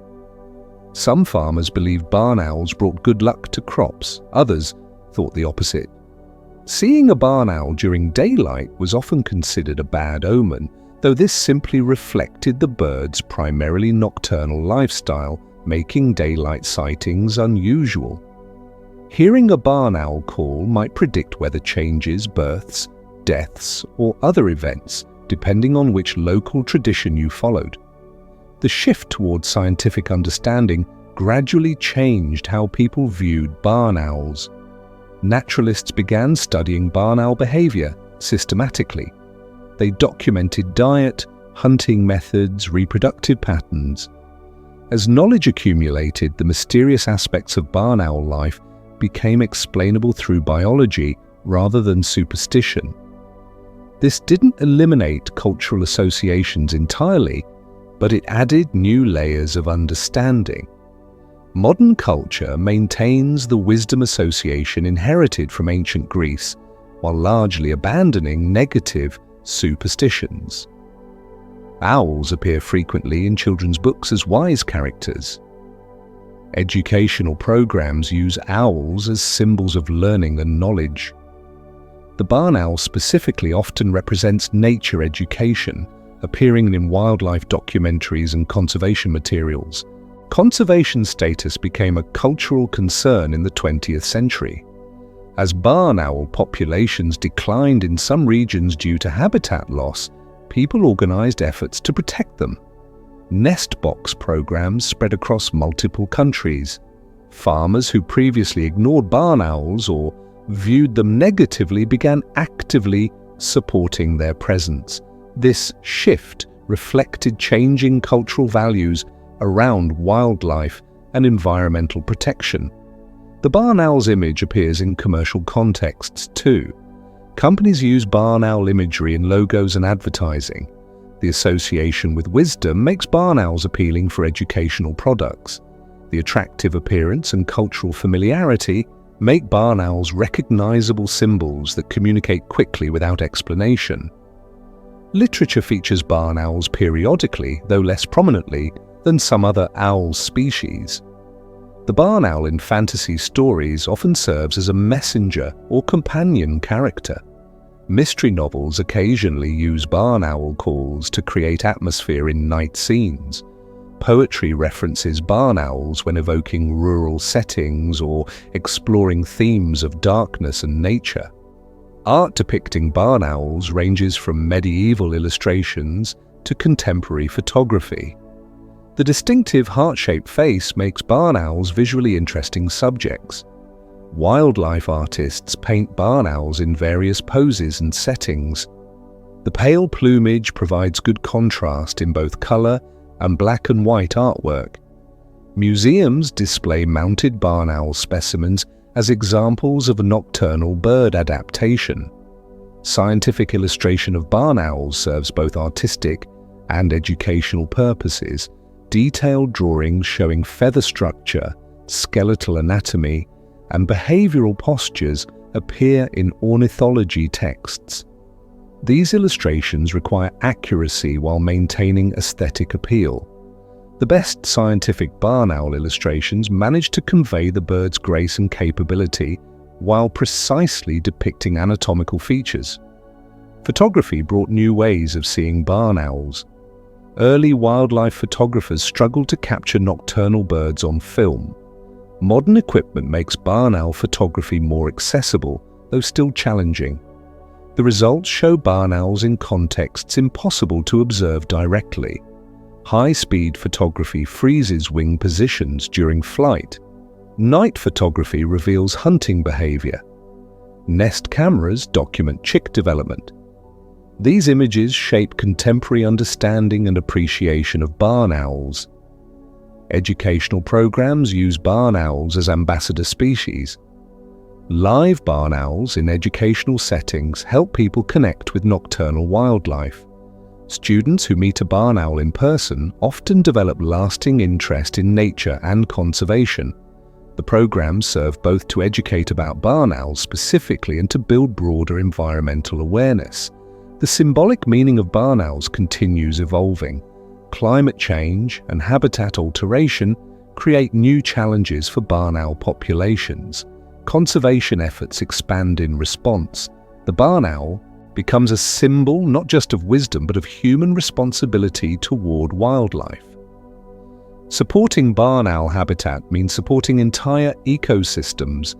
Some farmers believed barn owls brought good luck to crops, others thought the opposite. Seeing a barn owl during daylight was often considered a bad omen, though this simply reflected the bird's primarily nocturnal lifestyle, making daylight sightings unusual. Hearing a barn owl call might predict weather changes, births, deaths, or other events, depending on which local tradition you followed. The shift towards scientific understanding gradually changed how people viewed barn owls. Naturalists began studying barn owl behavior systematically. They documented diet, hunting methods, reproductive patterns. As knowledge accumulated, the mysterious aspects of barn owl life became explainable through biology rather than superstition. This didn't eliminate cultural associations entirely, but it added new layers of understanding. Modern culture maintains the wisdom association inherited from ancient Greece, while largely abandoning negative superstitions. Owls appear frequently in children's books as wise characters. Educational programs use owls as symbols of learning and knowledge. The barn owl specifically often represents nature education, appearing in wildlife documentaries and conservation materials. Conservation status became a cultural concern in the 20th century. As barn owl populations declined in some regions due to habitat loss, people organized efforts to protect them. Nest box programs spread across multiple countries. Farmers who previously ignored barn owls or viewed them negatively began actively supporting their presence. This shift reflected changing cultural values around wildlife and environmental protection. The barn owl's image appears in commercial contexts too. Companies use barn owl imagery in logos and advertising. The association with wisdom makes barn owls appealing for educational products. The attractive appearance and cultural familiarity make barn owls recognizable symbols that communicate quickly without explanation. Literature features barn owls periodically, though less prominently than some other owl species. The barn owl in fantasy stories often serves as a messenger or companion character. Mystery novels occasionally use barn owl calls to create atmosphere in night scenes. Poetry references barn owls when evoking rural settings or exploring themes of darkness and nature. Art depicting barn owls ranges from medieval illustrations to contemporary photography. The distinctive heart-shaped face makes barn owls visually interesting subjects. Wildlife artists paint barn owls in various poses and settings. The pale plumage provides good contrast in both color and black and white artwork. Museums display mounted barn owl specimens as examples of a nocturnal bird adaptation. Scientific illustration of barn owls serves both artistic and educational purposes. Detailed drawings showing feather structure, skeletal anatomy, and behavioral postures appear in ornithology texts. These illustrations require accuracy while maintaining aesthetic appeal. The best scientific barn owl illustrations manage to convey the bird's grace and capability while precisely depicting anatomical features. Photography brought new ways of seeing barn owls. Early wildlife photographers struggled to capture nocturnal birds on film. Modern equipment makes barn owl photography more accessible, though still challenging. The results show barn owls in contexts impossible to observe directly. High-speed photography freezes wing positions during flight. Night photography reveals hunting behavior. Nest cameras document chick development. These images shape contemporary understanding and appreciation of barn owls. Educational programs use barn owls as ambassador species. Live barn owls in educational settings help people connect with nocturnal wildlife. Students who meet a barn owl in person often develop lasting interest in nature and conservation. The programs serve both to educate about barn owls specifically and to build broader environmental awareness. The symbolic meaning of barn owls continues evolving. Climate change and habitat alteration create new challenges for barn owl populations. Conservation efforts expand in response. The barn owl becomes a symbol not just of wisdom but of human responsibility toward wildlife. Supporting barn owl habitat means supporting entire ecosystems.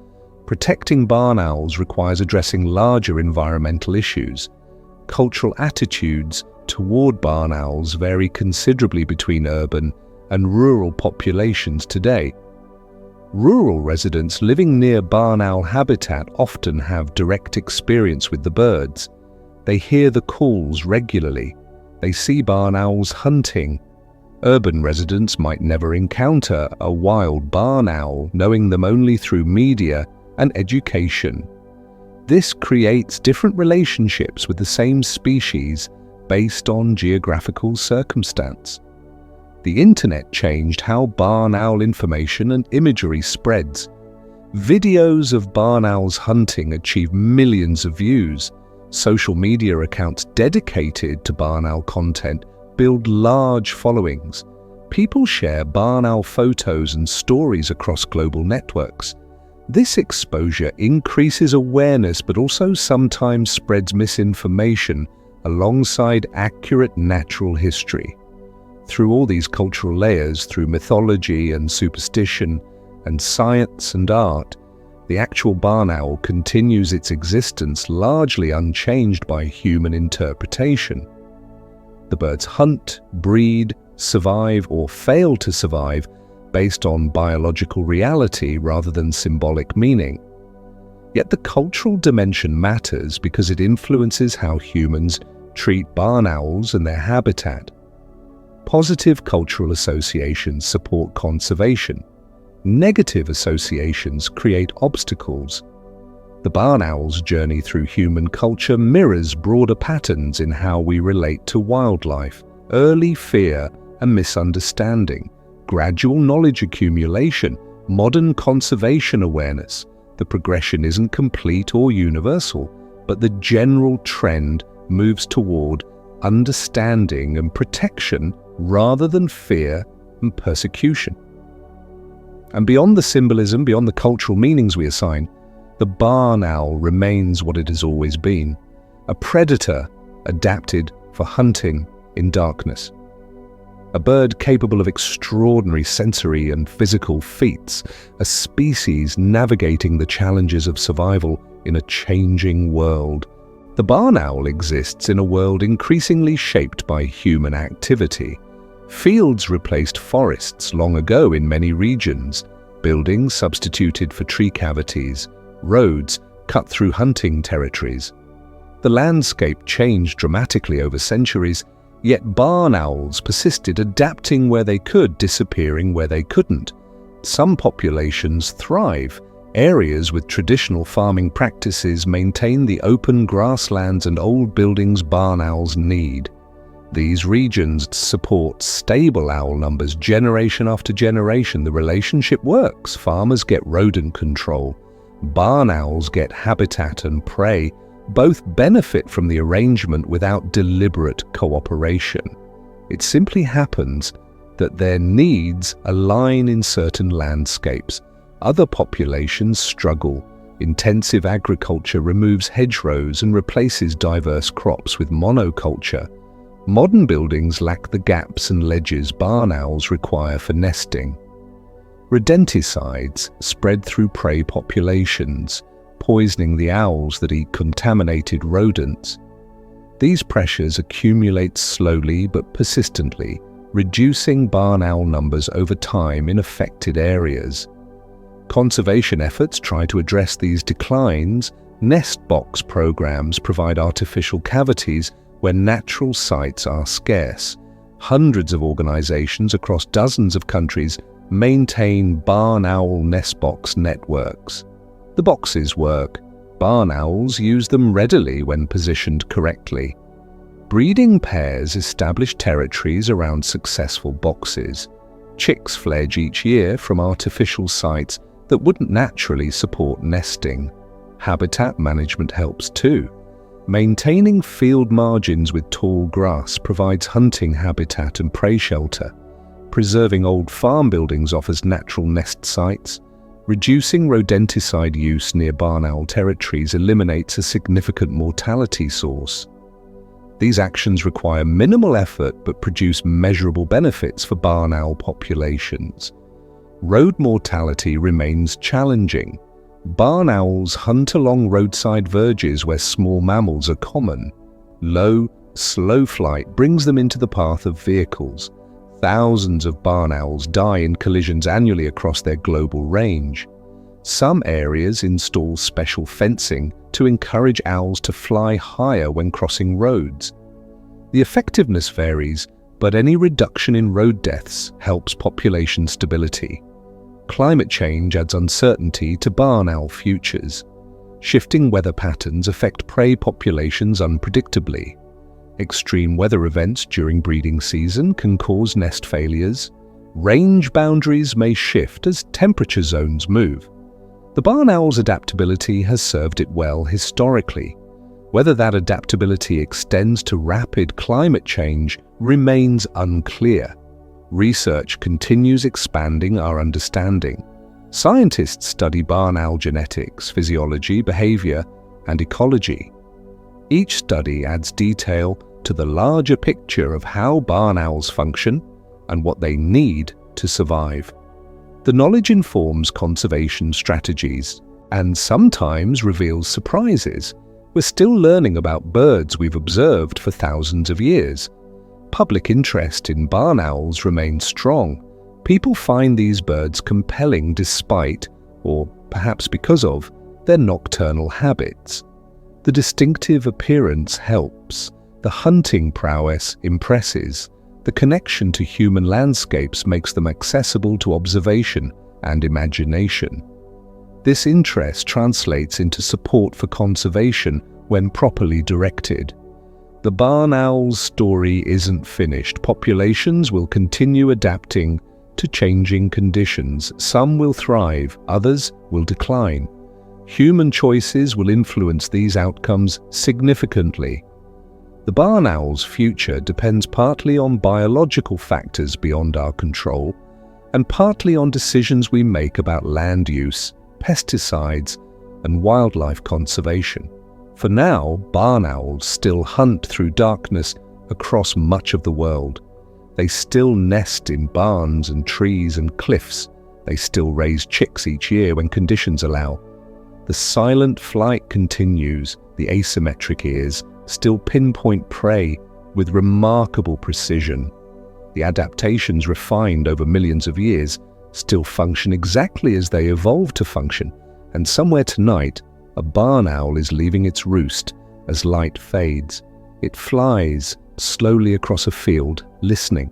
Protecting barn owls requires addressing larger environmental issues. Cultural attitudes toward barn owls vary considerably between urban and rural populations today. Rural residents living near barn owl habitat often have direct experience with the birds. They hear the calls regularly. They see barn owls hunting. Urban residents might never encounter a wild barn owl, knowing them only through media and education. This creates different relationships with the same species based on geographical circumstance. The internet changed how barn owl information and imagery spreads. Videos of barn owls hunting achieve millions of views. Social media accounts dedicated to barn owl content build large followings. People share barn owl photos and stories across global networks. This exposure increases awareness but also sometimes spreads misinformation alongside accurate natural history. Through all these cultural layers, through mythology and superstition and science and art, the actual barn owl continues its existence largely unchanged by human interpretation. The birds hunt, breed, survive or fail to survive based on biological reality rather than symbolic meaning. Yet the cultural dimension matters because it influences how humans treat barn owls and their habitat. Positive cultural associations support conservation. Negative associations create obstacles. The barn owl's journey through human culture mirrors broader patterns in how we relate to wildlife: early fear and misunderstanding, gradual knowledge accumulation, modern conservation awareness. The progression isn't complete or universal, but the general trend moves toward understanding and protection rather than fear and persecution. And beyond the symbolism, beyond the cultural meanings we assign, the barn owl remains what it has always been: a predator adapted for hunting in darkness. A bird capable of extraordinary sensory and physical feats, a species navigating the challenges of survival in a changing world. The barn owl exists in a world increasingly shaped by human activity. Fields replaced forests long ago in many regions, buildings substituted for tree cavities, roads cut through hunting territories. The landscape changed dramatically over centuries, yet barn owls persisted, adapting where they could, disappearing where they couldn't. Some populations thrive. Areas with traditional farming practices maintain the open grasslands and old buildings barn owls need. These regions support stable owl numbers generation after generation. The relationship works. Farmers get rodent control. Barn owls get habitat and prey. Both benefit from the arrangement without deliberate cooperation. It simply happens that their needs align in certain landscapes. Other populations struggle. Intensive agriculture removes hedgerows and replaces diverse crops with monoculture. Modern buildings lack the gaps and ledges barn owls require for nesting. Rodenticides spread through prey populations, poisoning the owls that eat contaminated rodents. These pressures accumulate slowly but persistently, reducing barn owl numbers over time in affected areas. Conservation efforts try to address these declines. Nest box programs provide artificial cavities where natural sites are scarce. Hundreds of organizations across dozens of countries maintain barn owl nest box networks. The boxes work. Barn owls use them readily when positioned correctly. Breeding pairs establish territories around successful boxes. Chicks fledge each year from artificial sites that wouldn't naturally support nesting. Habitat management helps too. Maintaining field margins with tall grass provides hunting habitat and prey shelter. Preserving old farm buildings offers natural nest sites. Reducing rodenticide use near barn owl territories eliminates a significant mortality source. These actions require minimal effort but produce measurable benefits for barn owl populations. Road mortality remains challenging. Barn owls hunt along roadside verges where small mammals are common. Low, slow flight brings them into the path of vehicles. Thousands of barn owls die in collisions annually across their global range. Some areas install special fencing to encourage owls to fly higher when crossing roads. The effectiveness varies, but any reduction in road deaths helps population stability. Climate change adds uncertainty to barn owl futures. Shifting weather patterns affect prey populations unpredictably. Extreme weather events during breeding season can cause nest failures. Range boundaries may shift as temperature zones move. The barn owl's adaptability has served it well historically. Whether that adaptability extends to rapid climate change remains unclear. Research continues expanding our understanding. Scientists study barn owl genetics, physiology, behavior, and ecology. Each study adds detail to the larger picture of how barn owls function and what they need to survive. The knowledge informs conservation strategies and sometimes reveals surprises. We're still learning about birds we've observed for thousands of years. Public interest in barn owls remains strong. People find these birds compelling despite, or perhaps because of, their nocturnal habits. The distinctive appearance helps. The hunting prowess impresses. The connection to human landscapes makes them accessible to observation and imagination. This interest translates into support for conservation when properly directed. The barn owl's story isn't finished. Populations will continue adapting to changing conditions. Some will thrive, others will decline. Human choices will influence these outcomes significantly. The barn owl's future depends partly on biological factors beyond our control, and partly on decisions we make about land use, pesticides, and wildlife conservation. For now, barn owls still hunt through darkness across much of the world. They still nest in barns and trees and cliffs. They still raise chicks each year when conditions allow. The silent flight continues. The asymmetric ears still pinpoint prey with remarkable precision. The adaptations refined over millions of years still function exactly as they evolved to function, and somewhere tonight, a barn owl is leaving its roost as light fades. It flies slowly across a field, listening.